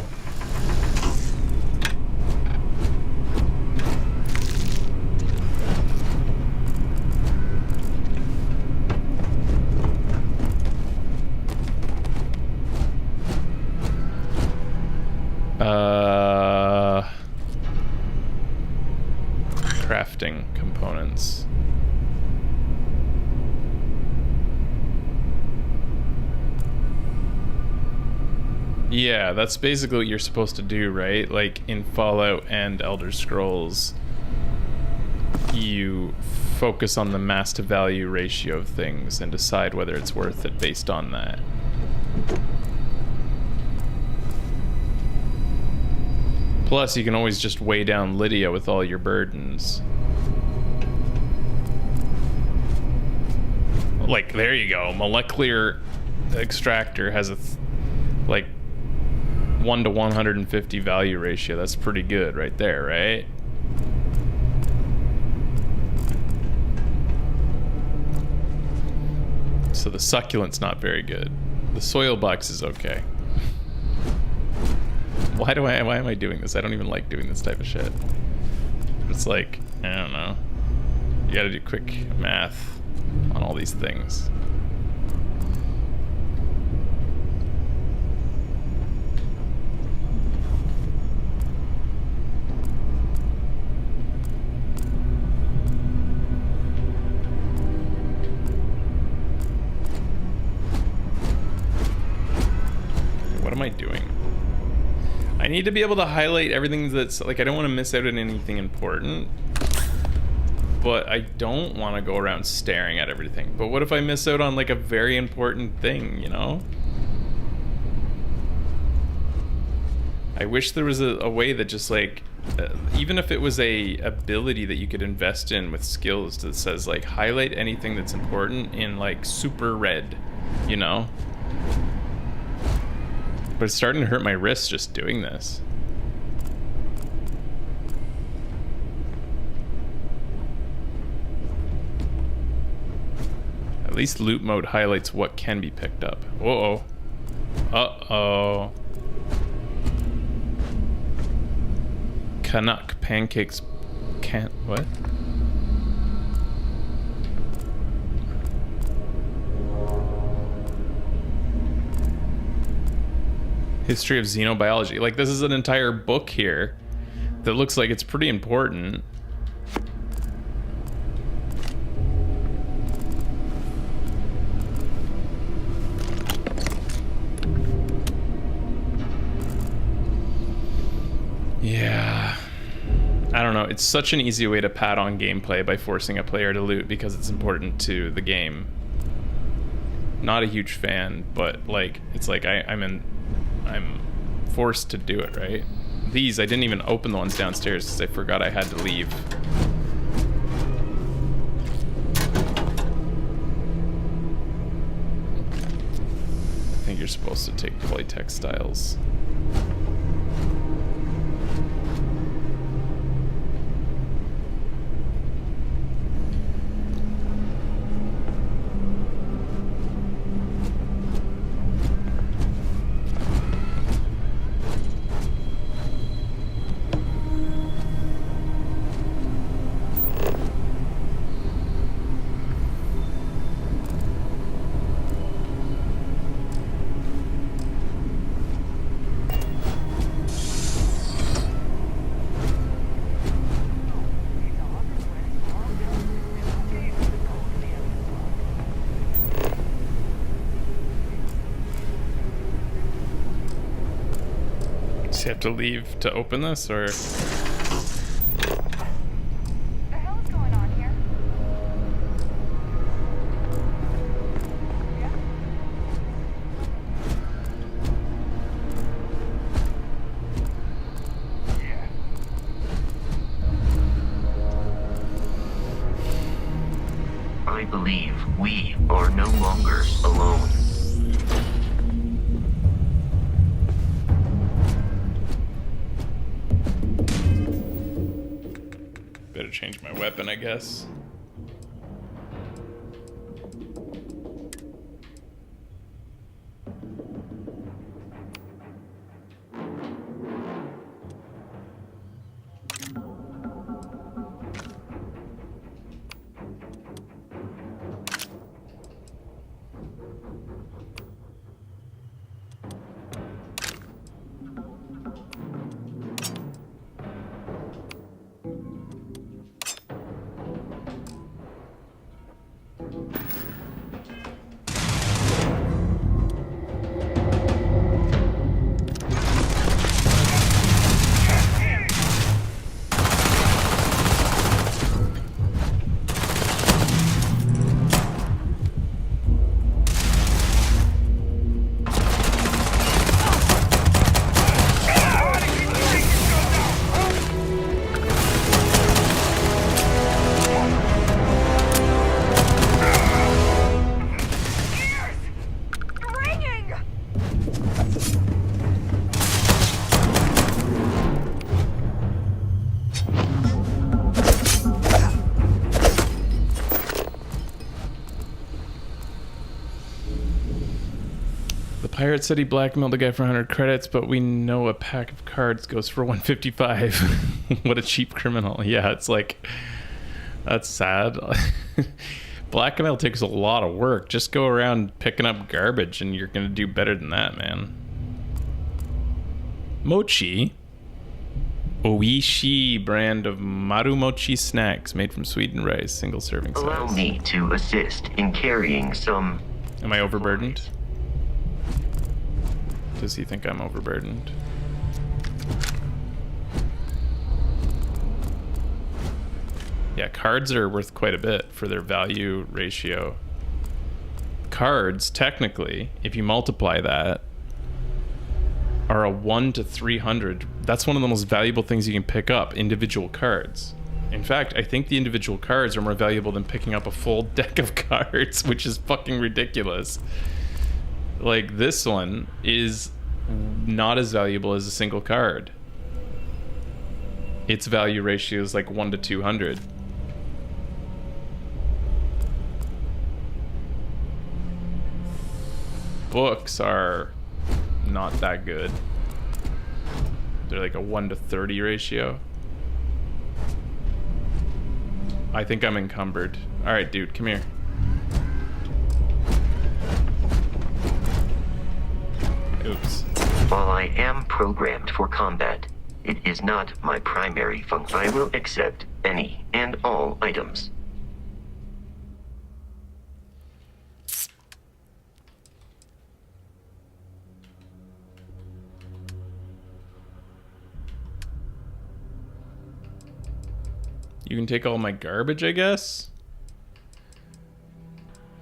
Crafting components. Yeah, that's basically what you're supposed to do, right? Like in Fallout and Elder Scrolls, you focus on the mass to value ratio of things and decide whether it's worth it based on that. Plus, you can always just weigh down Lydia with all your burdens. Like, there you go. Molecular extractor has a, like, 1 to 150 value ratio. That's pretty good right there, right? So the succulent's not very good. The soil box is okay. Why am I doing this? I don't even like doing this type of shit. It's like, I don't know. You gotta do quick math on all these things. What am I doing? I need to be able to highlight everything that's, like, I don't want to miss out on anything important, but I don't want to go around staring at everything. But what if I miss out on, like, a very important thing, you know? I wish there was a way that just, like, even if it was a ability that you could invest in with skills that says, like, highlight anything that's important in, like, super red, you know? But it's starting to hurt my wrists just doing this. At least loot mode highlights what can be picked up. Uh-oh. Uh-oh. Canuck pancakes can't... what? History of xenobiology. Like, this is an entire book here that looks like it's pretty important. Yeah. I don't know. It's such an easy way to pad on gameplay by forcing a player to loot because it's important to the game. Not a huge fan, but, like, it's like I'm forced to do it, right? These, I didn't even open the ones downstairs because I forgot I had to leave. I think you're supposed to take polytextiles. Do you have to leave to open this, or? I believe we are no longer alone. gotta change my weapon, I guess. Pirate said he blackmailed the guy for 100 credits, but we know a pack of cards goes for 155. What a cheap criminal. Yeah, it's like, that's sad. Blackmail takes a lot of work. Just go around picking up garbage and you're gonna do better than that, man. Mochi. Oishi brand of Maru Mochi snacks made from sweetened rice, single serving size. Allow me to assist in carrying some... Am I overburdened? Does he think I'm overburdened? Yeah, cards are worth quite a bit for their value ratio. Cards, technically, if you multiply that, are a 1 to 300. That's one of the most valuable things you can pick up, individual cards. In fact, I think the individual cards are more valuable than picking up a full deck of cards, which is fucking ridiculous. Like, this one is not as valuable as a single card. Its value ratio is like 1 to 200. Books are not that good. They're like a 1 to 30 ratio. I think I'm encumbered. Alright, dude, come here. Oops. While I am programmed for combat, it is not my primary function. I will accept any and all items. You can take all my garbage, I guess?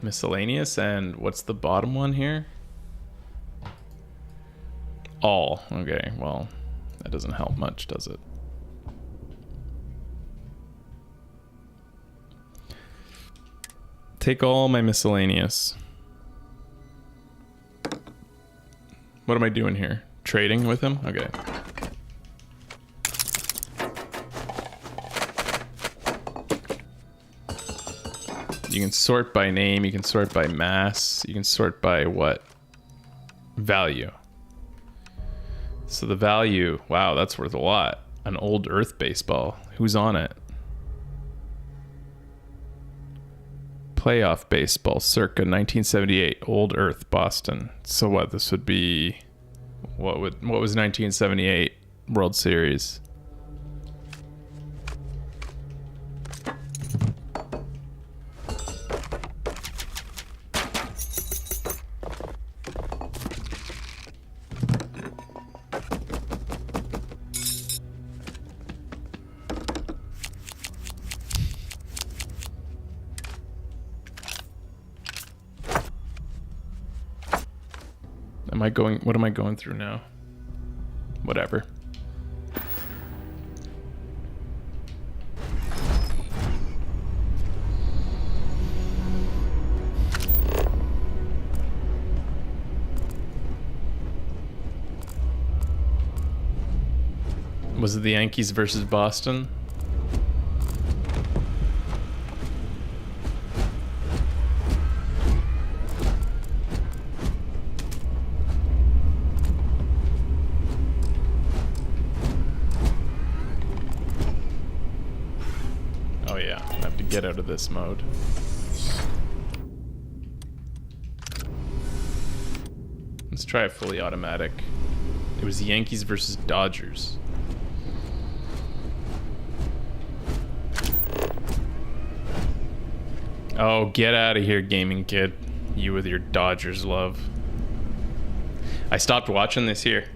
Miscellaneous, and what's the bottom one here? All. Okay, well, that doesn't help much, does it? Take all my miscellaneous. What am I doing here? Trading with him? Okay. You can sort by name, you can sort by mass, you can sort by what? Value. So the value, wow, that's worth a lot. An old Earth baseball. Who's on it? Playoff baseball, circa 1978, Old Earth, Boston. So what? This would be what was 1978 World Series? What am I going through now? Whatever. Was it the Yankees versus Boston? yeah, I have to get out of this mode. Let's try a fully automatic. It was Yankees versus Dodgers. Oh, get out of here, gaming kid. You with your Dodgers love. I stopped watching this year.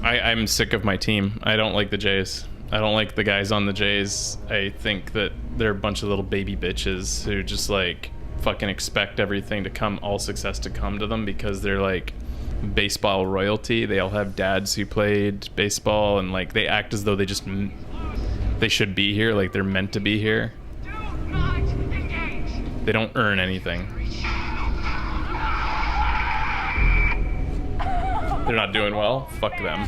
I'm sick of my team. I don't like the Jays. I don't like the guys on the Jays. I think that they're a bunch of little baby bitches who just like fucking expect everything to come, all success to come to them because they're like baseball royalty. They all have dads who played baseball and like they act as though they should be here, like they're meant to be here. They don't earn anything. They're not doing well. Fuck them.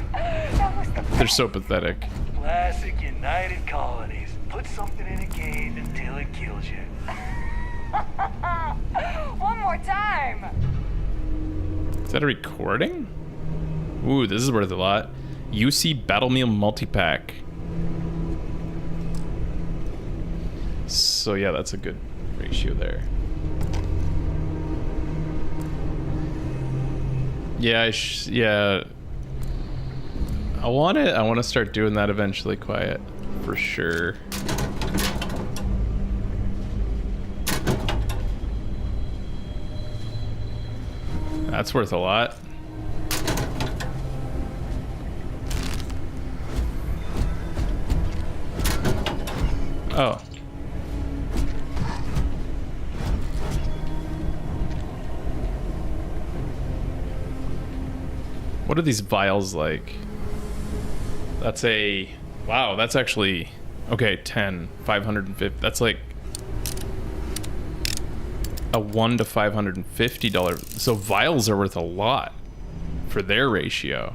They're so pathetic. Classic United Colonies. Put something in a game until it kills you. One more time. Is that a recording? Ooh, this is worth a lot. UC Battle Meal Multi-Pack. So yeah, that's a good ratio there. Yeah, yeah. I want to start doing that eventually, Quiet, for sure. That's worth a lot. Oh. What are these vials like? That's a... Wow, that's actually... Okay, 10, 550. That's like... a $1 to $550. So vials are worth a lot for their ratio.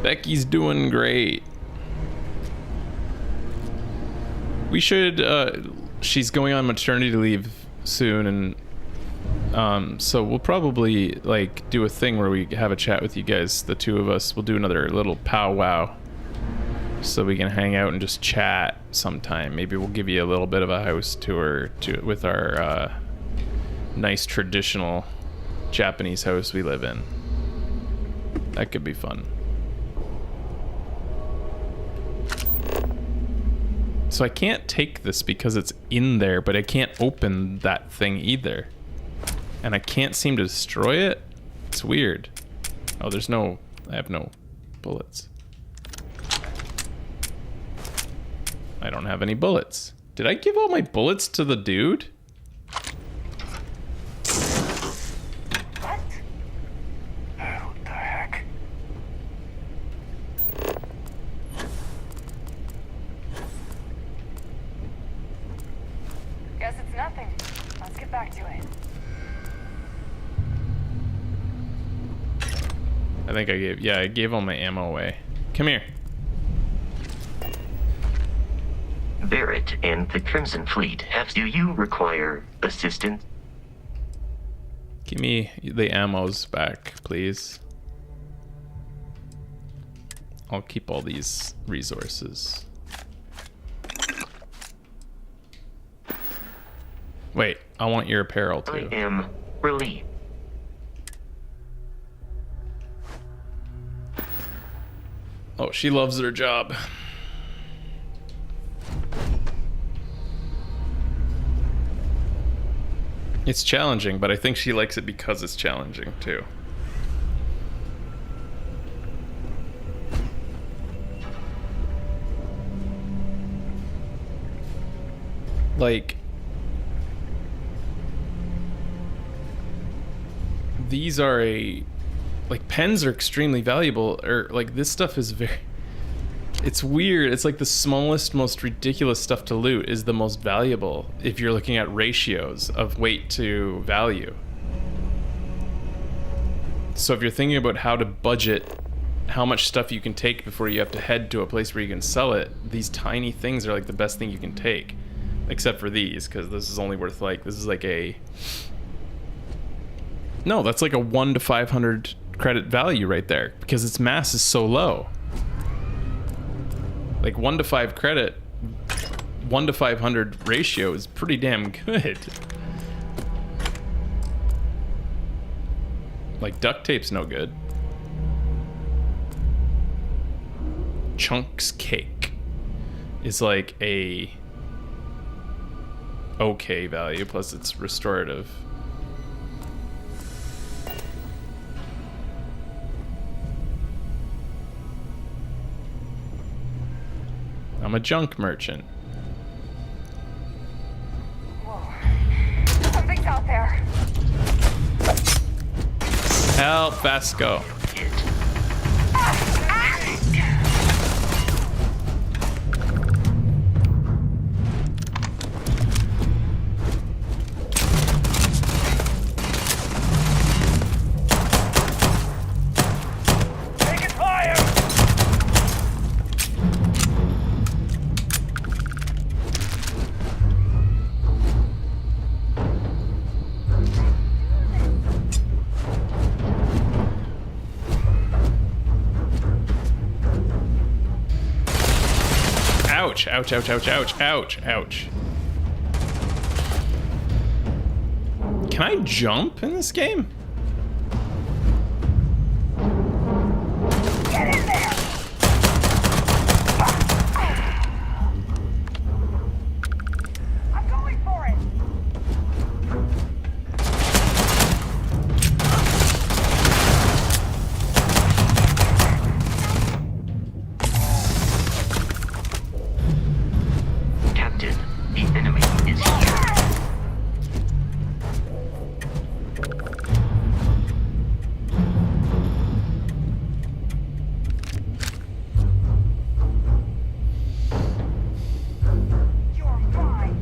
Becky's doing great. We should... she's going on maternity leave soon, and so we'll probably like do a thing where we have a chat with you guys, the two of us. We'll do another little powwow so we can hang out and just chat sometime. Maybe we'll give you a little bit of a house tour with our nice traditional Japanese house we live in. That could be fun. So I can't take this because it's in there, but I can't open that thing either. And I can't seem to destroy it. It's weird. Oh, there's no... I have no bullets. I don't have any bullets. Did I give all my bullets to the dude? What? What the heck? Guess it's nothing. Let's get back to it. I think I gave... Yeah, I gave all my ammo away. Come here. Barrett and the Crimson Fleet do you require assistance? Give me the ammos back, please. I'll keep all these resources. Wait, I want your apparel too. I am relieved. Oh, she loves her job. It's challenging, but I think she likes it because it's challenging too. Like, these are like pens are extremely valuable, or like this stuff is very... It's weird. It's like the smallest, most ridiculous stuff to loot is the most valuable if you're looking at ratios of weight to value. So if you're thinking about how to budget how much stuff you can take before you have to head to a place where you can sell it, these tiny things are like the best thing you can take. Except for these, because this is only worth like... This is like a... No, that's like a 1 to 500 credit value right there, because its mass is so low. Like 1 to 5 credit, 1 to 500 ratio is pretty damn good. Like duct tape's no good. Chunks cake is like a okay value, plus it's restorative. I'm a junk merchant. Something's out there. Help, Vasco. Ouch, ouch, ouch, ouch, ouch, ouch, ouch. Can I jump in this game? Get in there! I'm going for it! Captain, the enemy is here. You're fine.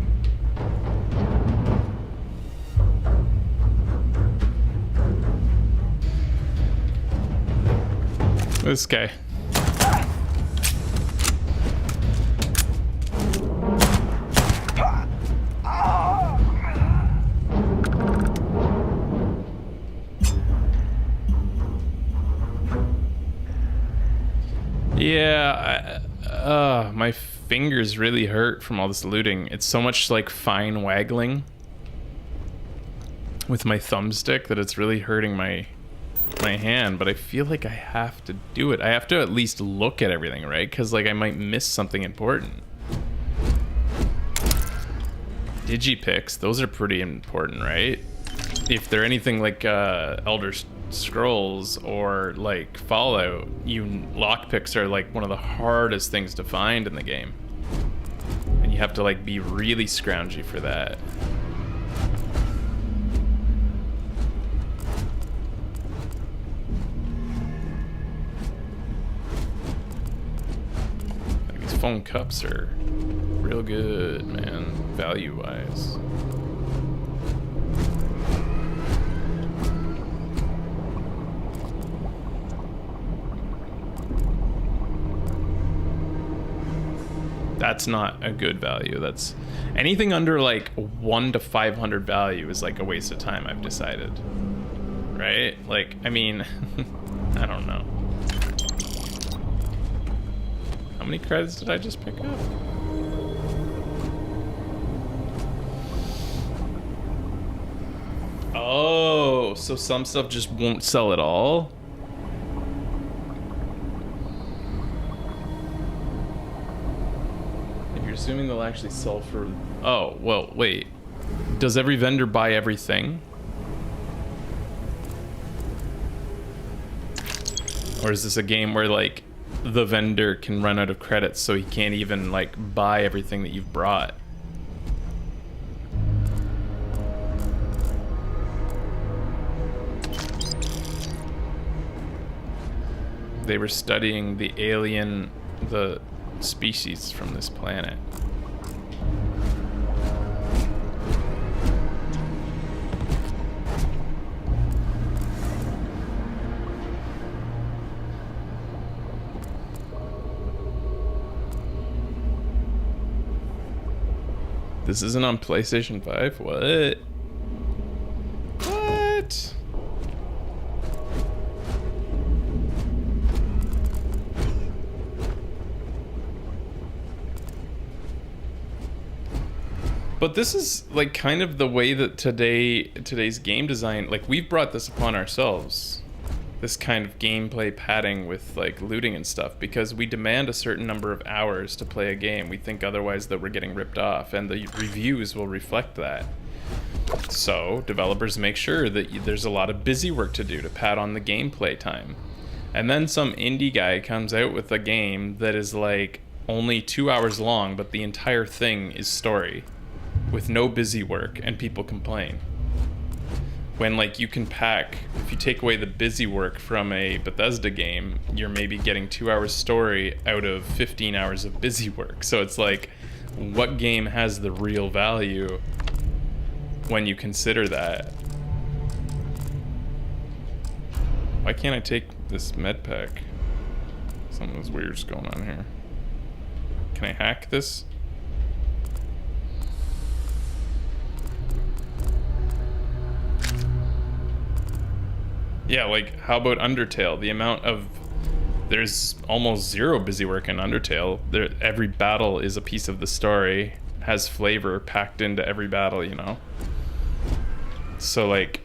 This guy. Yeah, my fingers really hurt from all this looting. It's so much like fine waggling with my thumbstick that it's really hurting my hand, but I feel like I have to do it. I have to at least look at everything, right? Because like I might miss something important. Digipics, those are pretty important, right? If they're anything like Elder Scrolls or like Fallout, lockpicks are like one of the hardest things to find in the game. And you have to like be really scroungy for that. Like these phone cups are real good, man, value-wise. That's not a good value. That's anything under like 1 to 500 value is like a waste of time, I've decided. Right? Like, I mean, I don't know. How many credits did I just pick up? Oh, so some stuff just won't sell at all? Assuming they'll actually sell for... Oh, well, wait. Does every vendor buy everything? Or is this a game where, like, the vendor can run out of credits so he can't even, like, buy everything that you've brought? They were studying the species from this planet. This isn't on PlayStation 5? What? What? But this is like kind of the way that today's game design, like we've brought this upon ourselves. This kind of gameplay padding with like looting and stuff, because we demand a certain number of hours to play a game. We think otherwise that we're getting ripped off, and the reviews will reflect that. So developers make sure that there's a lot of busy work to do to pad on the gameplay time. And then some indie guy comes out with a game that is like only 2 hours long, but the entire thing is story with no busy work, and people complain. When like you can pack, if you take away the busy work from a Bethesda game, you're maybe getting 2 hours story out of 15 hours of busy work. So it's like, what game has the real value when you consider that? Why can't I take this med pack? Something's weird's going on here. Can I hack this? Yeah, like, how about Undertale? The amount of... There's almost zero busy work in Undertale. Every battle is a piece of the story, has flavor packed into every battle, you know? So, like...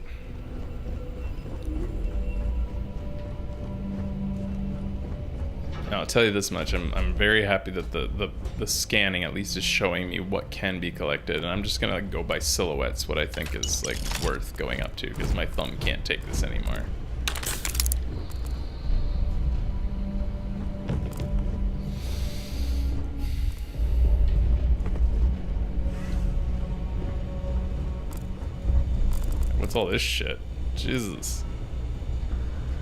I'll tell you this much, I'm very happy that the scanning at least is showing me what can be collected, and I'm just gonna go by silhouettes, what I think is like worth going up to, because my thumb can't take this anymore. What's all this shit? Jesus.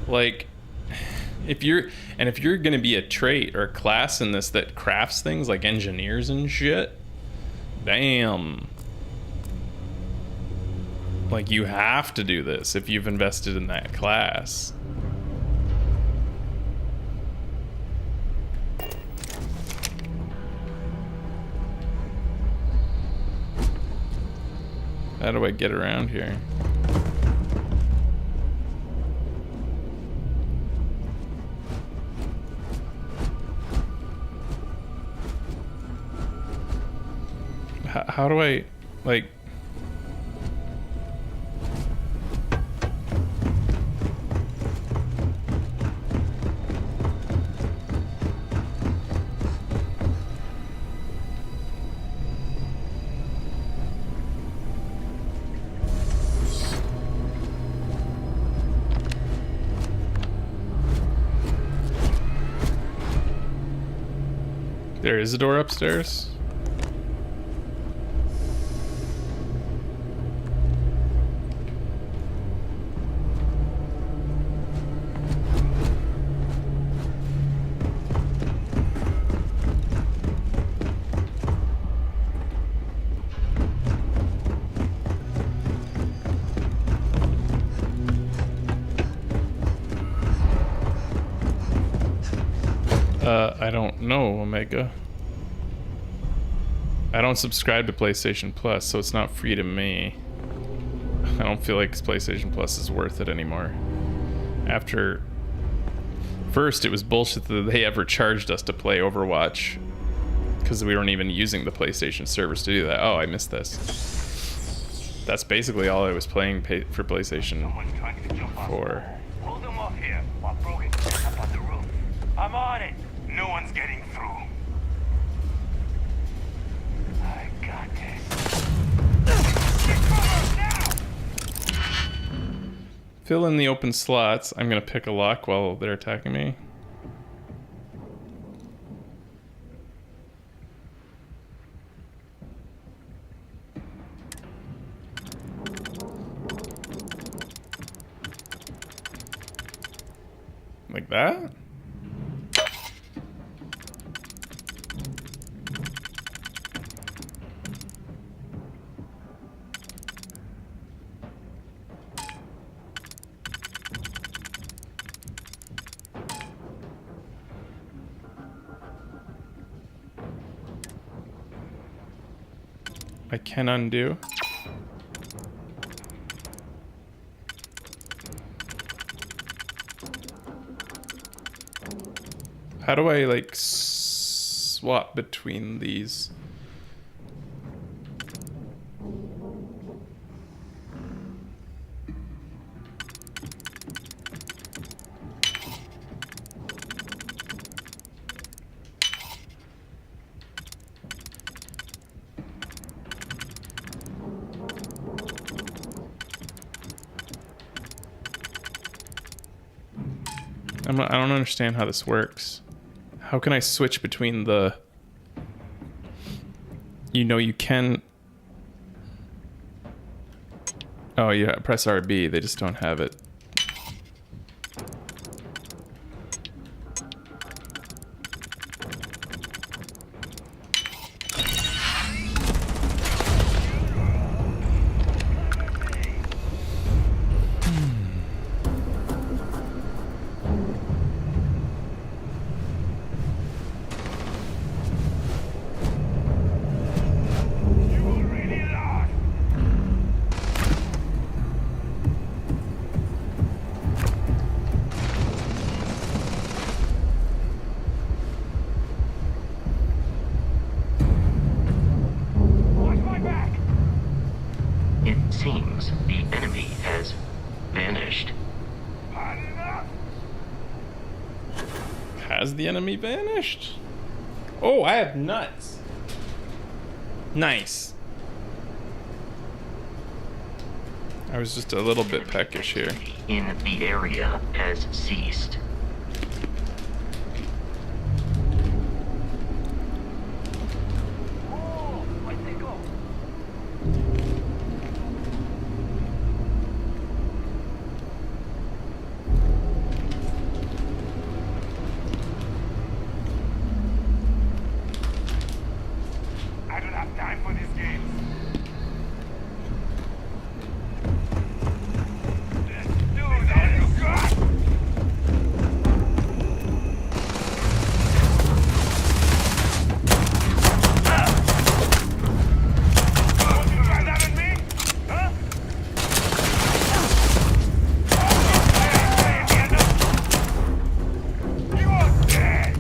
Like... If you're gonna be a trait or a class in this that crafts things like engineers and shit, damn. Like, you have to do this if you've invested in that class. How do I get around here? How do I, like... There is a door upstairs? I don't know, Omega. I don't subscribe to PlayStation Plus, so it's not free to me. I don't feel like PlayStation Plus is worth it anymore. After... First, it was bullshit that they ever charged us to play Overwatch, because we weren't even using the PlayStation servers to do that. Oh, I missed this. That's basically all I was playing for PlayStation 4. Hold them off here while Brogan gets up on the roof. I'm on it. No one's getting through. I got this. Fill in the open slots. I'm gonna pick a lock while they're attacking me. Like that? I can undo. How do I like swap between these? I don't understand how this works. How can I switch between the... You know, you can... Oh, yeah, press RB. They just don't have it. It seems the enemy has vanished. Has the enemy vanished? Oh, I have nuts. Nice. I was just a little bit peckish here. In the area has ceased. I don't have time for these games. Dude, oh you God! Oh, you got that in me? Huh? You are dead!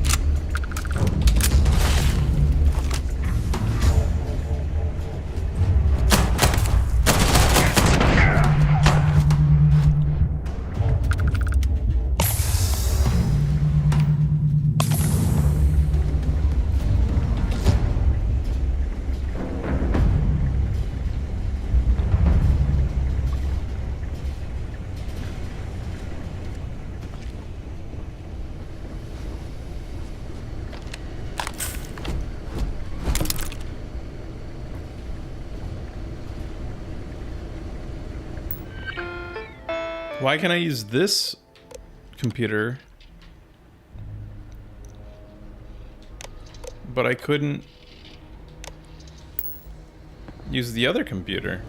Why can I use this computer, but I couldn't use the other computer?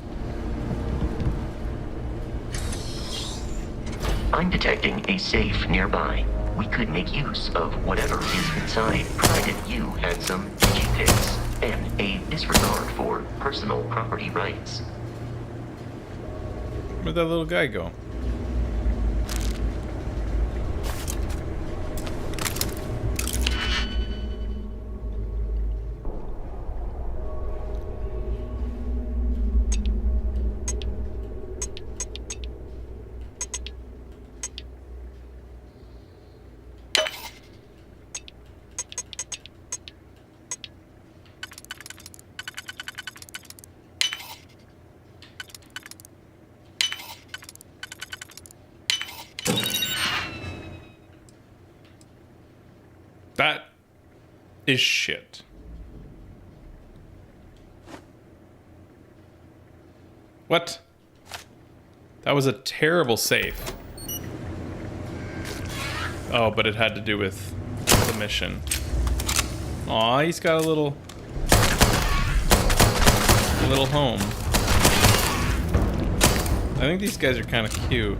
I'm detecting a safe nearby. We could make use of whatever is inside, provided you had some digipicks and a disregard for personal property rights. Where'd that little guy go? That is shit. What? That was a terrible save. Oh, but it had to do with the mission. Aw, he's got a little home. I think these guys are kind of cute.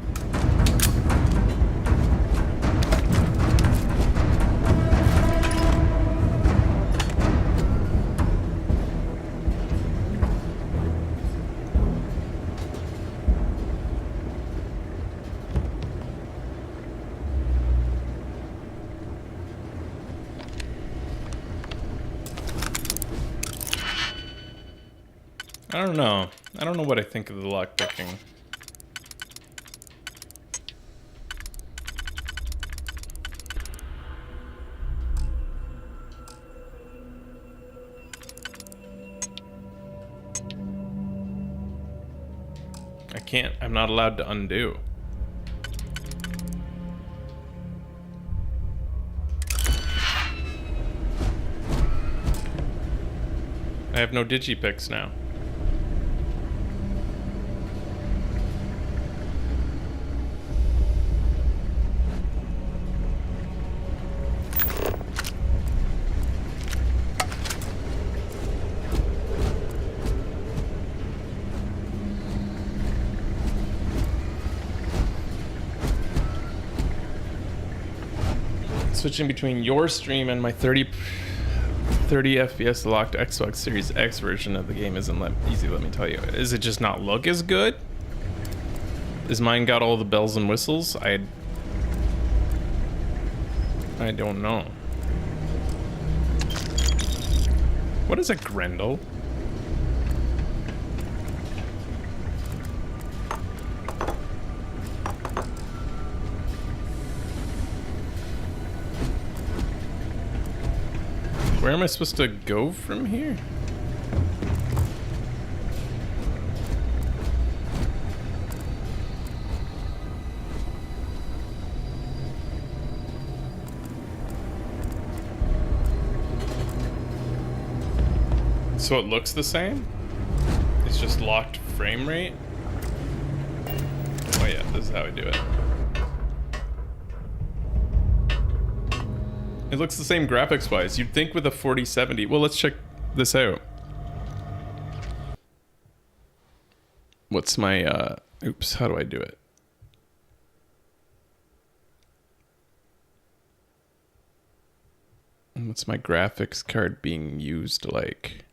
I don't know. I don't know what I think of the lockpicking. I'm not allowed to undo. I have no digipicks now. Switching between your stream and my 30 FPS locked Xbox Series X version of the game isn't easy, let me tell you. Is it just not look as good? Is mine got all the bells and whistles? I don't know. What is a Grendel? Where am I supposed to go from here? So it looks the same? It's just locked frame rate? Oh yeah, this is how we do it. It looks the same graphics wise. You'd think with a 4070. Well, let's check this out. What's my oops, how do I do it? What's my graphics card being used like?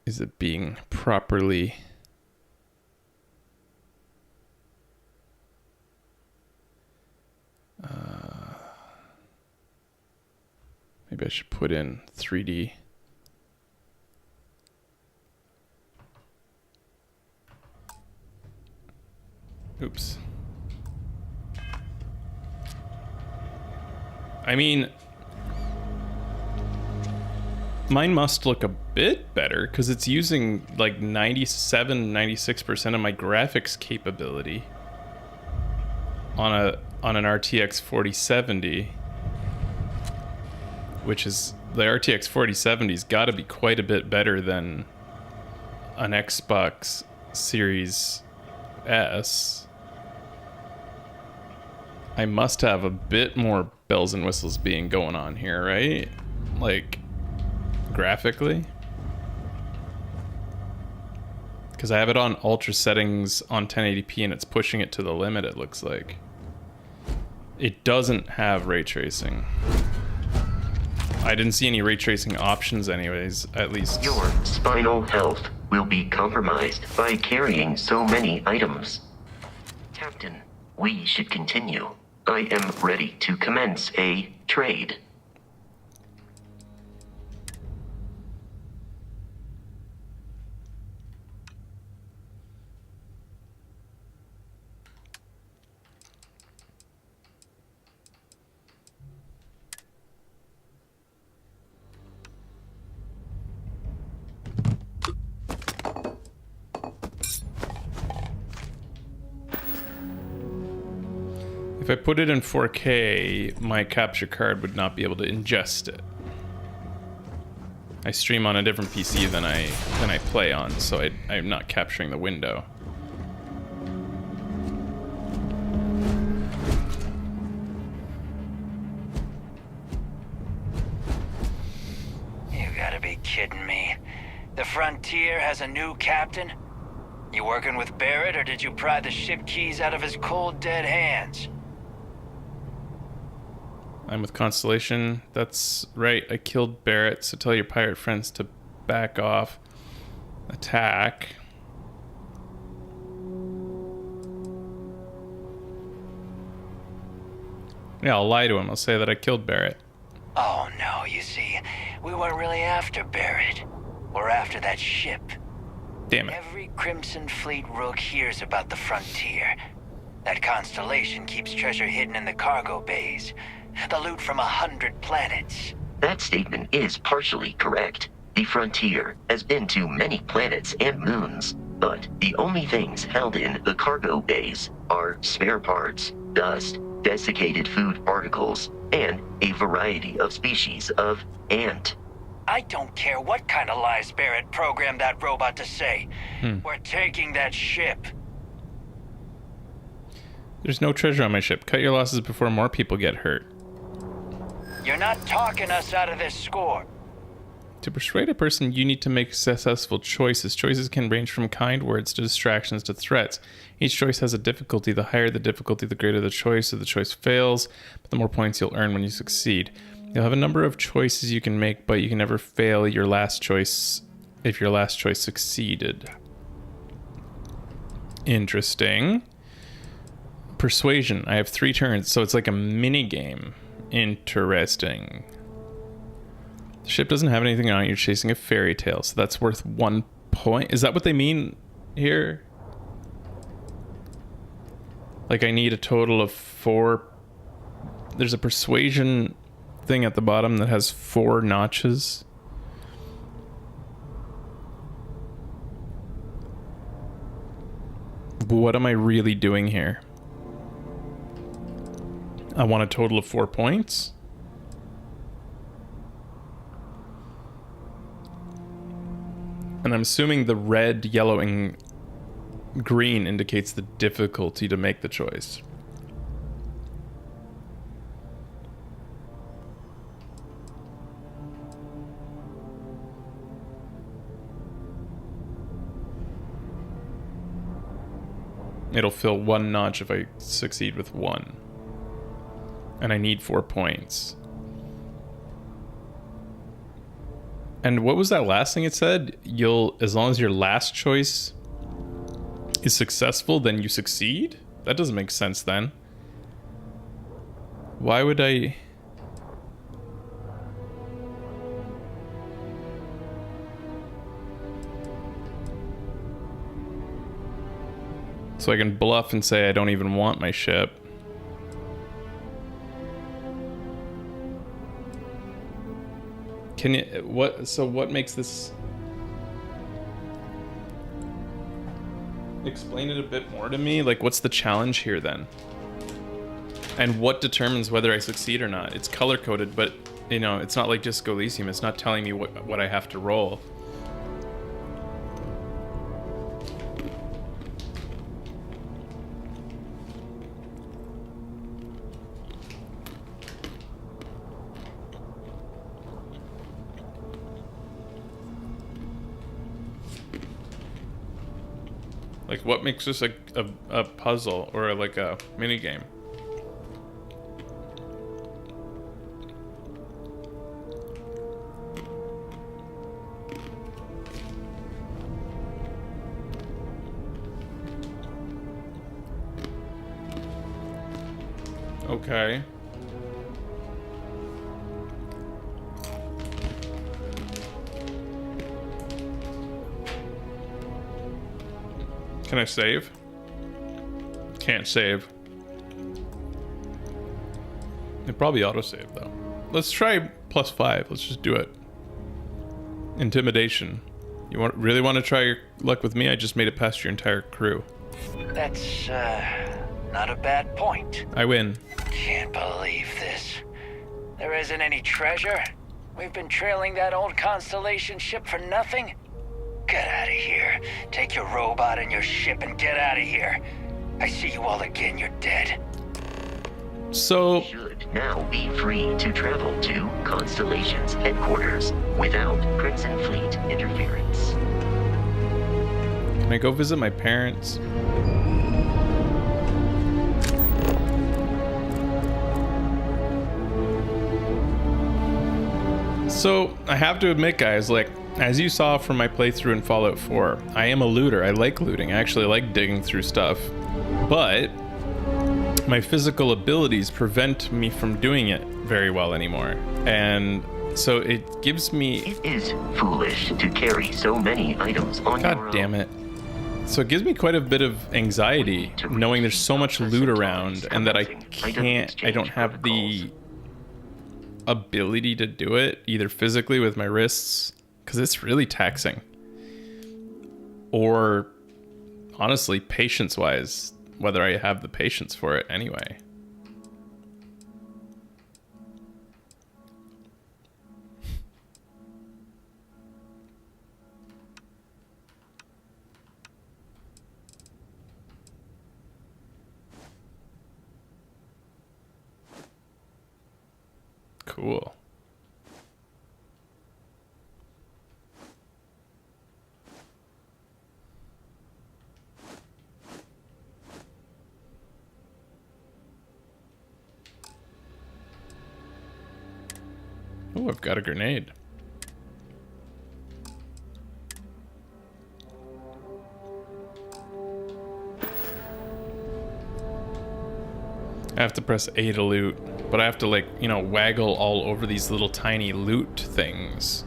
Is it being properly maybe I should put in 3D. Oops. I mean, mine must look a bit better because it's using like 96% of my graphics capability on an RTX 4070, which is the RTX 4070's got to be quite a bit better than an Xbox Series S. I must have a bit more bells and whistles being going on here, right? Like graphically, because I have it on ultra settings on 1080p and it's pushing it to the limit. It looks like it doesn't have ray tracing. I didn't see any ray tracing options anyways, at least. Your spinal health will be compromised by carrying so many items. Captain, we should continue. I am ready to commence a trade. If I put it in 4K, my capture card would not be able to ingest it. I stream on a different PC than I play on, so I'm not capturing the window. You gotta be kidding me. The Frontier has a new captain? You working with Barrett, or did you pry the ship keys out of his cold, dead hands? I'm with Constellation. That's right, I killed Barrett, so tell your pirate friends to back off. Attack. Yeah, I'll lie to him. I'll say that I killed Barrett. Oh no, you see, we weren't really after Barrett. We're after that ship. Damn it. Every Crimson Fleet rook hears about the Frontier. That Constellation keeps treasure hidden in the cargo bays. The loot from 100 planets. That statement is partially correct. The Frontier has been to many planets and moons, but the only things held in the cargo bays are spare parts, dust, desiccated food particles, and a variety of species of ant. I don't care what kind of lies Barrett programmed that robot to say. We're taking that ship. There's no treasure on my ship. Cut your losses before more people get hurt. You're not talking us out of this score. To persuade a person, you need to make successful choices. Choices can range from kind words to distractions to threats. Each choice has a difficulty. The higher the difficulty, the greater the choice. If the choice fails, but the more points you'll earn when you succeed. You'll have a number of choices you can make, but you can never fail your last choice if your last choice succeeded. Interesting. Persuasion. I have 3 turns, so it's like a mini game. Interesting. The ship doesn't have anything on it. You're chasing a fairy tale, so that's worth 1 point. Is that what they mean here? Like I need a total of 4. There's a persuasion thing at the bottom that has 4 notches. What am I really doing here? I want a total of 4 points. And I'm assuming the red, yellow, and green indicates the difficulty to make the choice. It'll fill 1 notch if I succeed with 1. And I need 4 points. And what was that last thing it said? As long as your last choice is successful, then you succeed? That doesn't make sense then. Why would I... So I can bluff and say I don't even want my ship. Can you, what makes this... Explain it a bit more to me? Like, what's the challenge here then? And what determines whether I succeed or not? It's color-coded, but, you know, it's not like Disco Elysium. It's not telling me what I have to roll. Like, what makes this a puzzle or like a mini game? Okay. Can I save? Can't save. It probably autosave though. Let's try +5. Let's just do it. Intimidation. You really want to try your luck with me? I just made it past your entire crew. That's, not a bad point. I win. Can't believe this. There isn't any treasure? We've been trailing that old Constellation ship for nothing? Get out of here. Take your robot and your ship and get out of here. I see you all again, you're dead. So... should now be free to travel to Constellation's headquarters without Crimson Fleet interference. Can I go visit my parents? So, I have to admit, guys, like, as you saw from my playthrough in Fallout 4, I am a looter. I like looting. I actually like digging through stuff. But my physical abilities prevent me from doing it very well anymore. And so it gives me... It is foolish to carry so many items on your own. God damn it. So it gives me quite a bit of anxiety knowing there's so much loot around and that I don't have the ability to do it, either physically with my wrists, because it's really taxing, or honestly patience wise, whether I have the patience for it anyway. Cool. Oh, I've got a grenade. I have to press A to loot, but I have to, like, you know, waggle all over these little tiny loot things.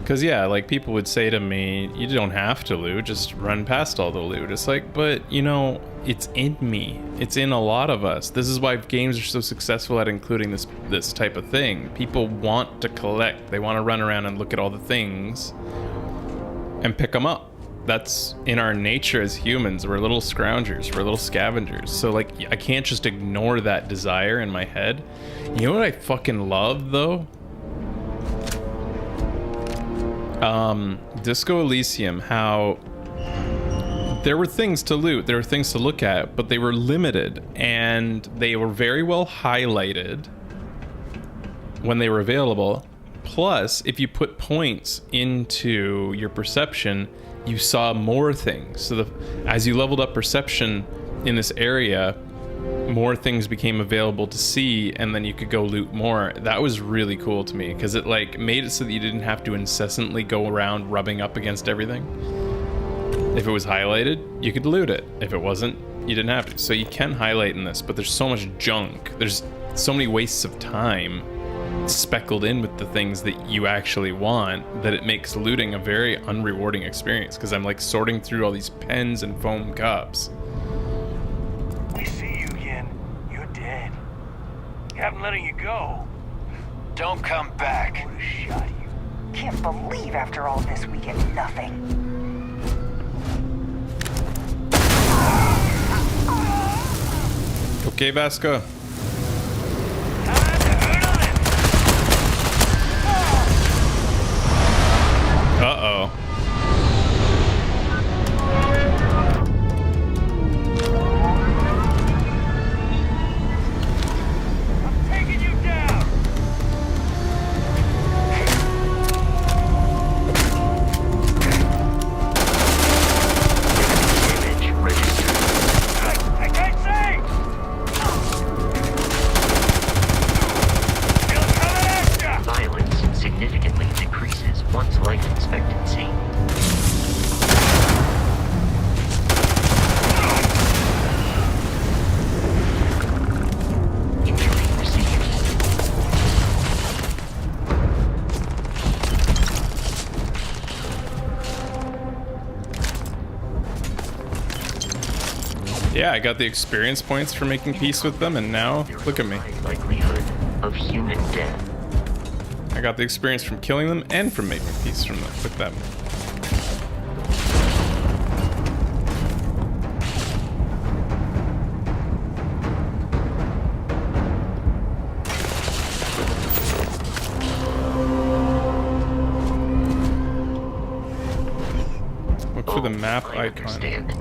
Because, yeah, like, people would say to me, you don't have to loot, just run past all the loot. It's like, but, you know, it's in me. It's in a lot of us. This is why games are so successful at including this type of thing. People want to collect. They want to run around and look at all the things and pick them up. That's in our nature as humans. We're little scroungers. We're little scavengers. So, like, I can't just ignore that desire in my head. You know what I fucking love, though? Disco Elysium, how there were things to loot, there were things to look at, but they were limited, and they were very well highlighted when they were available. Plus, if you put points into your perception, you saw more things. So as you leveled up perception in this area, more things became available to see, and then you could go loot more. That was really cool to me, because it, like, made it so that you didn't have to incessantly go around rubbing up against everything. If it was highlighted, you could loot it. If it wasn't, you didn't have to. So you can highlight in this, but there's so much junk. There's so many wastes of time speckled in with the things that you actually want that it makes looting a very unrewarding experience, because I'm, like, sorting through all these pens and foam cups. We see you again. You're dead. Captain letting you go. Don't come back. I would've shot you. Can't believe after all this we get nothing. Okay, Vasco. Uh-oh. I'm taking you down. Image registered. I can't see. Still coming at ya. Violence significantly decreases one's life expectancy. Injury received. Yeah, I got the experience points for making peace with them, and now, look at me. High likelihood of human death. I got the experience from killing them and from making peace from them, with them. Look for the map I icon. understand.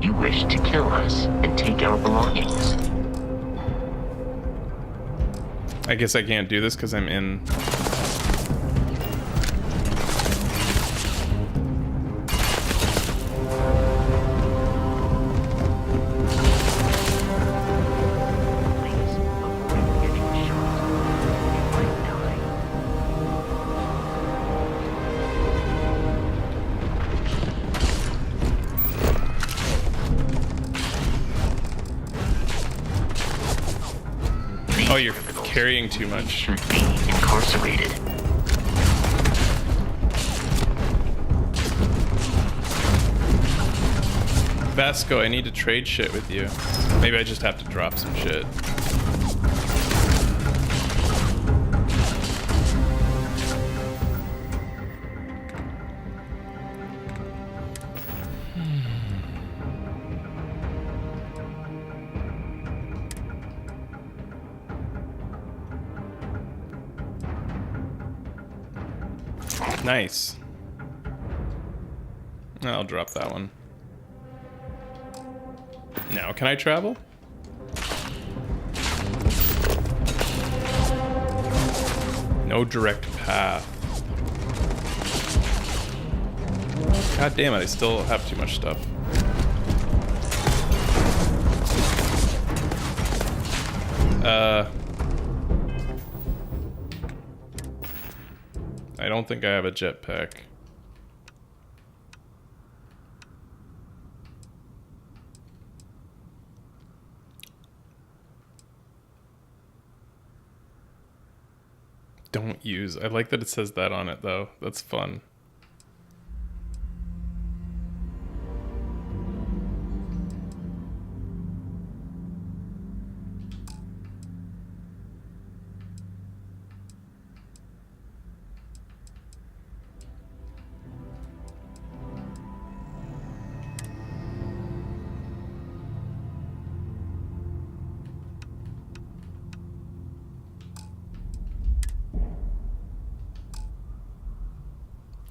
You wish to kill us and take our belongings. I guess I can't do this because I'm in. Please avoid getting shot. You might die. Oh, you're carrying too much. Should be incarcerated. Vasco, I need to trade shit with you. Maybe I just have to drop some shit. Nice. I'll drop that one. Now, can I travel? No direct path. God damn it, I still have too much stuff. I don't think I have a jetpack. Don't use. I like that it says that on it though. That's fun.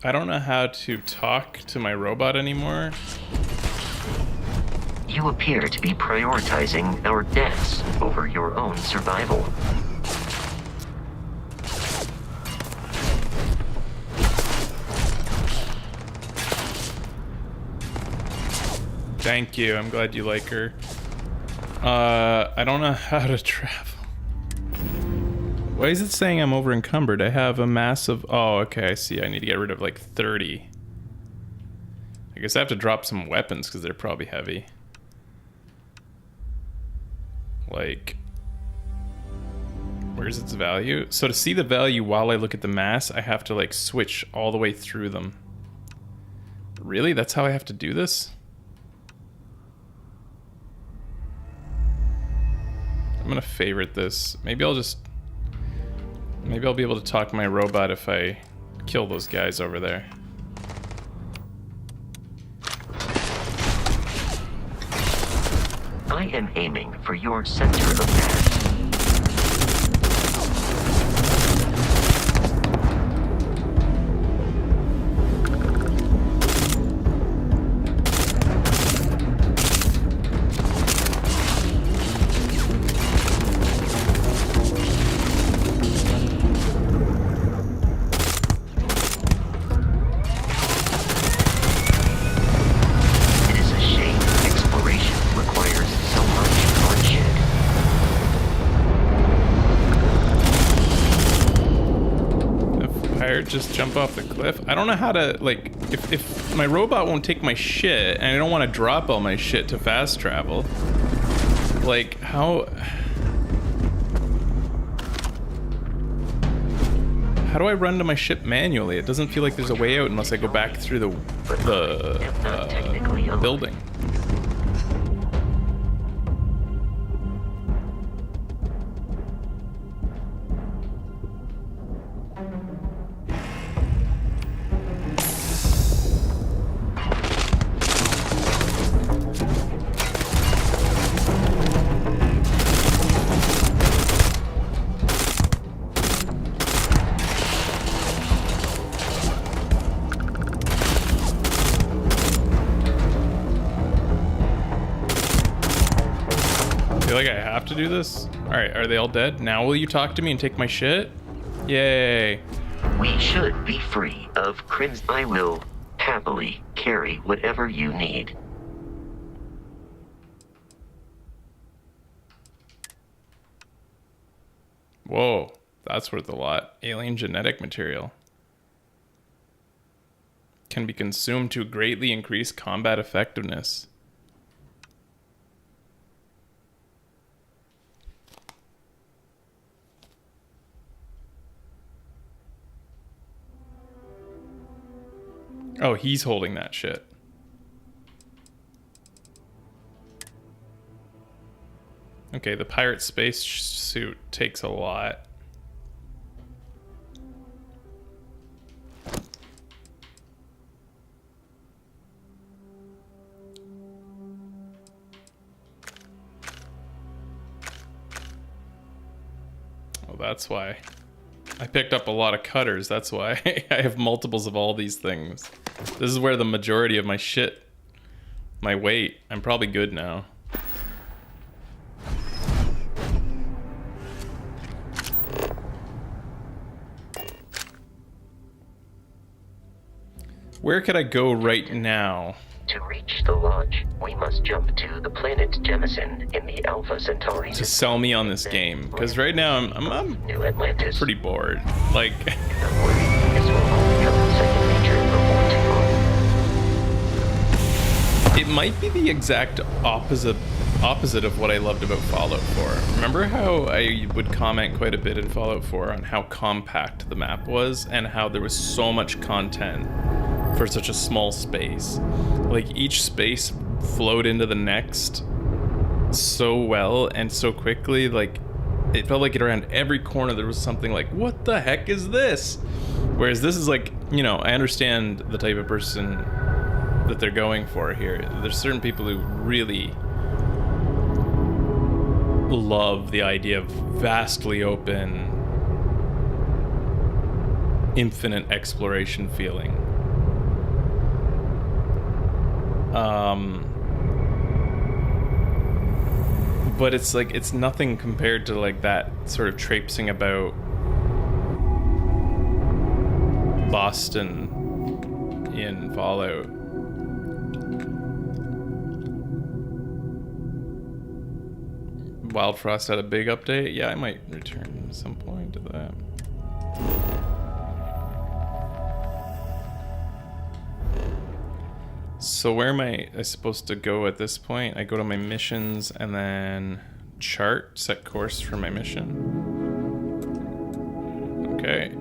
I don't know how to talk to my robot anymore. You appear to be prioritizing our deaths over your own survival. Thank you. I'm glad you like her. I don't know how to travel. Why is it saying I'm over encumbered? I have a massive... Oh, okay, I see. I need to get rid of like 30. I guess I have to drop some weapons because they're probably heavy. Like... Where's its value? So to see the value while I look at the mass, I have to like switch all the way through them. Really? That's how I have to do this? I'm gonna favorite this. Maybe I'll be able to talk my robot if I kill those guys over there. I am aiming for your center of mass. Just jump off the cliff. I don't know how to, like, if my robot won't take my shit and I don't want to drop all my shit to fast travel, like, how do I run to my ship manually? It doesn't feel like there's a way out unless I go back through the building. To do this? Alright, are they all dead? Now will you talk to me and take my shit? Yay. We should be free of crimson. I will happily carry whatever you need. Whoa, that's worth a lot. Alien genetic material. Can be consumed to greatly increase combat effectiveness. Oh, he's holding that shit. Okay, the pirate space suit takes a lot. Oh, that's why. I picked up a lot of cutters, that's why. I have multiples of all these things. This is where the majority of my shit, my weight, I'm probably good now. Where could I go right now? To reach the lodge, we must jump to the planet Jemison in the Alpha Centauri To sell me on this game, because right now I'm New Atlantis. pretty bored. Like, This will all become second nature before too long. it might be the exact opposite of what I loved about Fallout 4. Remember how I would comment quite a bit in Fallout 4 on how compact the map was and how there was so much content for such a small space. Like, each space flowed into the next so well and so quickly. Like, it felt like around every corner there was something like, what the heck is this? Whereas this is like, you know, I understand the type of person that they're going for here. There's certain people who really love the idea of vastly open, infinite exploration feeling. But it's like, it's nothing compared to like that sort of traipsing about Boston in Fallout. Wild Frost had a big update. Yeah, I might return at some point to that. So where am I supposed to go at this point? I go to my missions and then chart, set course for my mission. Okay.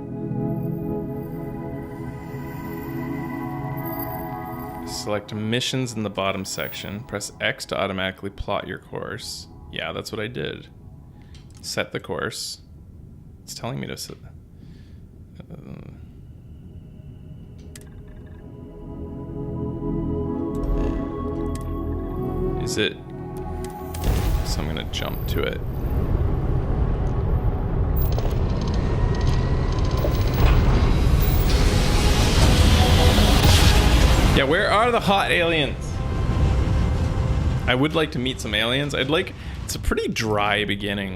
Select missions in the bottom section. Press X to automatically plot your course. Yeah, that's what I did. Set the course. It's telling me to set... Is it... So I'm gonna jump to it. Yeah, where are the hot aliens? I would like to meet some aliens. I'd like... It's a pretty dry beginning.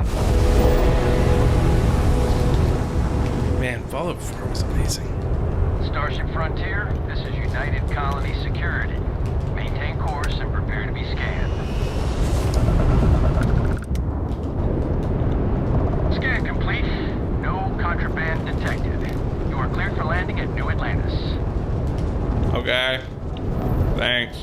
Man, Fallout 4 was amazing. Starship Frontier, this is United Colony Security. Maintain course and prepare to be scanned. Scan complete. No contraband detected. You are cleared for landing at New Atlantis. Okay. Thanks.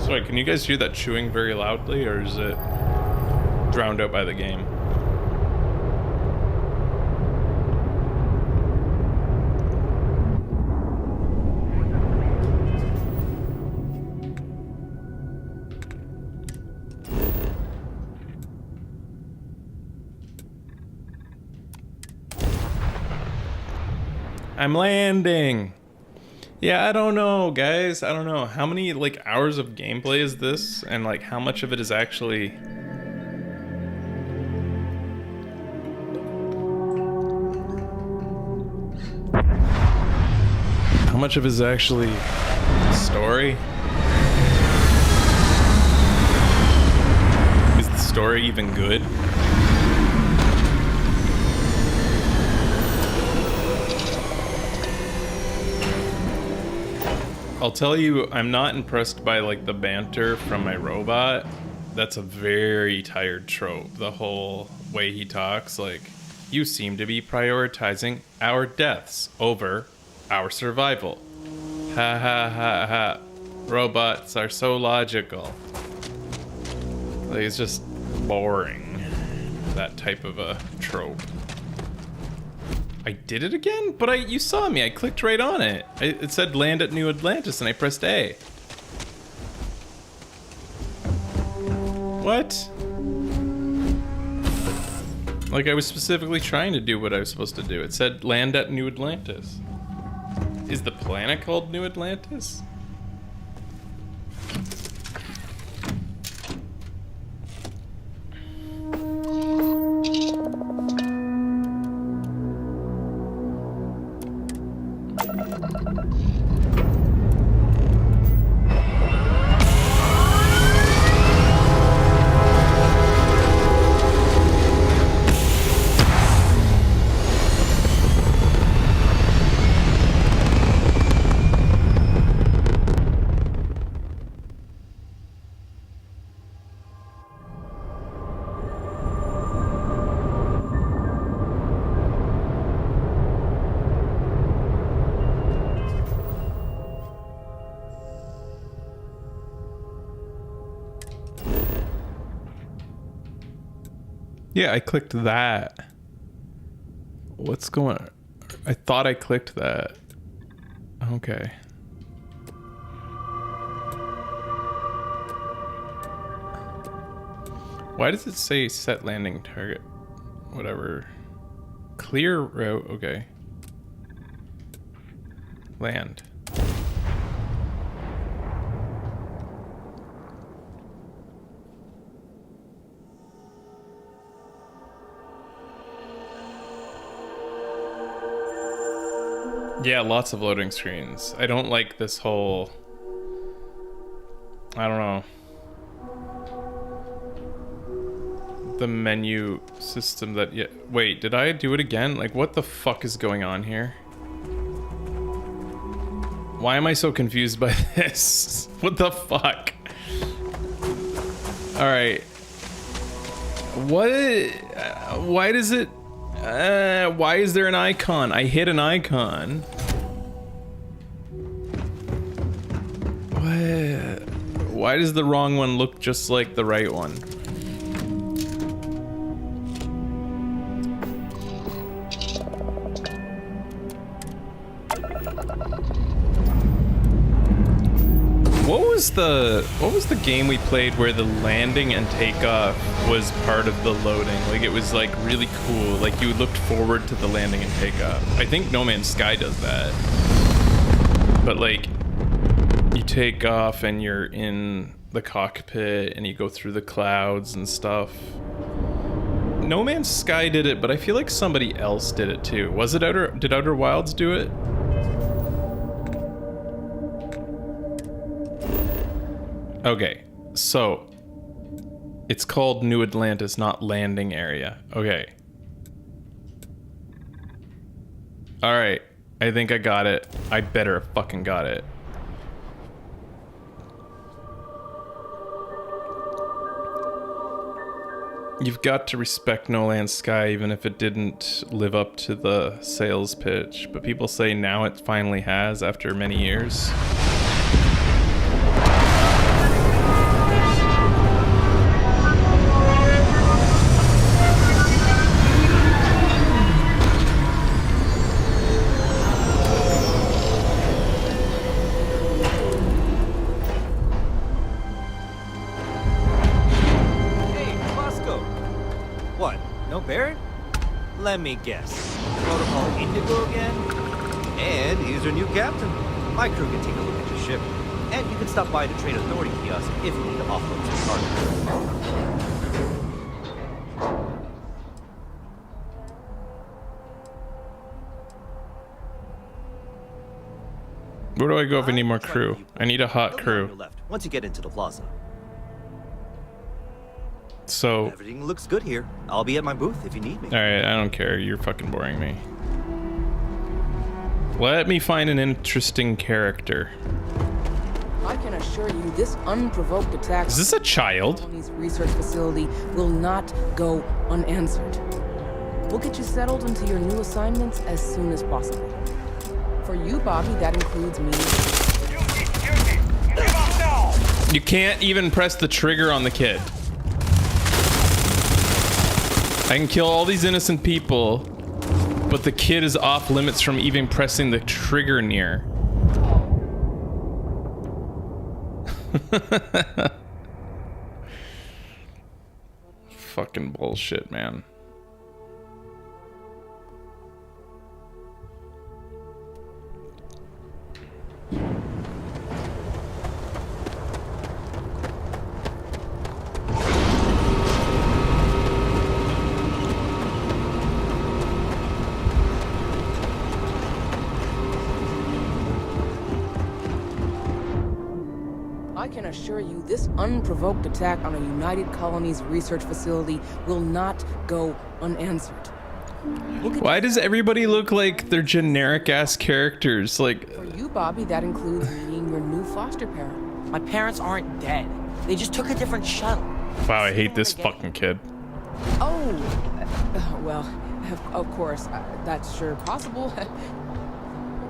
Sorry, can you guys hear that chewing very loudly, or is it drowned out by the game? I'm landing. Yeah, I don't know, guys. I don't know. How many, like, hours of gameplay is this? And, like, how much of it is actually... How much of it is actually story? Is the story even good? I'll tell you, I'm not impressed by, like, the banter from my robot. That's a very tired trope. The whole way he talks, like, you seem to be prioritizing our deaths over our survival. Ha ha ha ha. Robots are so logical. Like, it's just boring, that type of a trope. I did it again? But you saw me, I clicked right on it. It said land at New Atlantis and I pressed A. What? Like, I was specifically trying to do what I was supposed to do. It said land at New Atlantis. Is the planet called New Atlantis? Yeah, I clicked that. What's going on? I thought I clicked that. Okay. Why does it say set landing target? Whatever. Clear route. Okay. Land. Yeah, lots of loading screens. I don't like this whole... I don't know. The menu system that... Yeah, wait, did I do it again? Like, what the fuck is going on here? Why am I so confused by this? What the fuck? Alright. What? Why does it... why is there an icon? I hit an icon. What? Why does the wrong one look just like the right one? What was the game we played where the landing and takeoff was part of the loading? Like, it was like really cool. Like, you looked forward to the landing and takeoff. I think No Man's Sky does that. But like, you take off and you're in the cockpit and you go through the clouds and stuff. No Man's Sky did it, but I feel like somebody else did it too. Was it did Outer Wilds do it? Okay, so it's called New Atlantis, not landing area. Okay. All right, I think I got it. I better fucking got it. You've got to respect No Man's Sky even if it didn't live up to the sales pitch, but people say now it finally has after many years. Let me guess. Protocol Indigo again? And he's your new captain. My crew can take a look at your ship. And you can stop by the Trade Authority kiosk if you need to offload some cargo. Where do I go if I need more crew? I need a hot crew. Left once you get into the plaza. So everything looks good here. I'll be at my booth if you need me. Alright, I don't care. You're fucking boring me. Let me find an interesting character. I can assure you this unprovoked attack... Is this a child? ...research facility will not go unanswered. We'll get you settled into your new assignments as soon as possible. For you, Bobby, that includes me. You can't even press the trigger on the kid. I can kill all these innocent people, but the kid is off limits from even pressing the trigger near. Fucking bullshit, man. I can assure you this unprovoked attack on a United Colonies research facility will not go unanswered. Why does everybody look like they're generic ass characters? Like, for you, Bobby, that includes meeting your new foster parent. My parents aren't dead. They just took a different shuttle. wow, I hate this fucking kid. Oh, well, of course, that's sure possible.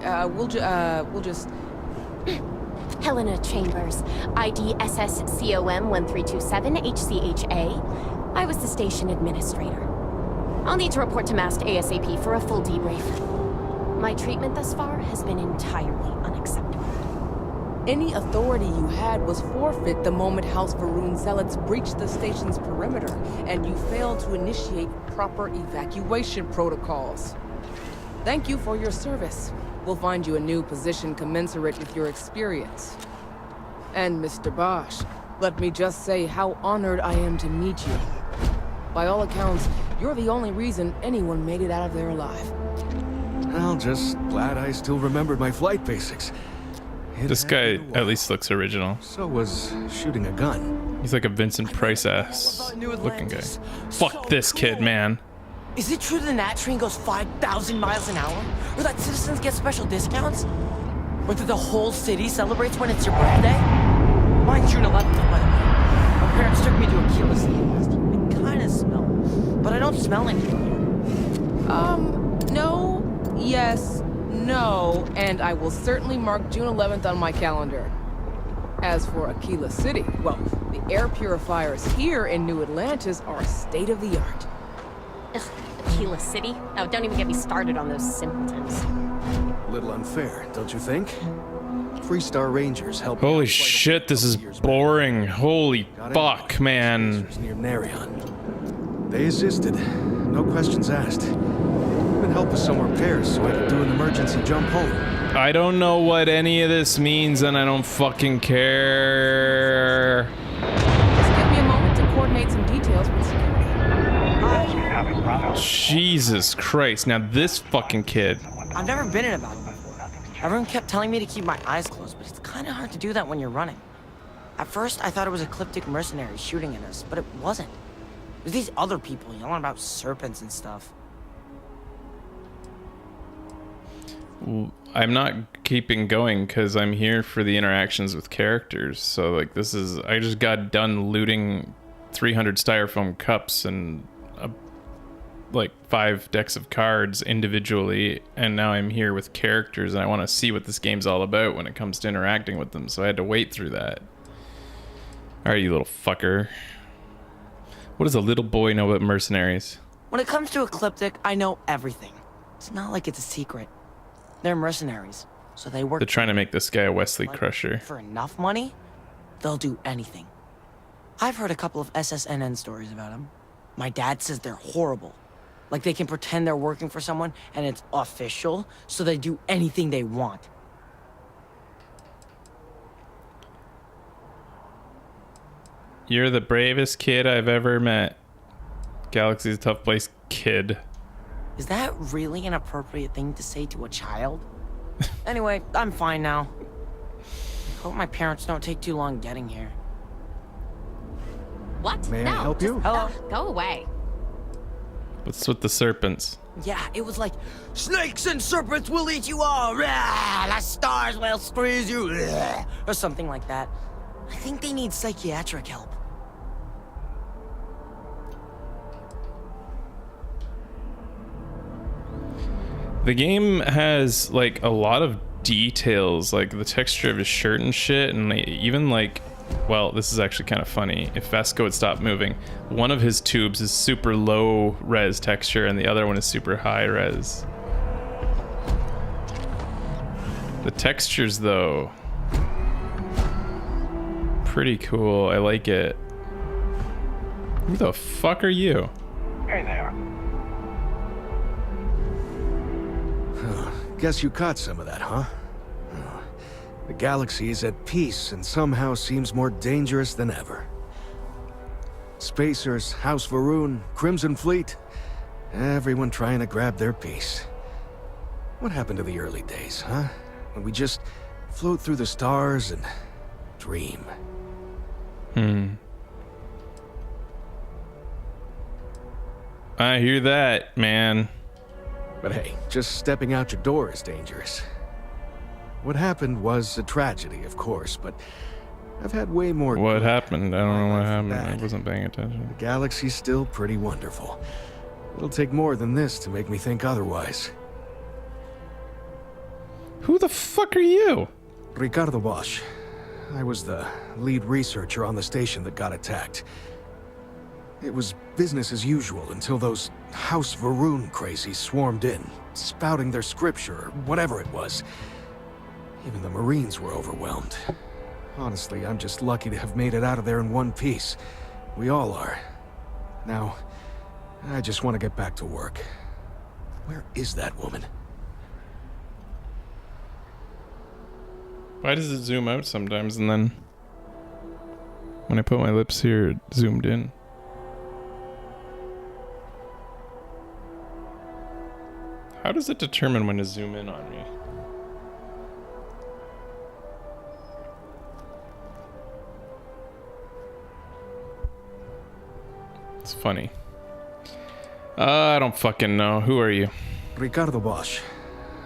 We'll just... Helena Chambers, ID SSCOM 1327 HCHA. I was the station administrator. I'll need to report to Mast ASAP for a full debrief. My treatment thus far has been entirely unacceptable. Any authority you had was forfeit the moment House Varun zealots breached the station's perimeter, and you failed to initiate proper evacuation protocols. Thank you for your service. We'll find you a new position commensurate with your experience. And Mr. Bosch, let me just say how honored I am to meet you. By all accounts, you're the only reason anyone made it out of there alive. Well, just glad I still remembered my flight basics. This guy at least looks original. So was shooting a gun. He's like a Vincent Price ass looking guy. Fuck this kid, man. Is it true the Nat train goes 5,000 miles an hour? Or that citizens get special discounts? Or that the whole city celebrates when it's your birthday? Mine's June 11th, by the way. My parents took me to Aquila City last year. I kinda smell, but I don't smell anything here. No, yes, no, and I will certainly mark June 11th on my calendar. As for Aquila City, well, the air purifiers here in New Atlantis are state-of-the-art. Ugh, Aquila City? Oh, don't even get me started on those simpletons. A little unfair, don't you think? Three-star Rangers help. Holy shit, this is boring. Holy fuck, man. Near Narion. They assisted. No questions asked. Even help with some repairs so I could do an emergency jump home. I don't know what any of this means and I don't fucking care. Just give me a moment to coordinate some details with security. Jesus Christ, now this fucking kid. I've never been in a battle before. Everyone kept telling me to keep my eyes closed, but it's kind of hard to do that when you're running. At first, I thought it was ecliptic mercenaries shooting at us, but it wasn't. It was these other people yelling about serpents and stuff. I'm not keeping going because I'm here for the interactions with characters. So like this is, I just got done looting 300 styrofoam cups and like 5 decks of cards individually, and now I'm here with characters and I want to see what this game's all about when it comes to interacting with them, so I had to wait through that. Alright, you little fucker. What does a little boy know about mercenaries? When it comes to ecliptic, I know everything. It's not like it's a secret. They're mercenaries, so they work. They're trying to make this guy a Wesley Crusher. For enough money, they'll do anything. I've heard a couple of SSNN stories about them. My dad says they're horrible. Like they can pretend they're working for someone and it's official, so they do anything they want. You're the bravest kid I've ever met. Galaxy's a tough place, kid. Is that really an appropriate thing to say to a child? Anyway, I'm fine now. I hope my parents don't take too long getting here. What? May no, I help just, you? Hello? Go away. What's with the serpents? Yeah, it was like, snakes and serpents will eat you all, rah, the stars will squeeze you, rah, or something like that. I think they need psychiatric help. The game has like a lot of details, like the texture of his shirt and shit, and even like, well, this is actually kind of funny. If Vasco would stop moving, one of his tubes is super low res texture and the other one is super high res. The textures though, pretty cool. I like it. Who the fuck are you? Hey there. Guess you caught some of that, huh? The galaxy is at peace and somehow seems more dangerous than ever. Spacers, House Varun, Crimson Fleet, everyone trying to grab their piece. What happened to the early days, huh? When we just float through the stars and dream. I hear that, man. But hey, just stepping out your door is dangerous. What happened was a tragedy, of course, but I've had way more. What happened? I don't know what happened. I wasn't paying attention. The galaxy's still pretty wonderful. It'll take more than this to make me think otherwise. Who the fuck are you? Ricardo Bosch. I was the lead researcher on the station that got attacked. It was business as usual until those House Varun crazies swarmed in, spouting their scripture or whatever it was. Even the Marines were overwhelmed. Honestly, I'm just lucky to have made it out of there in one piece. We all are. Now, I just want to get back to work. Where is that woman? Why does it zoom out sometimes and then when I put my lips here, it zoomed in? How does it determine when to zoom in on me? It's funny. I don't fucking know. Who are you? Ricardo Bosch.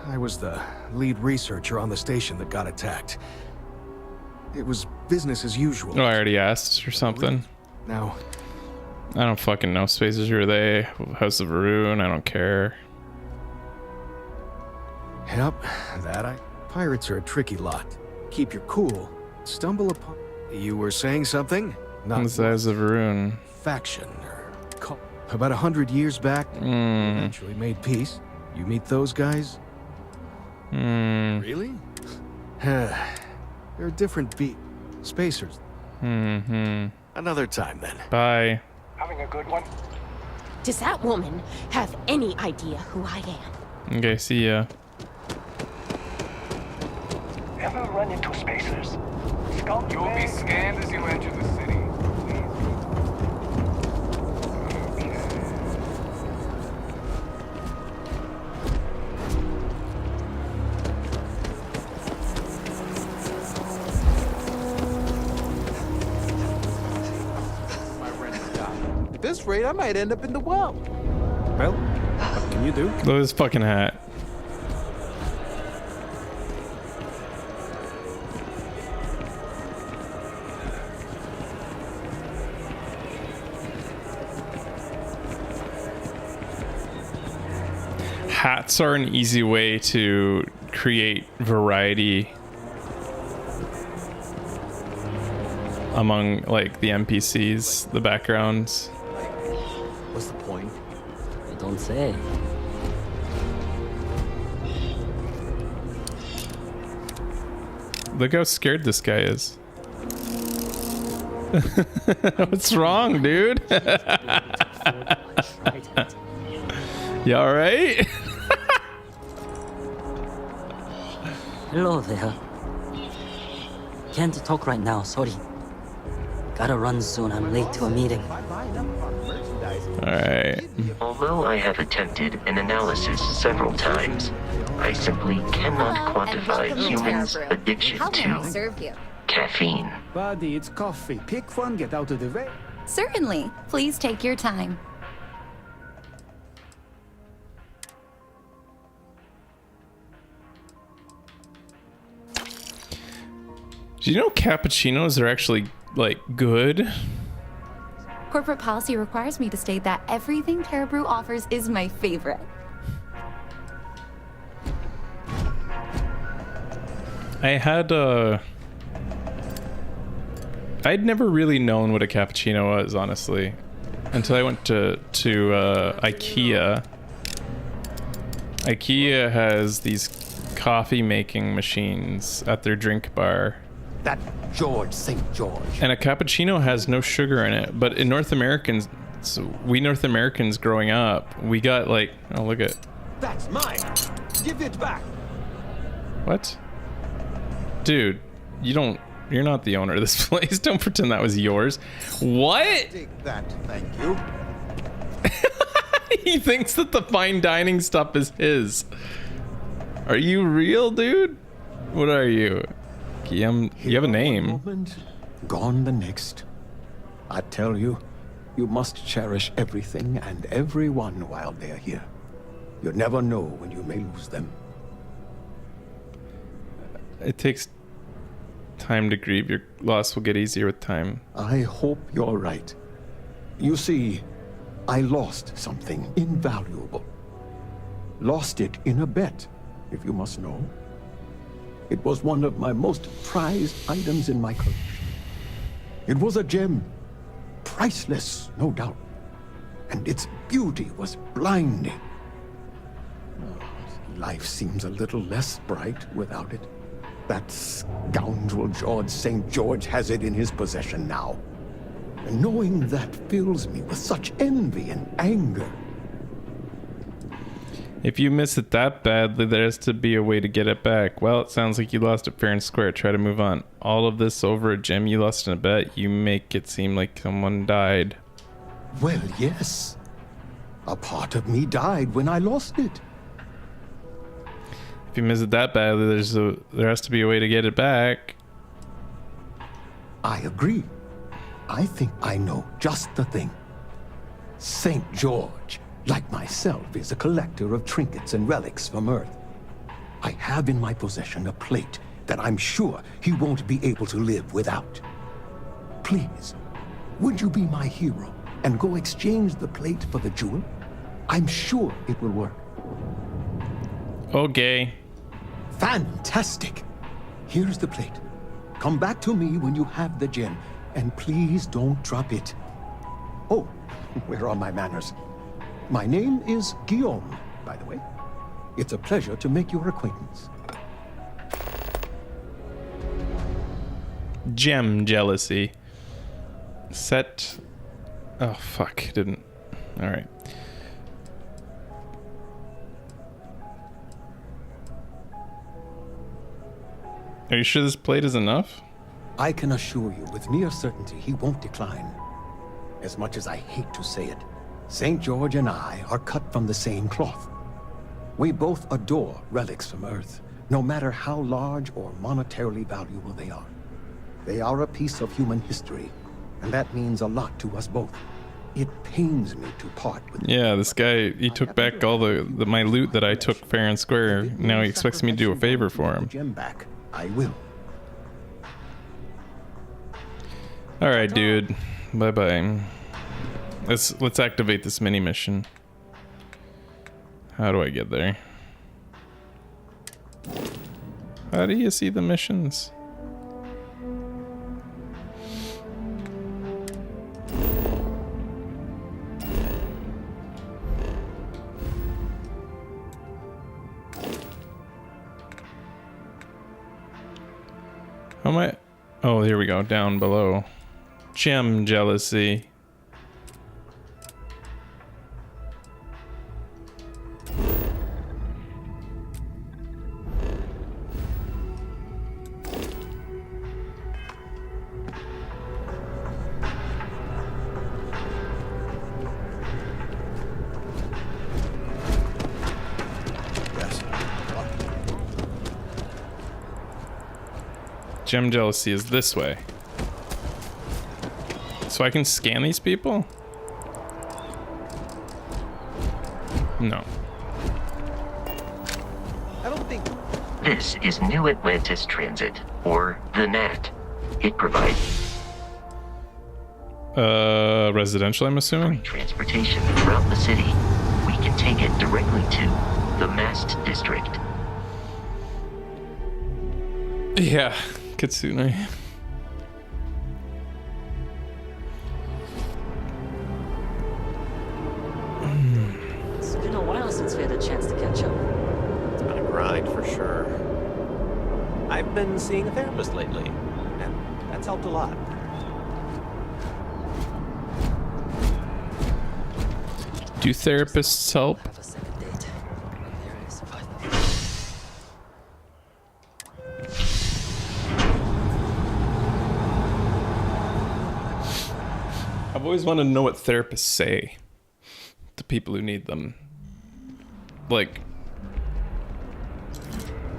I was the lead researcher on the station that got attacked. It was business as usual. Oh, I already asked or something. Now, I don't fucking know. Spaces, who are they? House of Varun, I don't care. Yep, Pirates are a tricky lot. Keep your cool. Stumble upon... You were saying something? Not the House of Varun. Faction or cult. About 100 years back, eventually made peace. You meet those guys? Really? They're different spacers. Another time then. Bye. Having a good one? Does that woman have any idea who I am? Okay, see ya. Ever run into spacers? You'll be scanned as you enter the city. At this rate, I might end up in the well. Well, what can you do? Look at this fucking hat. Hats are an easy way to create variety among like the NPCs, the backgrounds. What's the point? You don't say. Look how scared this guy is. What's wrong, dude? You alright? Hello there. Can't talk right now, sorry. Gotta run soon, I'm late to a meeting. Alright. Although I have attempted an analysis several times, I simply cannot quantify humans' addiction to caffeine. Buddy, it's coffee. Pick one, get out of the way. Certainly. Please take your time. Do you know cappuccinos are actually, like, good? Corporate policy requires me to state that everything Caribou offers is my favorite. I'd never really known what a cappuccino was, honestly, until I went to IKEA. IKEA has these coffee making machines at their drink bar. That George, St. George. And a cappuccino has no sugar in it, but in North Americans, we North Americans growing up, we got like, oh look at. That's mine. Give it back. What? Dude, you're not the owner of this place. Don't pretend that was yours. What? Take that, thank you. He thinks that the fine dining stuff is his. Are you real, dude? What are you? You have a name. Moment, gone the next. I tell you, you must cherish everything and everyone while they're here. You never know when you may lose them. It takes time to grieve. Your loss will get easier with time. I hope you're right. You see, I lost something invaluable. Lost it in a bet, if you must know. It was one of my most prized items in my collection. It was a gem, priceless, no doubt. And its beauty was blinding. Life seems a little less bright without it. That scoundrel George St. George has it in his possession now. And knowing that fills me with such envy and anger. If you miss it that badly, there has to be a way to get it back. Well, it sounds like you lost it fair and square. Try to move on. All of this over a gem you lost in a bet. You make it seem like someone died. Well, yes. A part of me died when I lost it. If you miss it that badly, there has to be a way to get it back. I agree. I think I know just the thing. St. George, like myself, is a collector of trinkets and relics from Earth. I have in my possession a plate that I'm sure he won't be able to live without. Please, would you be my hero and go exchange the plate for the jewel? I'm sure it will work. Okay. Fantastic. Here's the plate. Come back to me when you have the gem, and please don't drop it. Oh, where are my manners? My name is Guillaume, by the way. It's a pleasure to make your acquaintance. Gem jealousy. Set. Oh, fuck. Didn't. Alright. Are you sure this plate is enough? I can assure you with near certainty he won't decline. As much as I hate to say it, St. George and I are cut from the same cloth. We both adore relics from Earth, no matter how large or monetarily valuable they are. They are a piece of human history, and that means a lot to us both. It pains me to part with. Yeah, this guy, he took back all my loot that I took fair and square. Now he expects me to do a favor for him. Gem back. I will. All right, dude. Bye-bye. Let's activate this mini mission. How do I get there? How do you see the missions? How am I? Oh, here we go. Down below. Gem jealousy. Gem jealousy is this way. So I can scan these people? No. I don't think... This is New Atlantis Transit, or the NAT. It provides residential, I'm assuming? transportation throughout the city. We can take it directly to the Mast District. Yeah, Kitsune. It's been a while since we had a chance to catch up. It's been a grind for sure. I've been seeing a therapist lately, and that's helped a lot. Do therapists help? I've always wanted to know what therapists say to people who need them. Like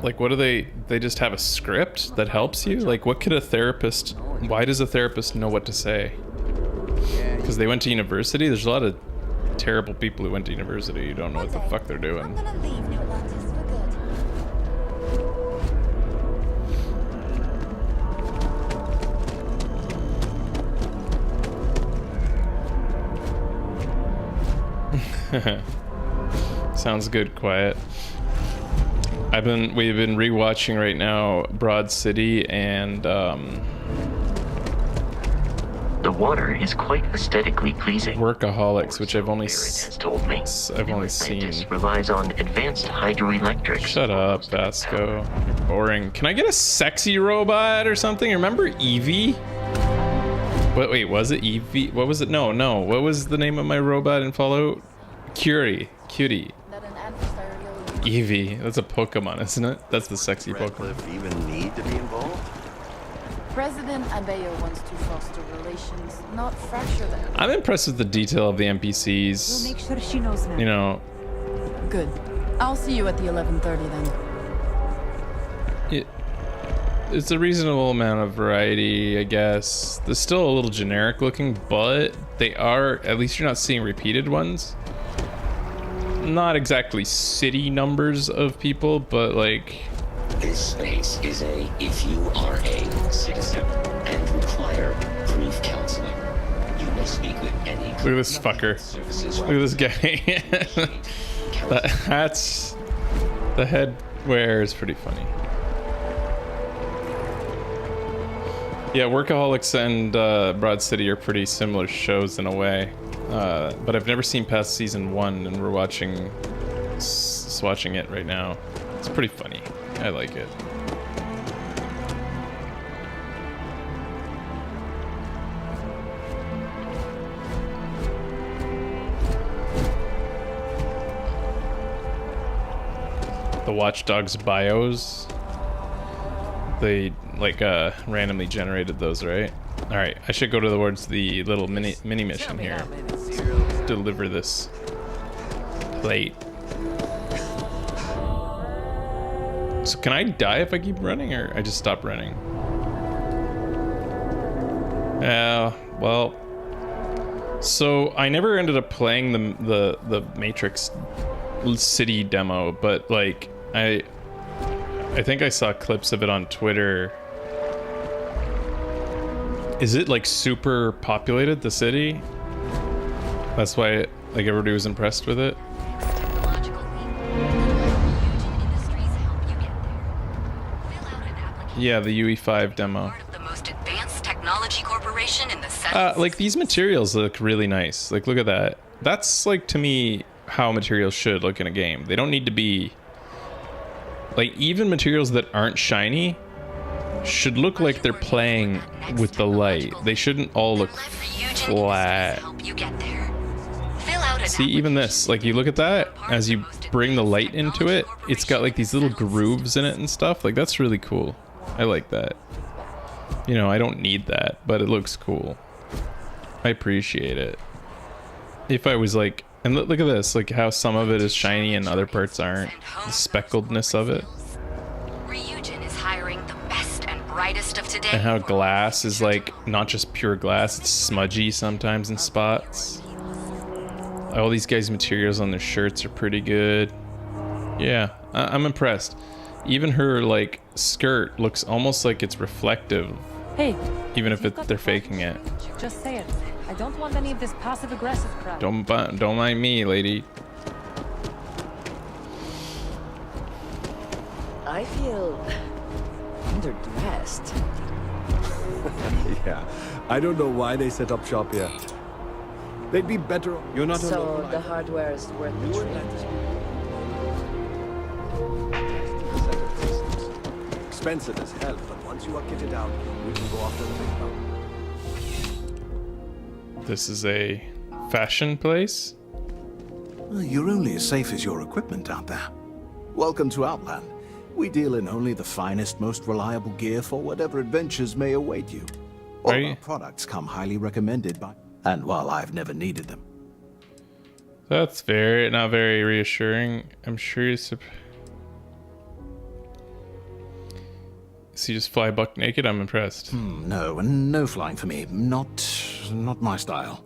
what do they just have a script that helps you? Like, what could a therapist, why does a therapist know what to say? Because they went to university? There's a lot of terrible people who went to university who don't know what the fuck they're doing. Sounds good, Quiet. We've been rewatching right now Broad City and The water is quite aesthetically pleasing. Workaholics, which I've only told me. I've only seen. Relies on advanced hydroelectric. Shut up, Basco. You're boring. Can I get a sexy robot or something? Remember Eevee? Wait, was it Eevee? What was it? No. What was the name of my robot in Fallout? Cutie. Eevee. That's a Pokemon, isn't it? That's the sexy Pokemon. Even need to be involved? President Abeyo wants to foster relations, not fracture them. I'm impressed with the detail of the NPCs. We'll make sure she knows now. You know. Good. I'll see you at the 11:30 then. It's a reasonable amount of variety, I guess. They're still a little generic looking, but they are, at least you're not seeing repeated ones. Not exactly city numbers of people, but like... This space is if you are a citizen and require brief counseling, you may speak with any... Look at this fucker. Look at this guy. That's... The head wear is pretty funny. Yeah, Workaholics and Broad City are pretty similar shows in a way. But I've never seen past season 1, and we're watching it right now. It's pretty funny. I like it. The Watch Dogs bios, they like randomly generated those, right? All right, I should go towards the little mini mission here. Deliver this plate. So can I die if I keep running, or I just stop running? Well. So I never ended up playing the Matrix City demo, but like I think I saw clips of it on Twitter. Is it like super populated, the city? That's why like everybody was impressed with it. Yeah, the UE5 demo. The most advanced technology corporation in the like these materials look really nice. Like look at that. That's like to me how materials should look in a game. They don't need to be like, even materials that aren't shiny should look like they're playing with the light. They shouldn't all look flat. See, even this, like you look at that, as you bring the light into it, it's got like these little grooves in it and stuff. Like that's really cool. I like that. You know, I don't need that, but it looks cool. I appreciate it. If I was like, and look at this, like how some of it is shiny and other parts aren't. The speckledness of it. Ryujin is hiring the best and brightest of today. And how glass is like not just pure glass, it's smudgy sometimes in spots. All these guys' materials on their shirts are pretty good. Yeah, I'm impressed. Even her like skirt looks almost like it's reflective. Hey, even if they're faking it. just say it. I don't want any of this passive-aggressive crap. Don't mind me, lady. I feel underdressed. Yeah, I don't know why they set up shop here. They'd be better. You're not So alone. the hardware is worth the trade. Expensive as hell, but once you are kitted out, we can go after the big one. This is a fashion place? Well, you're only as safe as your equipment out there. Welcome to Outland. We deal in only the finest, most reliable gear for whatever adventures may await you. All our products come highly recommended by... And while I've never needed them. That's not very reassuring. I'm sure you so you just fly buck naked? I'm impressed. No, and no flying for me. Not my style.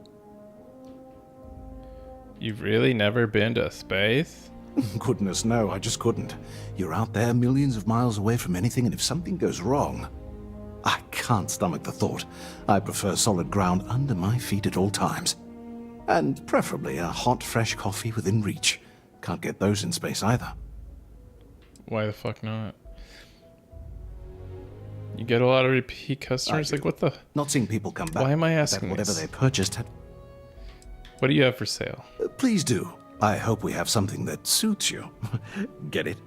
You've really never been to space? Goodness, no, I just couldn't. You're out there millions of miles away from anything, and if something goes wrong, I can't stomach the thought. I prefer solid ground under my feet at all times. And preferably a hot, fresh coffee within reach. Can't get those in space either. Why the fuck not? You get a lot of repeat customers? Like, what the? Not seeing people come back. Why am I that asking whatever this? they purchased had... What do you have for sale? Please do. I hope we have something that suits you. Get it?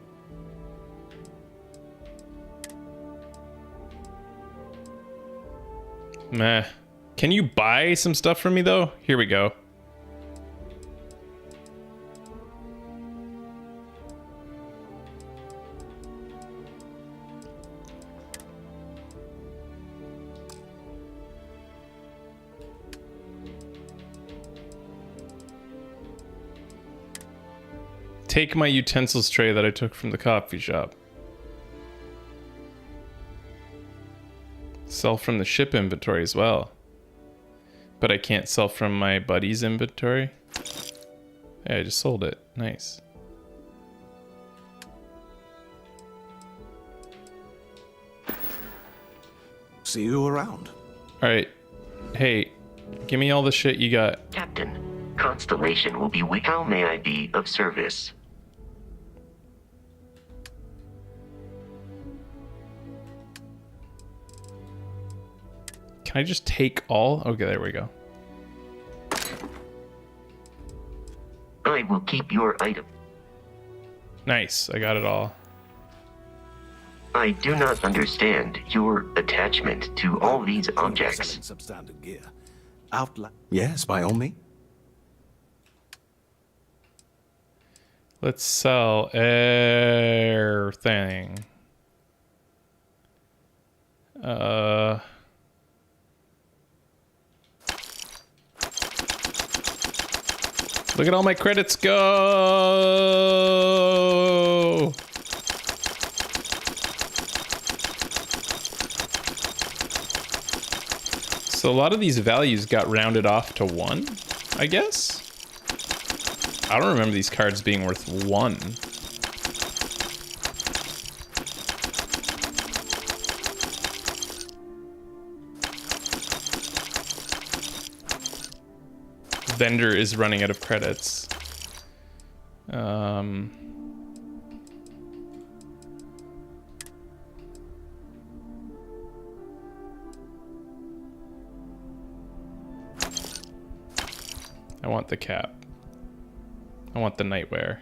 Meh. Can you buy some stuff from me, though? Here we go. Take my utensils tray that I took from the coffee shop. Sell from the ship inventory as well. But I can't sell from my buddy's inventory. Yeah, I just sold it. Nice. See you around. Alright. Hey, give me all the shit you got. Captain, Constellation will be with. How may I be of service? Can I just take all? Okay, there we go. I will keep your item. Nice, I got it all. I do not understand your attachment to all these objects. Substandard gear. Yes, by all means. Let's sell everything. Look at all my credits go! So a lot of these values got rounded off to 1, I guess? I don't remember these cards being worth 1. Vendor is running out of credits. I want the cap. I want the nightwear.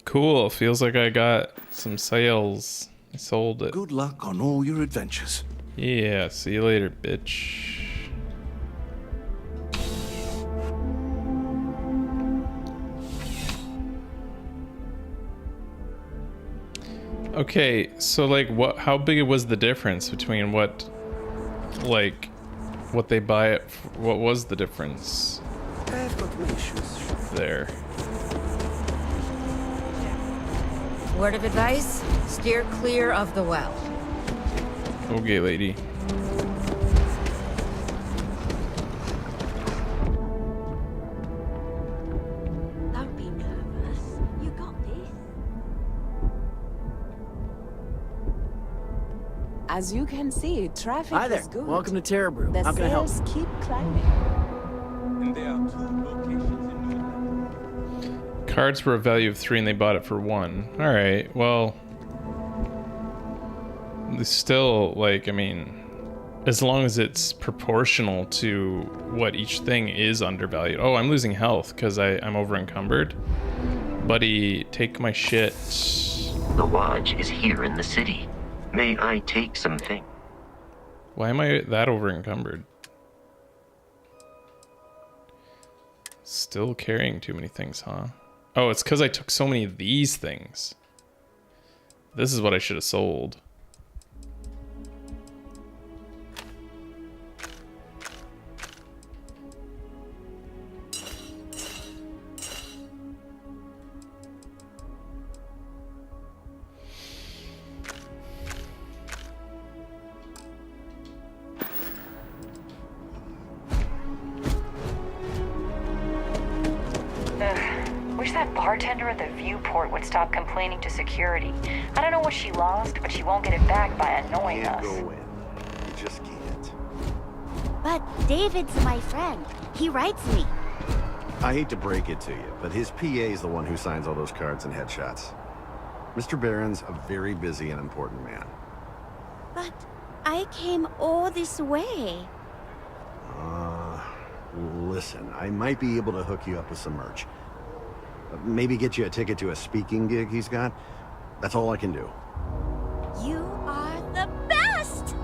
Cool. Feels like I got some sales. I sold it. Good luck on all your adventures. Yeah, see you later, bitch. Okay, so like how big was the difference between what they buy it for? What was the difference there? Word of advice, steer clear of the well. Okay, lady. Don't be nervous. You got this. As you can see, traffic Hi there. is good. Welcome to Terebrew. The How can I help? sales keep climbing. And there are 2 locations in Cards were a value of 3 and they bought it for 1. Alright, well... It's still, like, I mean... As long as it's proportional to what each thing is undervalued. Oh, I'm losing health because I'm over encumbered. Buddy, take my shit. The lodge is here in the city. May I take something? Why am I that over encumbered? Still carrying too many things, huh? Oh, it's because I took so many of these things. This is what I should have sold. that bartender at the viewport would stop complaining to security. I don't know what she lost, but she won't get it back by annoying us. Go in. You just can't. But David's my friend. He writes me. I hate to break it to you, but his PA is the one who signs all those cards and headshots. Mr. Barron's a very busy and important man. But I came all this way. Listen, I might be able to hook you up with some merch. Maybe get you a ticket to a speaking gig he's got. That's all I can do. You are the best!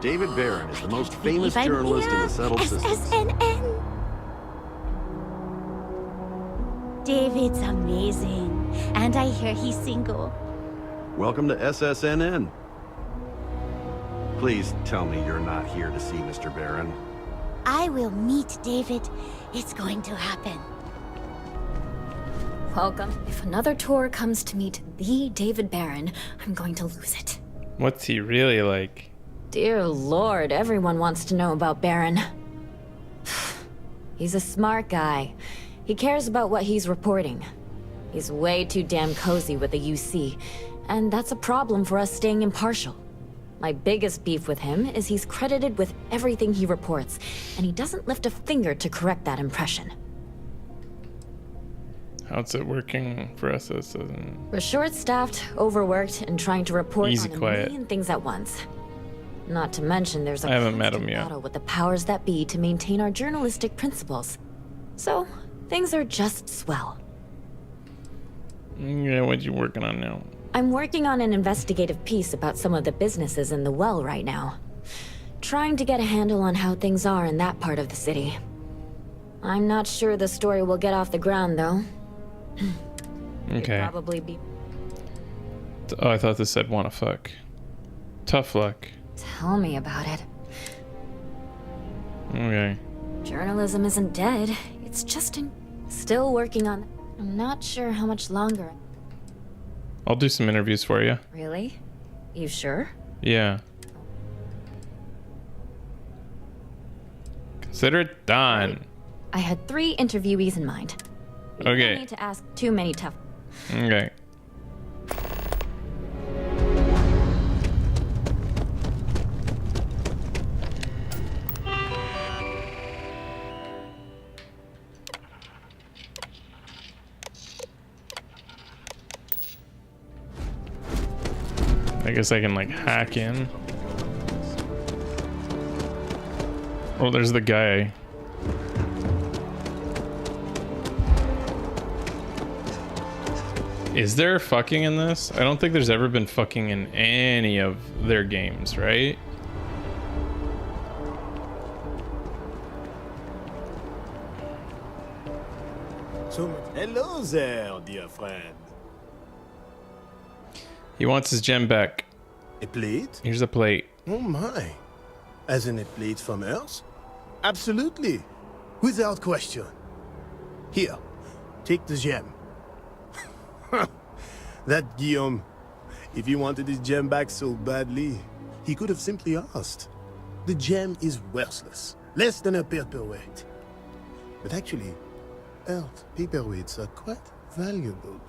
David Barron is the most famous journalist in the settled systems. SSNN. David's amazing. And I hear he's single. Welcome to SSNN. Please tell me you're not here to see Mr. Barron. I will meet David. It's going to happen. Welcome. If another tour comes to meet the David Barron, I'm going to lose it. What's he really like? Dear Lord, everyone wants to know about Barron. He's a smart guy. He cares about what he's reporting. He's way too damn cozy with the UC, and that's a problem for us staying impartial. My biggest beef with him is he's credited with everything he reports, and he doesn't lift a finger to correct that impression. How's it working for us? We're short-staffed, overworked, and trying to report Easy, on a quiet. million things at once. Not to mention there's a I haven't met constant him yet. battle with the powers that be to maintain our journalistic principles. So, things are just swell. Yeah, what you working on now? I'm working on an investigative piece about some of the businesses in the well right now. Trying to get a handle on how things are in that part of the city. I'm not sure the story will get off the ground, though. Okay. Probably be. Oh, I thought this said wanna fuck. Tough luck. Tell me about it. Okay. Journalism isn't dead. It's just still working on. I'm not sure how much longer. I'll do some interviews for you. Really? You sure? Yeah. Consider it done. I had 3 interviewees in mind. You Okay. don't need to ask too many tough. Okay. I guess I can like hack in. Oh, there's the guy. Is there fucking in this? I don't think there's ever been fucking in any of their games, right? So, hello there, dear friend. He wants his gem back. A plate? Here's a plate. Oh my. As in a plate from Earth? Absolutely. Without question. Here, take the gem. That Guillaume, if he wanted his gem back so badly, he could have simply asked. The gem is worthless, less than a paperweight. But actually, Earth paperweights are quite valuable.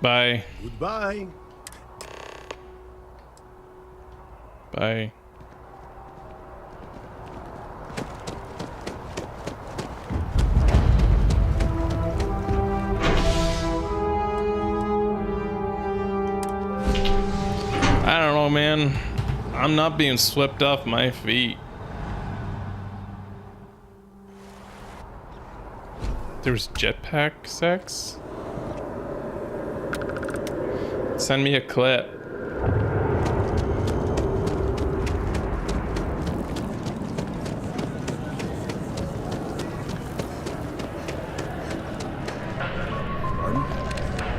Bye. Goodbye. Bye. I don't know, man. I'm not being swept off my feet. There was jetpack sex? Send me a clip.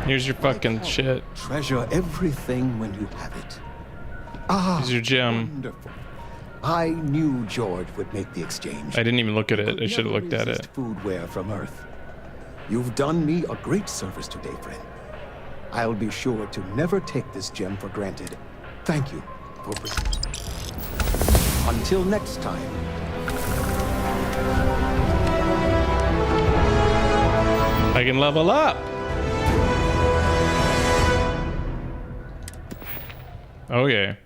Here's your fucking shit. Treasure everything when you have it. Ah, Here's your gem. wonderful. I knew George would make the exchange. I didn't even look at it. I Could should have never looked at resist it. Foodware from Earth. You've done me a great service today, friend. I'll be sure to never take this gem for granted. Thank you for Until next time. I can level up. Okay.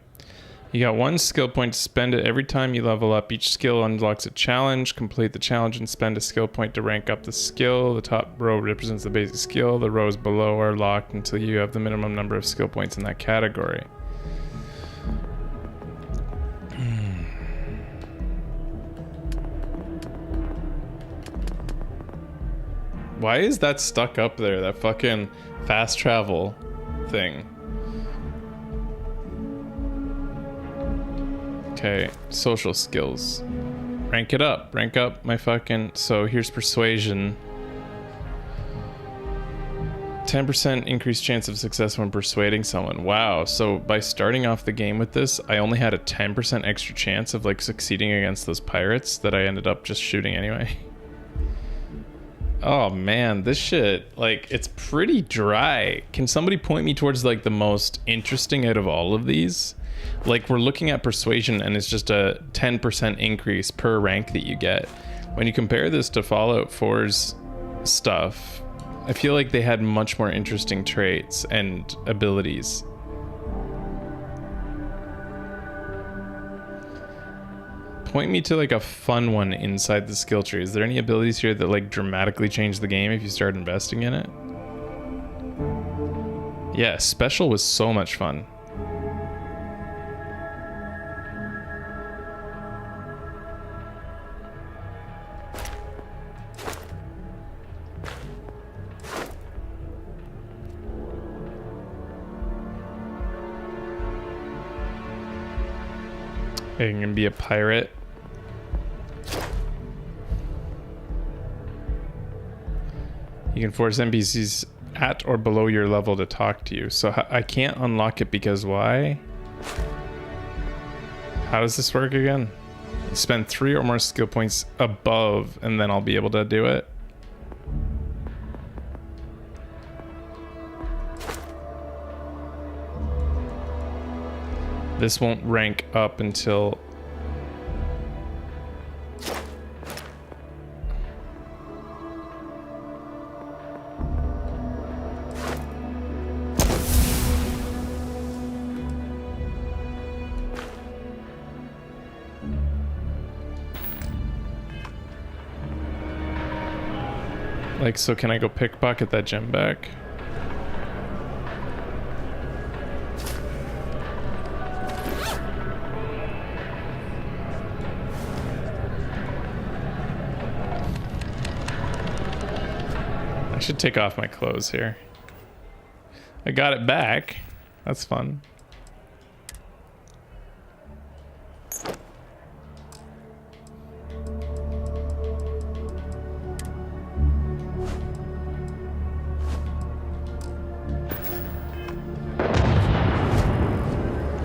You got 1 skill point to spend it every time you level up. Each skill unlocks a challenge. Complete the challenge and spend a skill point to rank up the skill. The top row represents the basic skill. The rows below are locked until you have the minimum number of skill points in that category. Why is that stuck up there? That fucking fast travel thing. Okay, social skills. Rank it up. Rank up my fucking... So here's persuasion. 10% increased chance of success when persuading someone. Wow, so by starting off the game with this, I only had a 10% extra chance of like succeeding against those pirates that I ended up just shooting anyway. Oh man, this shit, like, it's pretty dry. Can somebody point me towards like the most interesting out of all of these? Like, we're looking at persuasion and it's just a 10% increase per rank that you get. When you compare this to Fallout 4's stuff, I feel like they had much more interesting traits and abilities. Point me to like a fun one inside the skill tree. Is there any abilities here that like dramatically change the game if you start investing in it? Yeah, special was so much fun. You can be a pirate. You can force NPCs at or below your level to talk to you. So I can't unlock it because why? How does this work again? You spend 3 or more skill points above and then I'll be able to do it. This won't rank up until... Like, so can I go pickpocket that gem back? I should take off my clothes here. I got it back. That's fun.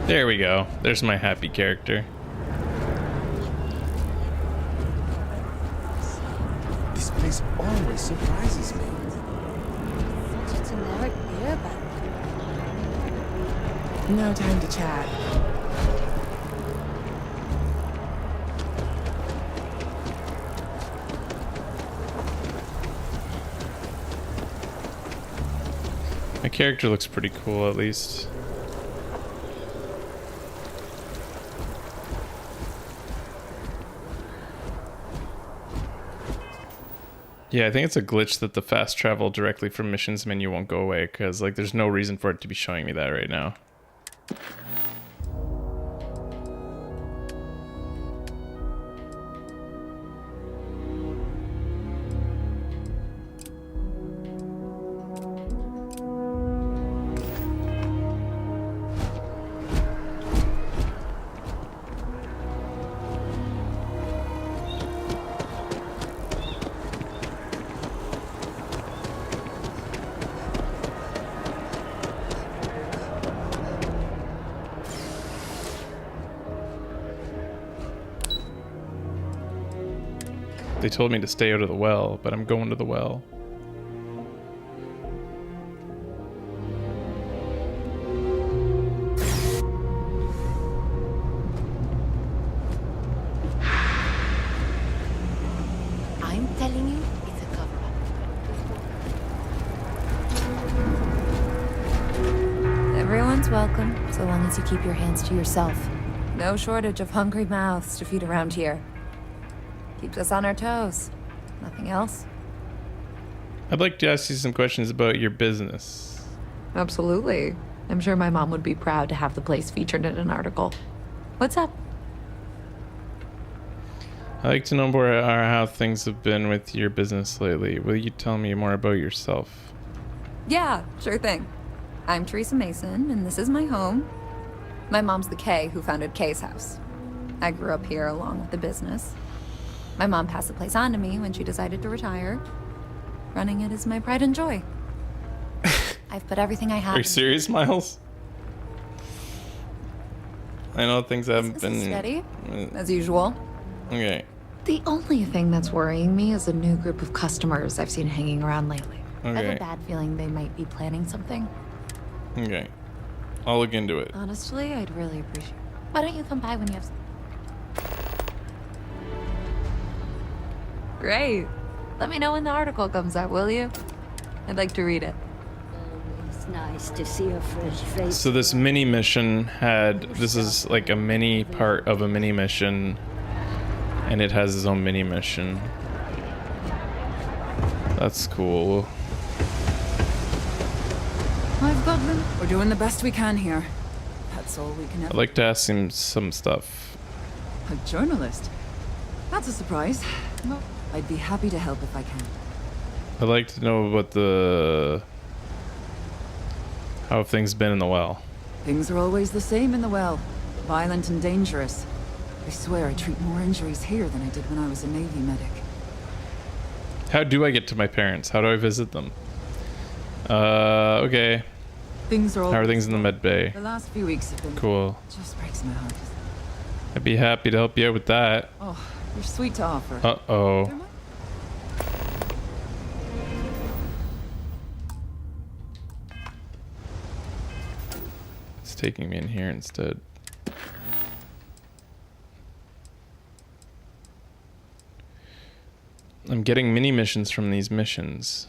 There we go. There's my happy character. This place always surprises me. Such a generic beer, but no time to chat. My character looks pretty cool, at least. Yeah, I think it's a glitch that the fast travel directly from missions menu won't go away, because like there's no reason for it to be showing me that right now. They told me to stay out of the well, but I'm going to the well. I'm telling you, it's a cover-up. welcome, so long as you keep your hands to yourself. No shortage of hungry mouths to feed around here. Keeps us on our toes. Nothing else? I'd like to ask you some questions about your business. Absolutely. I'm sure my mom would be proud to have the place featured in an article. What's up? I'd like to know more how things have been with your business lately. Will you tell me more about yourself? Yeah, sure thing. I'm Teresa Mason, and this is my home. My mom's the Kay who founded Kay's house. I grew up here along with the business. My mom passed the place on to me when she decided to retire. Running it is my pride and joy. I've put everything I have. Are you serious, Miles? I know things haven't been steady, as usual. Okay. The only thing that's worrying me is a new group of customers I've seen hanging around lately. I have Okay. a bad feeling they might be planning something. Okay. I'll look into it. Honestly, I'd really appreciate it. Why don't you come by when you have some... Great. Let me know when the article comes out, will you? I'd like to read it. It's nice to see a fresh face. So this mini mission this is like a mini part of a mini mission, and it has its own mini mission. That's cool. I've got them. We're doing the best we can here. That's all we can I'd ever. like to ask him some stuff. A journalist? That's a surprise. Well, I'd be happy to help if I can. I'd like to know about how have things been in the well. Things are always the same in the well. Violent and dangerous. I swear I treat more injuries here than I did when I was a Navy medic. How do I get to my parents? How do I visit them? Okay. Things are all. How are things in the med bay? The last few weeks have been. Cool. Just breaks my heart. I'd be happy to help you out with that. Oh, you're sweet to offer. Uh-oh. It's taking me in here instead. I'm getting mini missions from these missions.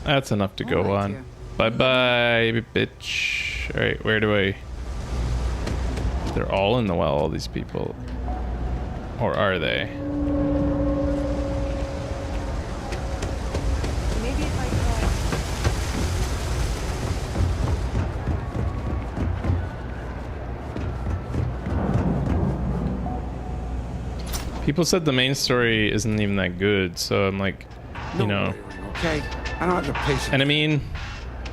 That's enough to go on. Bye-bye, bitch. Alright, where do I... They're all in the well, all these people. Or are they? Maybe if I People said the main story isn't even that good, so I'm like, you know... Okay, I don't have the patience. And I mean...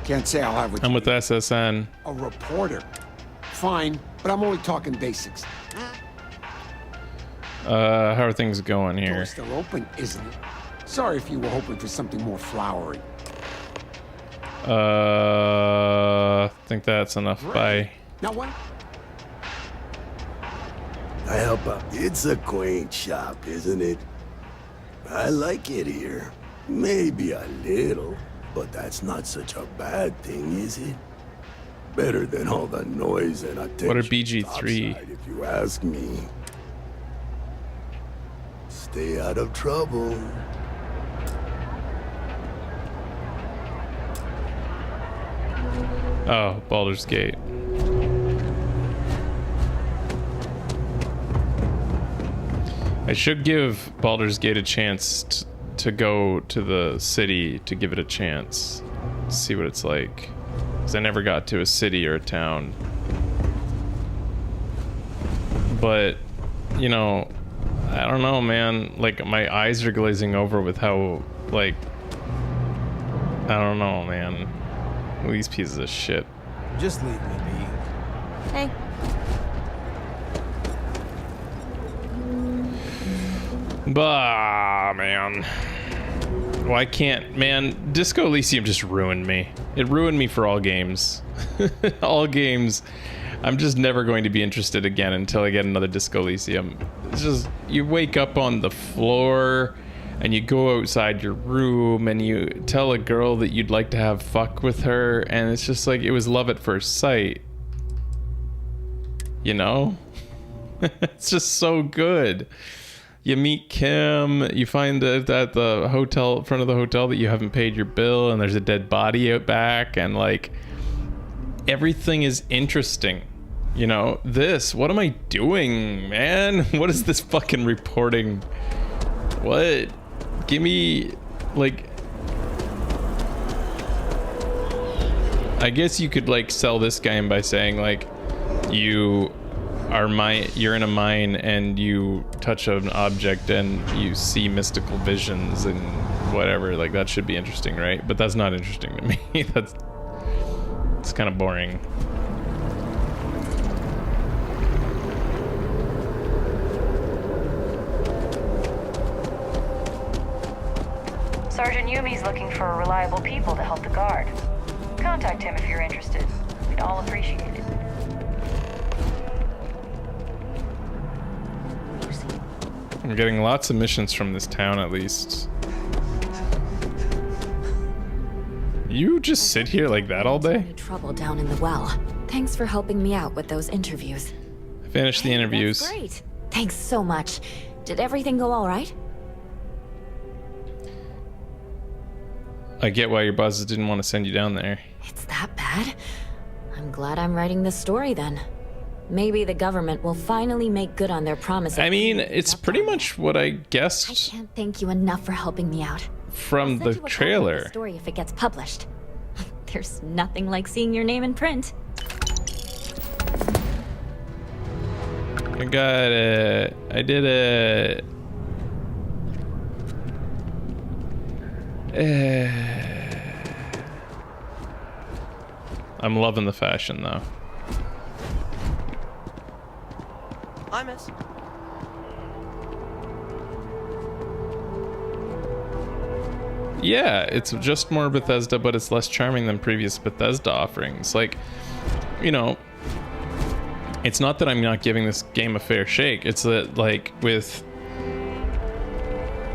Can't say I'll have what I'm with SSN. A reporter. Fine, but I'm only talking basics. How are things going here? Door's still open, isn't it? Sorry if you were hoping for something more flowery. I think that's enough. Bye. Now what? I help out. It's a quaint shop, isn't it? I like it here. Maybe a little, but that's not such a bad thing, is it? Better than all the noise and attention. What are BG3? Topside, if you ask me. Stay out of trouble. Oh, Baldur's Gate. I should give Baldur's Gate a chance to go to the city to give it a chance. See what it's like. Because I never got to a city or a town. But, you know, I don't know, man. Like, my eyes are glazing over with how, like... I don't know, man. These pieces of shit. Just leave me be. Hey. Bah, man. Why can't... Man, Disco Elysium just ruined me. It ruined me for all games. All games. I'm just never going to be interested again until I get another Disco Elysium. It's just... You wake up on the floor... and you go outside your room and you tell a girl that you'd like to have fuck with her, and it's just like it was love at first sight. You know? It's just so good. You meet Kim. You find that at the hotel, front of the hotel, that you haven't paid your bill, and there's a dead body out back, and like everything is interesting. You know, what am I doing, man? What is this fucking reporting? What? Give me, like, I guess you could like sell this game by saying like, you're in a mine and you touch an object and you see mystical visions and whatever. Like that should be interesting, right? But that's not interesting to me. It's kind of boring. Sergeant Yumi's looking for reliable people to help the guard. Contact him if you're interested. We'd all appreciate it. I'm getting lots of missions from this town, at least. You just sit here like that all day? Trouble down in the well. Thanks for helping me out with those interviews. I finished the interviews. That's great. Thanks so much. Did everything go all right? I get why your bosses didn't want to send you down there. It's that bad? I'm glad I'm writing this story then. Maybe the government will finally make good on their promise. I mean, it's pretty much what I guessed. I can't thank you enough for helping me out. From the trailer. The story if it gets published. There's nothing like seeing your name in print. I did a I'm loving the fashion though. Hi, miss. Yeah, it's just more Bethesda, but it's less charming than previous Bethesda offerings. Like, you know, it's not that I'm not giving this game a fair shake. It's that, like,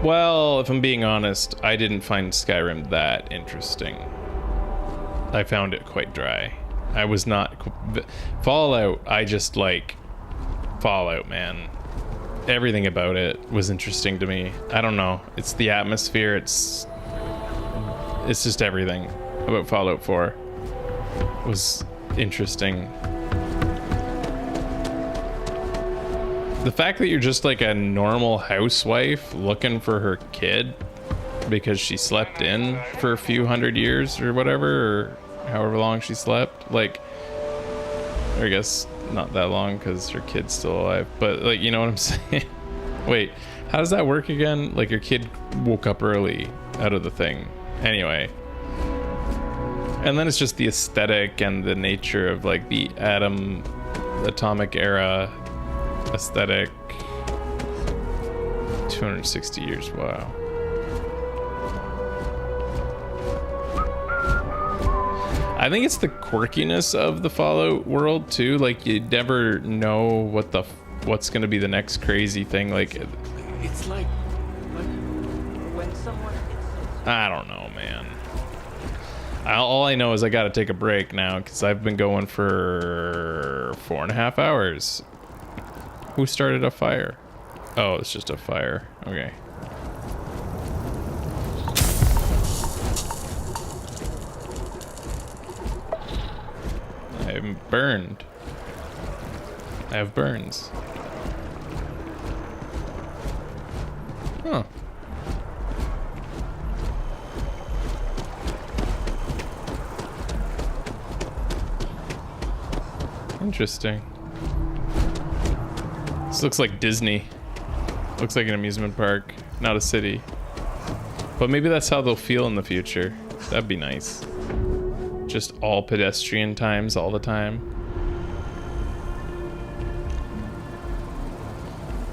well, if I'm being honest, I didn't find Skyrim that interesting. I found it quite dry. I was not... Fallout, I just like... Fallout, man. Everything about it was interesting to me. I don't know. It's the atmosphere. It's just everything about Fallout 4 was interesting. The fact that you're just like a normal housewife looking for her kid because she slept in for a few hundred years or whatever, or however long she slept, like, or I guess not that long because her kid's still alive, but like, you know what I'm saying? Wait, how does that work again? Like your kid woke up early out of the thing. Anyway. And then it's just the aesthetic and the nature of like the atomic era aesthetic. 260 years, wow. I think it's the quirkiness of the Fallout world too. Like you never know what's gonna be the next crazy thing. Like it's like when someone I don't know, man. All I know is I gotta take a break now because I've been going for 4.5 hours. Who started a fire? Oh, it's just a fire. Okay. I'm burned. I have burns. Huh. Interesting. This looks like Disney. Looks like an amusement park, not a city. But maybe that's how they'll feel in the future. That'd be nice. Just all pedestrian times all the time.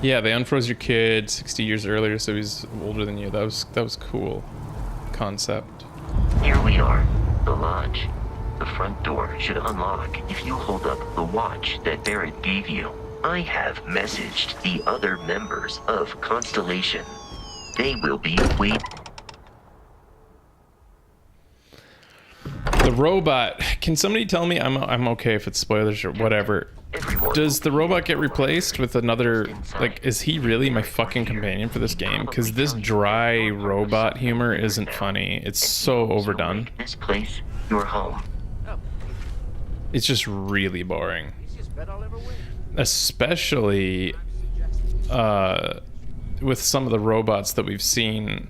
Yeah, they unfroze your kid 60 years earlier, so he's older than you. That was cool concept. Here we are, the lodge. The front door should unlock if you hold up the watch that Barrett gave you. I have messaged the other members of Constellation. They will be waiting. The robot. Can somebody tell me? I'm okay if it's spoilers or whatever. Does the robot get replaced with another, like, is he really my fucking companion for this game? Because this dry robot humor isn't funny. It's so overdone. This place, your home. It's just really boring. Especially with some of the robots that we've seen.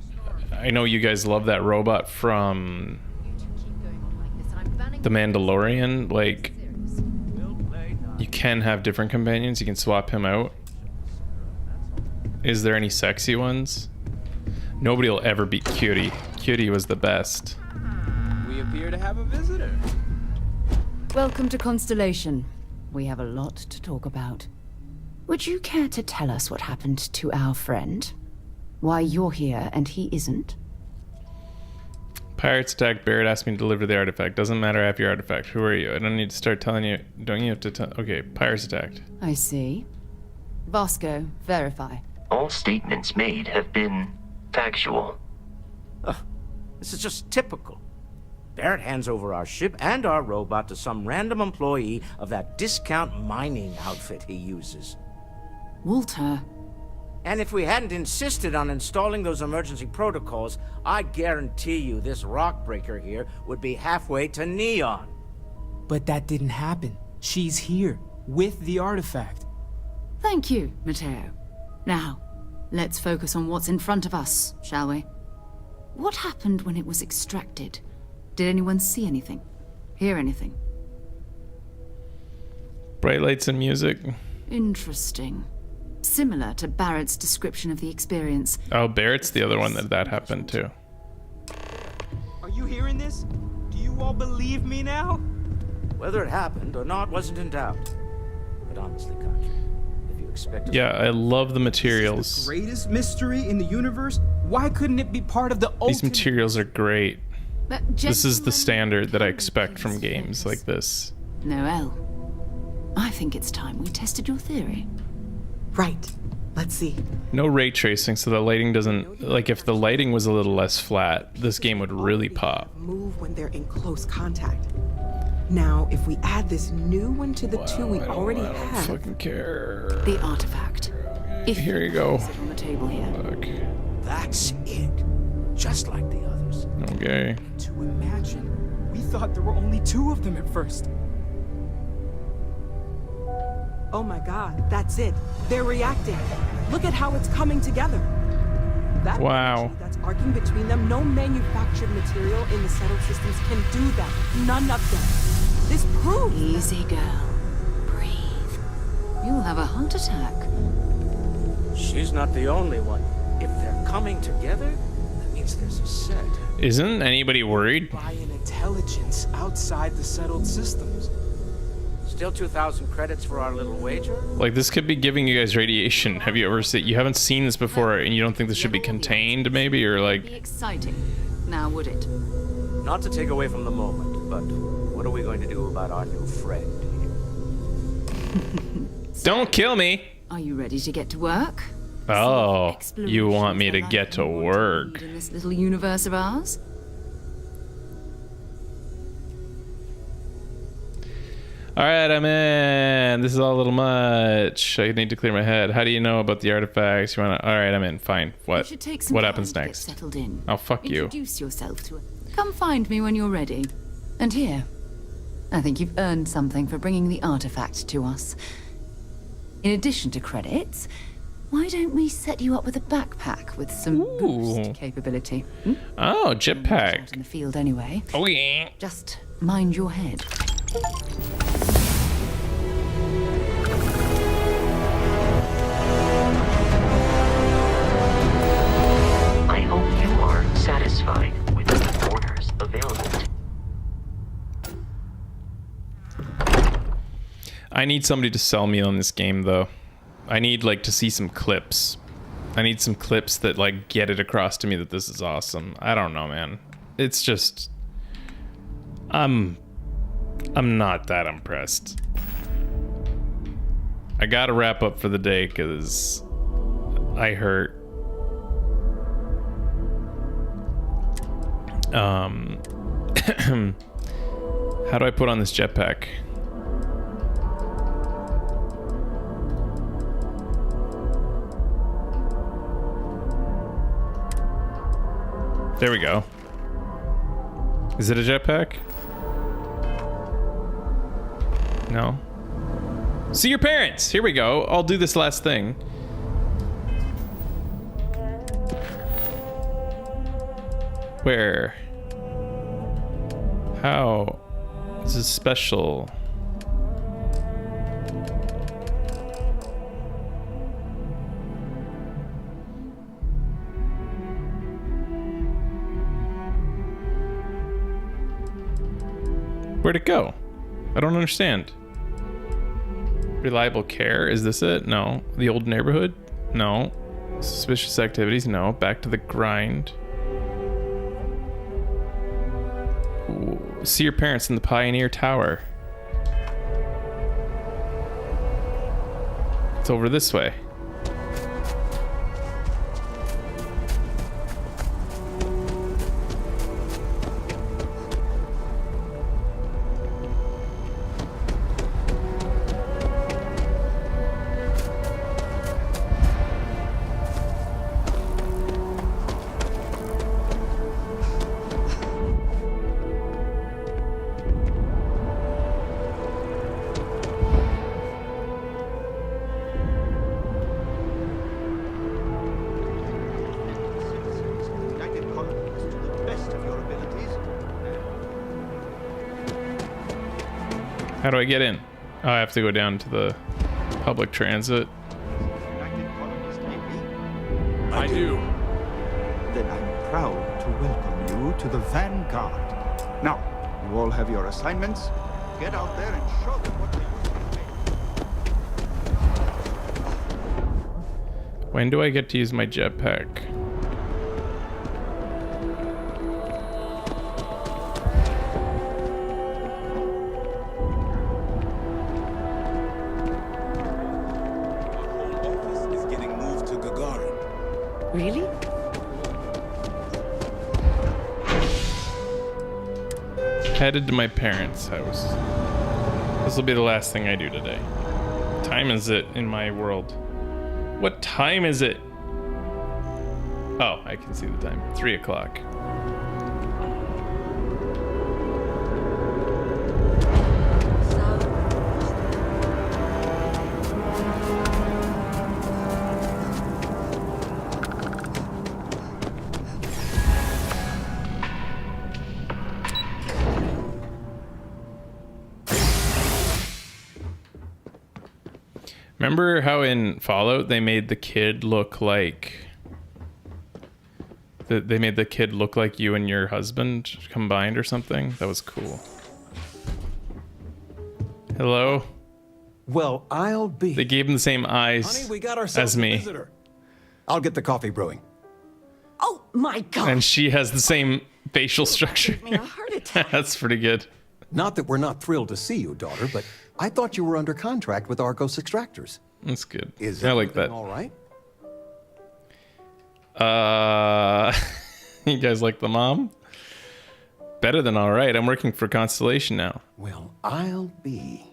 I know you guys love that robot from The Mandalorian. Like, you can have different companions. You can swap him out. Is there any sexy ones? Nobody will ever beat Cutie. Cutie was the best. We appear to have a visitor. Welcome to Constellation. We have a lot to talk about. Would you care to tell us what happened to our friend? Why you're here and he isn't? Pirates attacked. Barrett asked me to deliver the artifact. Doesn't matter I have your artifact. Who are you? I don't need to start telling you. Don't you have to tell? Okay, pirates attacked. I see. Vasco, verify. All statements made have been factual. This is just typical. Barrett hands over our ship and our robot to some random employee of that discount mining outfit he uses. Walter. And if we hadn't insisted on installing those emergency protocols, I guarantee you this rock breaker here would be halfway to Neon. But that didn't happen. She's here, with the artifact. Thank you, Matteo. Now, let's focus on what's in front of us, shall we? What happened when it was extracted? Did anyone see anything? Hear anything? Bright lights and music. Interesting. Similar to Barrett's description of the experience. Oh, Barrett's the other one that happened to. Are you hearing this? Do you all believe me now? Whether it happened or not wasn't in doubt. But honestly, Contra, if you expect... Yeah, I love the materials. This is the greatest mystery in the universe? Why couldn't it be part of the These materials are great. But this is the standard that I expect from games like this. Noel, I think it's time we tested your theory. Right. Let's see. No ray tracing, so the lighting doesn't... Like, if the lighting was a little less flat, this game would really pop. Move when they're in close contact. Now, if we add this new one to the two we already have... I don't fucking care. The artifact. If here you go. Sit on the table here. Fuck. That's it. Just like the others. Okay. To imagine. We thought there were only 2 of them at first. Oh my god, that's it. They're reacting. Look at how it's coming together. That wow. energy that's arcing between them, no manufactured material in the settled systems can do that. None of them. This proves... Easy, girl. Breathe. You'll have a heart attack. She's not the only one. If they're coming together, that means there's a set. Isn't anybody worried? By an intelligence outside the settled systems. Still 2,000 credits for our little wager? Like, this could be giving you guys radiation. Have you ever seen... You haven't seen this before, and you don't think this should be contained, maybe? Or, like... Be exciting. Now, would it? Not to take away from the moment, but what are we going to do about our new friend here? Don't kill me! Are you ready to get to work? Oh, you want me to get to work. In this little universe of ours? Alright, I'm in. This is all a little much. I need to clear my head. How do you know about the artifacts? You wanna... Alright, I'm in. Fine. What? What happens next? Settled in. Oh, fuck you. Introduce yourself to it. Come find me when you're ready. And here. I think you've earned something for bringing the artifact to us. In addition to credits, why don't we set you up with a backpack with some boost capability? Hmm? Oh, jetpack. In the field anyway. Oh yeah. Just mind your head. I hope you are satisfied with the orders available. I need somebody to sell me on this game, though. I need, like, to see some clips. I need some clips that, like, get it across to me that this is awesome. I don't know, man. It's just... I'm not that impressed. I gotta wrap up for the day, because I hurt. How do I put on this jetpack? There we go. Is it a jetpack? No. See your parents! Here we go. I'll do this last thing. Where? How? This is special. Where'd it go? I don't understand. Reliable care, is this it? No. The old neighborhood? No. Suspicious activities? No. Back to the grind. Ooh. See your parents in the Pioneer Tower. It's over this way. How do I get in? Oh, I have to go down to the public transit. I do. Then I'm proud to welcome you to the Vanguard. Now, you all have your assignments. Get out there and show them what they used to be. When do I get to use my jetpack? Really? Headed to my parents' house. This will be the last thing I do today. What time is it in my world? What time is it? Oh, I can see the time. 3 o'clock. Remember how in Fallout they made the kid look like they made the kid look like you and your husband combined or something? That was cool. Hello? Well, I'll be. They gave him the same eyes Honey, we got ourselves as me. A visitor. I'll get the coffee brewing. Oh my God! And she has the same facial structure. Give me a heart attack. That's pretty good. Not that we're not thrilled to see you, daughter, but I thought you were under contract with Argos Extractors. That's good. Is I like that. all right? You guys like the mom? Better than all right. I'm working for Constellation now. Well, I'll be.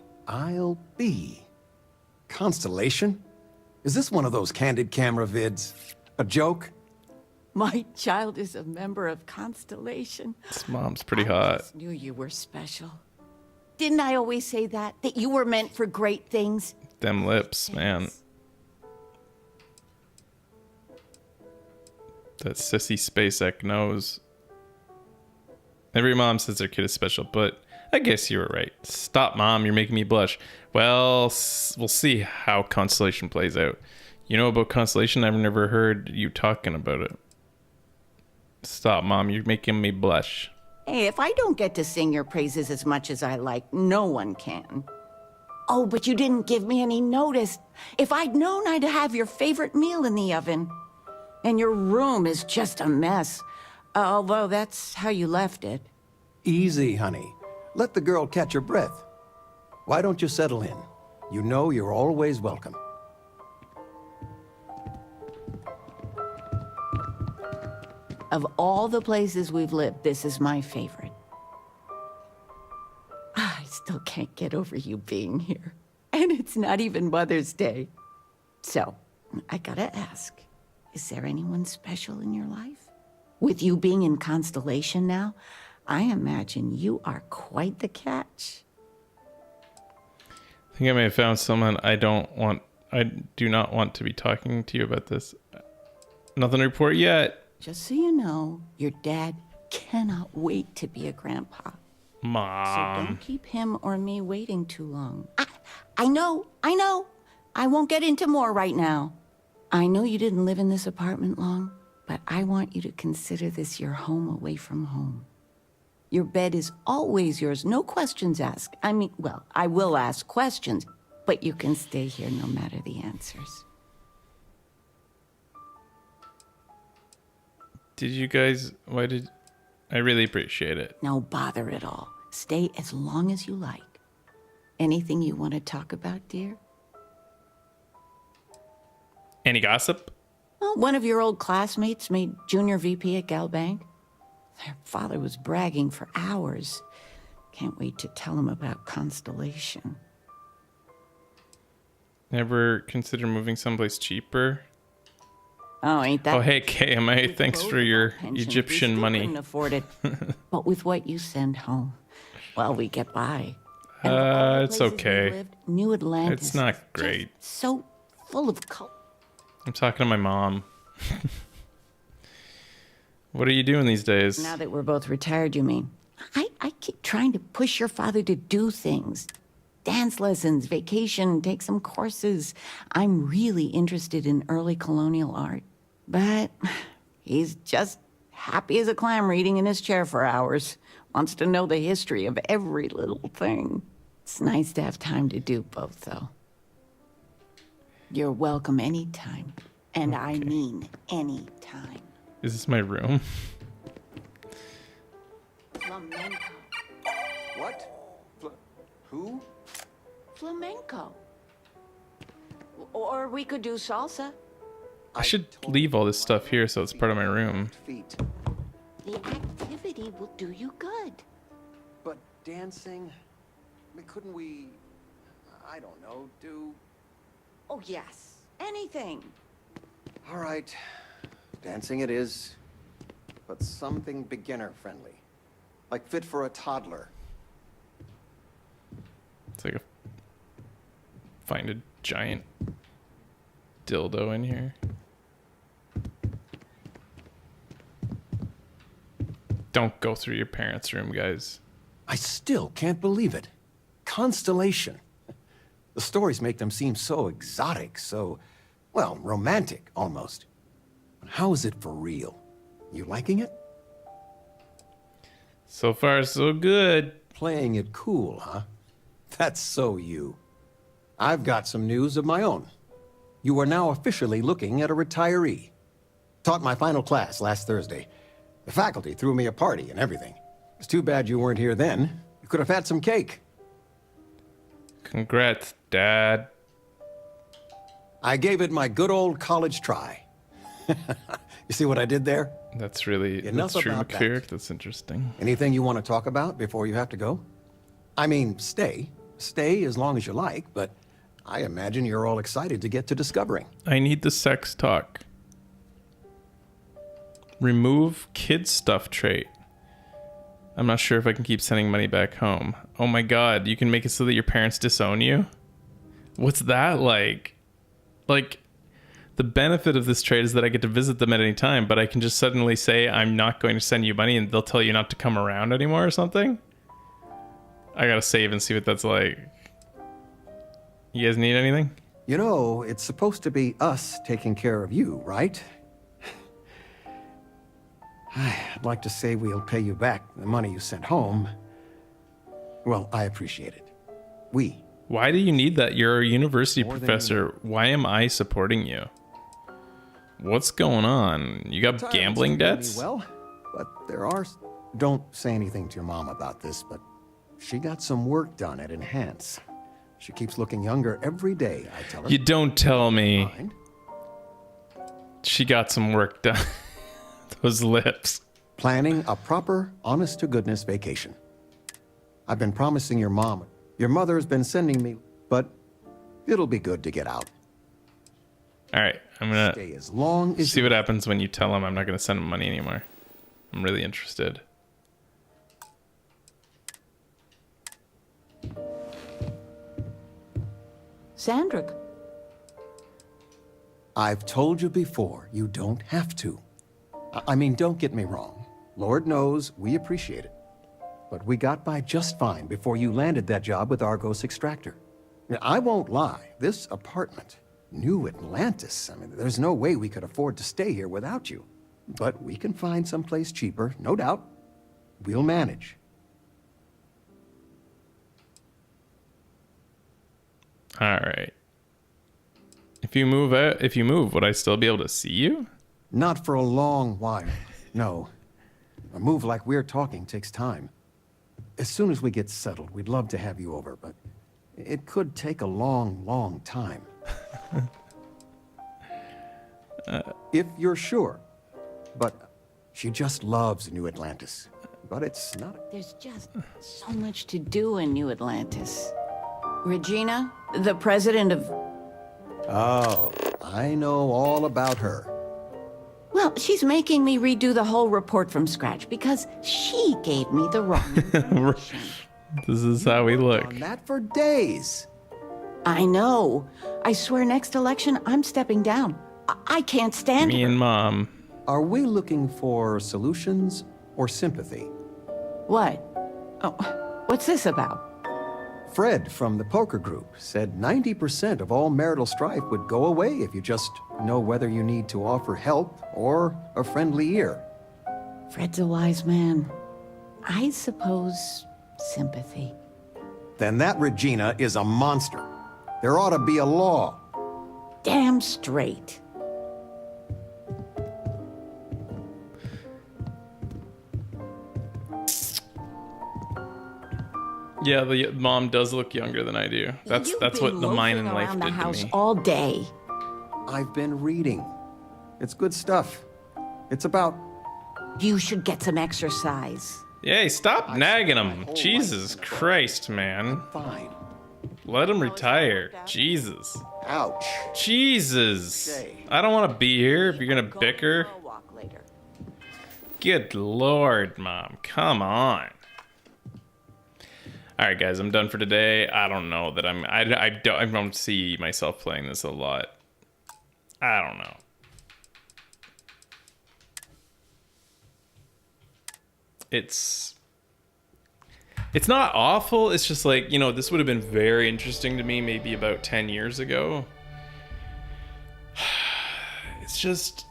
Constellation? Is this one of those candid camera vids? A joke? My child is a member of Constellation. This mom's pretty hot. I just knew you were special. Didn't I always say that? That you were meant for great things? Them lips, man. That sissy SpaceX nose. Every mom says their kid is special, but I guess you were right. Stop, Mom. You're making me blush. Well, we'll see how Constellation plays out. You know about Constellation? I've never heard you talking about it. Stop, Mom. You're making me blush. Hey, if I don't get to sing your praises as much as I like, no one can. Oh, but you didn't give me any notice. If I'd known, I'd have your favorite meal in the oven. And your room is just a mess. Although that's how you left it. Easy, honey. Let the girl catch her breath. Why don't you settle in? You know you're always welcome. Of all the places we've lived, this is my favorite. I still can't get over you being here. And it's not even Mother's Day. So, I gotta ask, is there anyone special in your life? With you being in Constellation now, I imagine you are quite the catch. I think I may have found someone. I do not want to be talking to you about this. Nothing to report yet. Just so you know, your dad cannot wait to be a grandpa. Mom. So don't keep him or me waiting too long. I know. I won't get into more right now. I know you didn't live in this apartment long, but I want you to consider this your home away from home. Your bed is always yours, no questions asked. I mean, well, I will ask questions, but you can stay here no matter the answers. Did you guys... I really appreciate it. No bother at all. Stay as long as you like. Anything you want to talk about, dear? Any gossip? Well, one of your old classmates made junior VP at Galbank. Their father was bragging for hours. Can't wait to tell him about Constellation. Never consider moving someplace cheaper? Oh, ain't that... Oh, hey, KMA, thanks for your Egyptian money. Couldn't afford it. But with what you send home, well, we get by. It's okay. New Atlantis. It's not great. So full of culture. I'm talking to my mom. What are you doing these days? Now that we're both retired, you mean? I keep trying to push your father to do things. Dance lessons, vacation, take some courses. I'm really interested in early colonial art. But he's just happy as a clam reading in his chair for hours. Wants to know the history of every little thing. It's nice to have time to do both, though. You're welcome anytime. And I mean anytime. Is this my room? Flamenco. What? Who? Flamenco. Or we could do salsa. I should leave all this stuff here so it's part of my room. The activity will do you good. But dancing? I mean, couldn't we, I don't know, do... Oh, yes. Anything. All right. Dancing it is. But something beginner-friendly. Like fit for a toddler. It's like find a giant dildo in here. Don't go through your parents' room, guys. I still can't believe it. Constellation. The stories make them seem so exotic, so, well, romantic, almost. How is it for real? You liking it? So far, so good. Playing it cool, huh? That's so you. I've got some news of my own. You are now officially looking at a retiree. Taught my final class last Thursday. The faculty threw me a party and everything. It's too bad you weren't here then. You could have had some cake. Congrats, Dad. I gave it my good old college try. You see what I did there? That's really... Enough that's Drew about McClure. that. That's interesting. Anything you want to talk about before you have to go? I mean, stay. Stay as long as you like, but I imagine you're all excited to get to discovering. I need the sex talk. Remove kid stuff trait. I'm not sure if I can keep sending money back home. Oh my god, you can make it so that your parents disown you? What's that like? Like, the benefit of this trait is that I get to visit them at any time, but I can just suddenly say I'm not going to send you money and they'll tell you not to come around anymore or something? I gotta save and see what that's like. You guys need anything? You know, it's supposed to be us taking care of you, right? I'd like to say we'll pay you back the money you sent home. Well, I appreciate it. We. Why do you need that? You're a university professor. Why am I supporting you? What's going on? You got gambling debts? Well, but there are... Don't say anything to your mom about this, but she got some work done at Enhance. She keeps looking younger every day, I tell her. You don't tell me. She got some work done. Those lips. Planning a proper, honest-to-goodness vacation. I've been promising your mom. Your mother has been sending me, but it'll be good to get out. All right, I'm gonna stay as long as see what happens when you tell him I'm not gonna send him money anymore. I'm really interested. Sandrick. I've told you before, you don't have to. I mean, don't get me wrong. Lord knows we appreciate it. But we got by just fine before you landed that job with Argos Extractor. I won't lie, this apartment, New Atlantis, I mean, there's no way we could afford to stay here without you. But we can find someplace cheaper, no doubt. We'll manage. All right. If you move, would I still be able to see you? Not for a long while, no. A move like we're talking takes time. As soon as we get settled, we'd love to have you over, but it could take a long, long time. If you're sure. But she just loves New Atlantis. But it's not... There's just so much to do in New Atlantis. Regina, the president of... Oh, I know all about her. Well, she's making me redo the whole report from scratch because she gave me the wrong information. This is how we look. On that for days. I know. I swear next election, I'm stepping down. I can't stand Me and Mom. Are we looking for solutions or sympathy? What? Oh, what's this about? Fred from the poker group said 90% of all marital strife would go away if you just know whether you need to offer help or a friendly ear. Fred's a wise man. I suppose sympathy. Then that Regina is a monster. There ought to be a law. Damn straight. Yeah, the mom does look younger than I do. That's what the mine and life did the to house me. all day. I've been reading. It's good stuff. It's about... You should get some exercise. Yay, stop nagging him. Jesus Christ, man. Fine. Let him retire. Jesus. Ouch. Jesus. I don't want to be here if you're going to bicker. Good Lord, Mom. Come on. All right, guys, I'm done for today. I don't know that I don't see myself playing this a lot. I don't know. It's not awful. It's just like, you know, this would have been very interesting to me maybe about 10 years ago. It's just...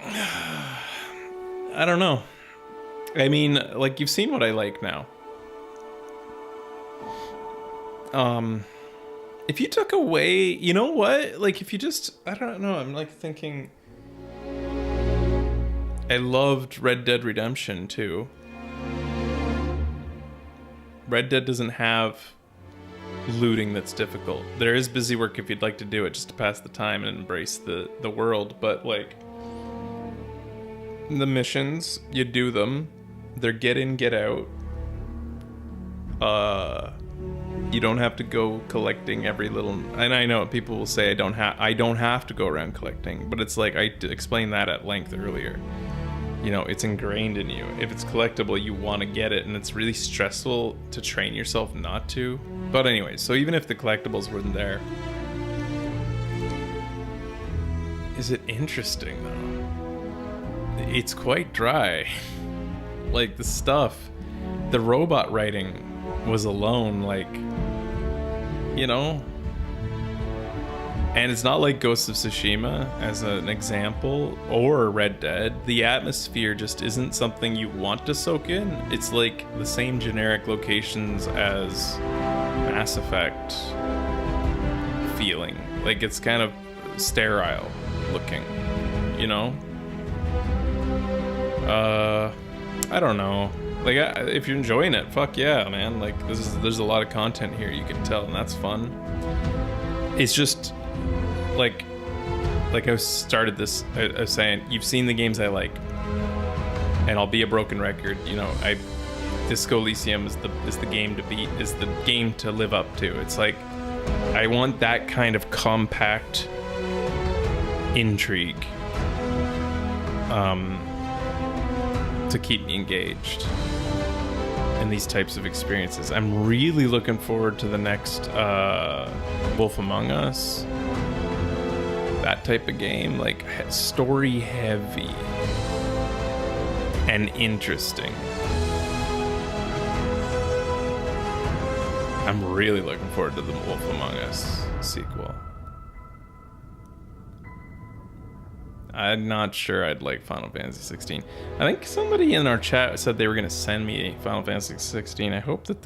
I don't know. I mean, like, you've seen what I like now. If you took away, you know what? Like, if you just, I don't know, I'm like thinking, I loved Red Dead Redemption 2. Red Dead doesn't have looting that's difficult. There is busy work if you'd like to do it just to pass the time and embrace the world, but like, the missions, you do them. They're get in, get out. You don't have to go collecting every little... And I know people will say I don't have to go around collecting, but it's like I explained that at length earlier. You know, it's ingrained in you. If it's collectible, you want to get it, and it's really stressful to train yourself not to. But anyway, so even if the collectibles weren't there, is it interesting though? It's quite dry. Like, the stuff, the robot writing was alone, like, you know? And it's not like Ghost of Tsushima as an example, or Red Dead. The atmosphere just isn't something you want to soak in. It's like the same generic locations as Mass Effect feeling. Like, it's kind of sterile looking, you know? I don't know. Like, if you're enjoying it, fuck yeah, man. Like, there's a lot of content here, you can tell, and that's fun. It's just, like I started this, I was saying, you've seen the games I like, and I'll be a broken record, you know, Disco Elysium is the game to beat, is the game to live up to. It's like, I want that kind of compact intrigue. to keep me engaged in these types of experiences. I'm really looking forward to the next Wolf Among Us. That type of game, like story heavy and interesting. I'm really looking forward to the Wolf Among Us sequel. I'm not sure I'd like Final Fantasy 16. I think somebody in our chat said they were going to send me Final Fantasy 16. I hope that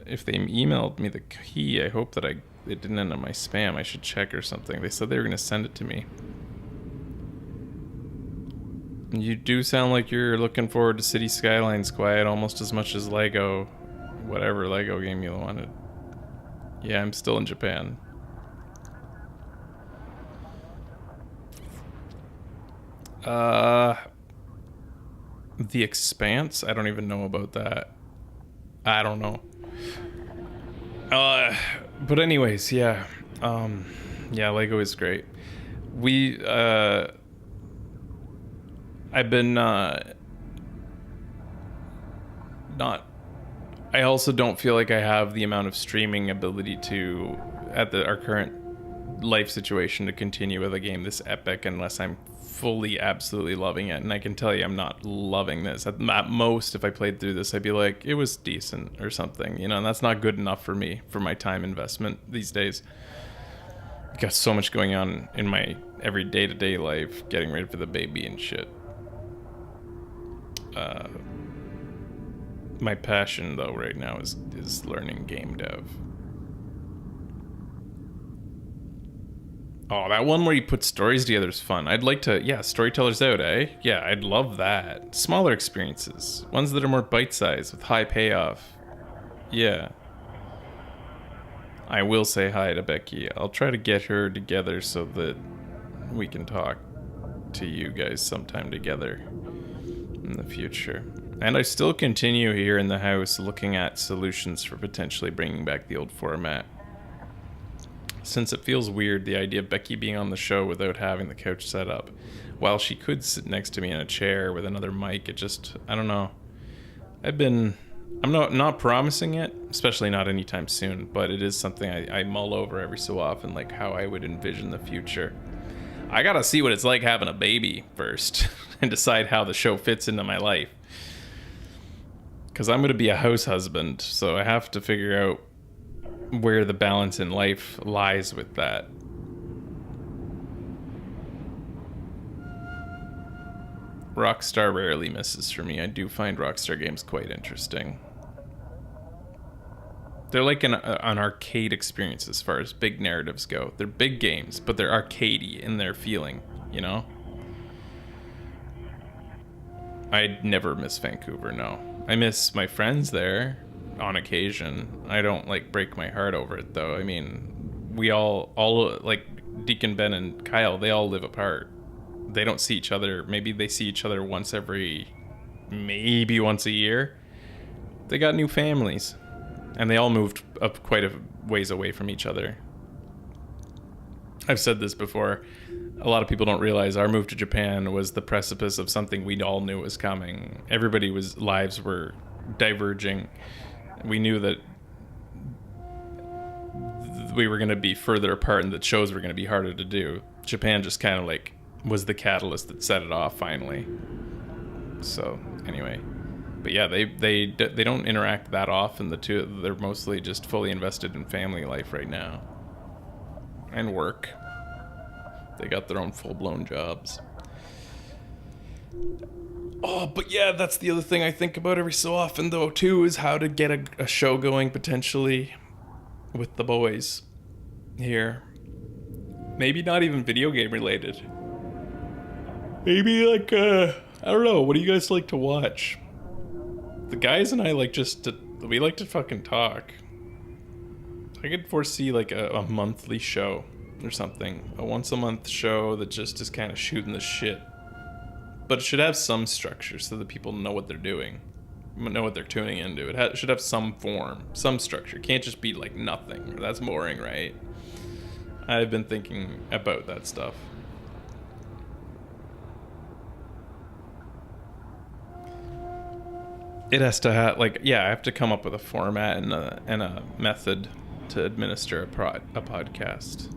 if they emailed me the key, I hope that it didn't end up my spam. I should check or something. They said they were going to send it to me. You do sound like you're looking forward to City Skylines, Quiet, almost as much as Lego, whatever Lego game you wanted. Yeah, I'm still in Japan. The Expanse? I don't even know about that. I don't know. But anyways, yeah. Yeah, Lego is great. I've been I also don't feel like I have the amount of streaming ability to, at our current life situation, to continue with a game this epic unless I'm fully, absolutely loving it. And I can tell you I'm not loving this. At most, if I played through this, I'd be like, it was decent or something, you know, and that's not good enough for me, for my time investment these days. I've got so much going on in my every day-to-day life, getting ready for the baby and shit. My passion, though, right now is learning game dev. Oh, that one where you put stories together is fun. I'd like to, yeah, Storytellers Out, eh? Yeah, I'd love that. Smaller experiences. Ones that are more bite-sized with high payoff. Yeah. I will say hi to Becky. I'll try to get her together so that we can talk to you guys sometime together in the future. And I still continue here in the house looking at solutions for potentially bringing back the old format. Since it feels weird, the idea of Becky being on the show without having the couch set up. While she could sit next to me in a chair with another mic, it just, I don't know. I'm not promising it, especially not anytime soon, but it is something I mull over every so often, like how I would envision the future. I gotta see what it's like having a baby first and decide how the show fits into my life. Because I'm gonna be a house husband, so I have to figure out where the balance in life lies with that. Rockstar rarely misses for me. I do find Rockstar games quite interesting. They're like an arcade experience as far as big narratives go. They're big games, but they're arcadey in their feeling, you know? I'd never miss Vancouver, no. I miss my friends there on occasion. I don't like break my heart over it though. I mean, we all like Deacon Ben and Kyle, they all live apart. They don't see each other. Maybe they see each other once a year. They got new families and they all moved up quite a ways away from each other. I've said this before. A lot of people don't realize our move to Japan was the precipice of something we all knew was coming. Everybody's lives were diverging. We knew that we were going to be further apart and that shows were going to be harder to do. Japan just kind of like was the catalyst that set it off finally. So anyway, but yeah, they don't interact that often. The two, they're mostly just fully invested in family life right now and work. They got their own full-blown jobs. Oh, but yeah, that's the other thing I think about every so often, though, too, is how to get a show going, potentially, with the boys here. Maybe not even video game related. Maybe, like, I don't know, what do you guys like to watch? The guys and I we like to fucking talk. I could foresee, like, a monthly show or something. A once-a-month show that just is kind of shooting the shit. But it should have some structure so that people know what they're doing, know what they're tuning into. It should have some form, some structure. It can't just be like nothing. That's boring, right? I've been thinking about that stuff. it has to have, like, yeah, I have to come up with a format and a method to administer a podcast.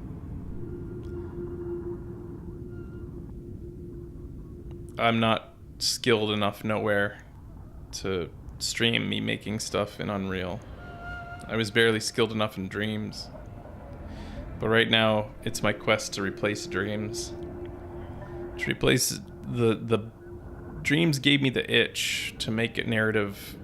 I'm not skilled enough nowhere to stream me making stuff in Unreal. I was barely skilled enough in Dreams. But right now, it's my quest to replace Dreams. To replace the Dreams gave me the itch to make a narrative,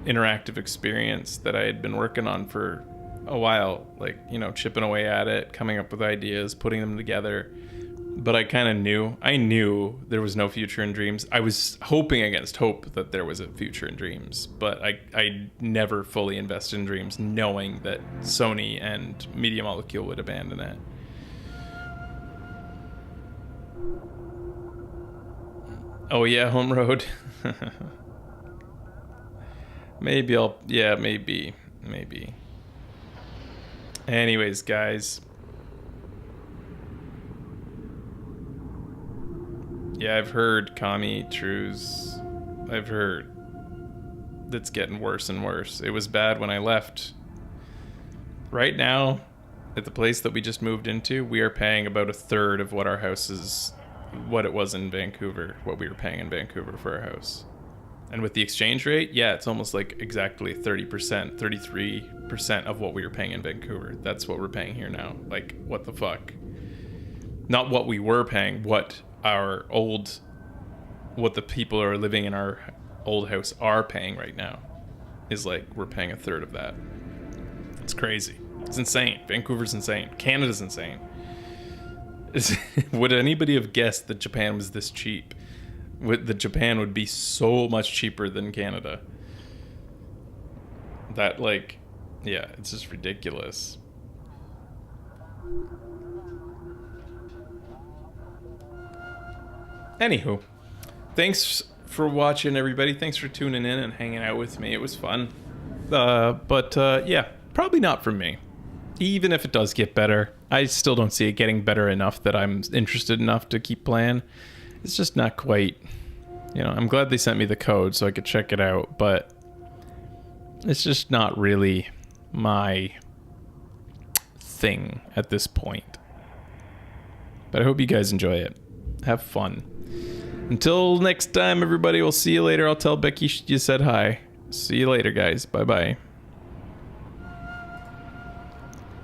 interactive experience that I had been working on for a while. Like, you know, chipping away at it, coming up with ideas, putting them together. But I kind of knew. I knew there was no future in Dreams. I was hoping against hope that there was a future in Dreams. But I never fully invested in Dreams, knowing that Sony and Media Molecule would abandon it. Oh yeah, Home Road. Maybe I'll... Yeah, maybe. Anyways, guys. Yeah, I've heard, Kami, Trues. I've heard that's getting worse and worse. It was bad when I left. Right now, at the place that we just moved into, we are paying about a third of what our house is, what it was in Vancouver, what we were paying in Vancouver for our house. And with the exchange rate, yeah, it's almost like exactly 30%, 33% of what we were paying in Vancouver. That's what we're paying here now. Like, what the fuck? Not what we were paying, what the people who are living in our old house are paying right now is like, we're paying a third of that. It's crazy. It's insane. Vancouver's insane. Canada's insane. Would anybody have guessed that Japan was this cheap? That Japan would be so much cheaper than Canada? That, like, yeah, it's just ridiculous. Anywho, thanks for watching, everybody. Thanks for tuning in and hanging out with me. It was fun. But yeah, probably not for me. Even if it does get better, I still don't see it getting better enough that I'm interested enough to keep playing. It's just not quite, you know, I'm glad they sent me the code so I could check it out, but it's just not really my thing at this point. But I hope you guys enjoy it. Have fun. Until next time, everybody, we'll see you later. I'll tell Becky you said hi. See you later, guys. Bye-bye.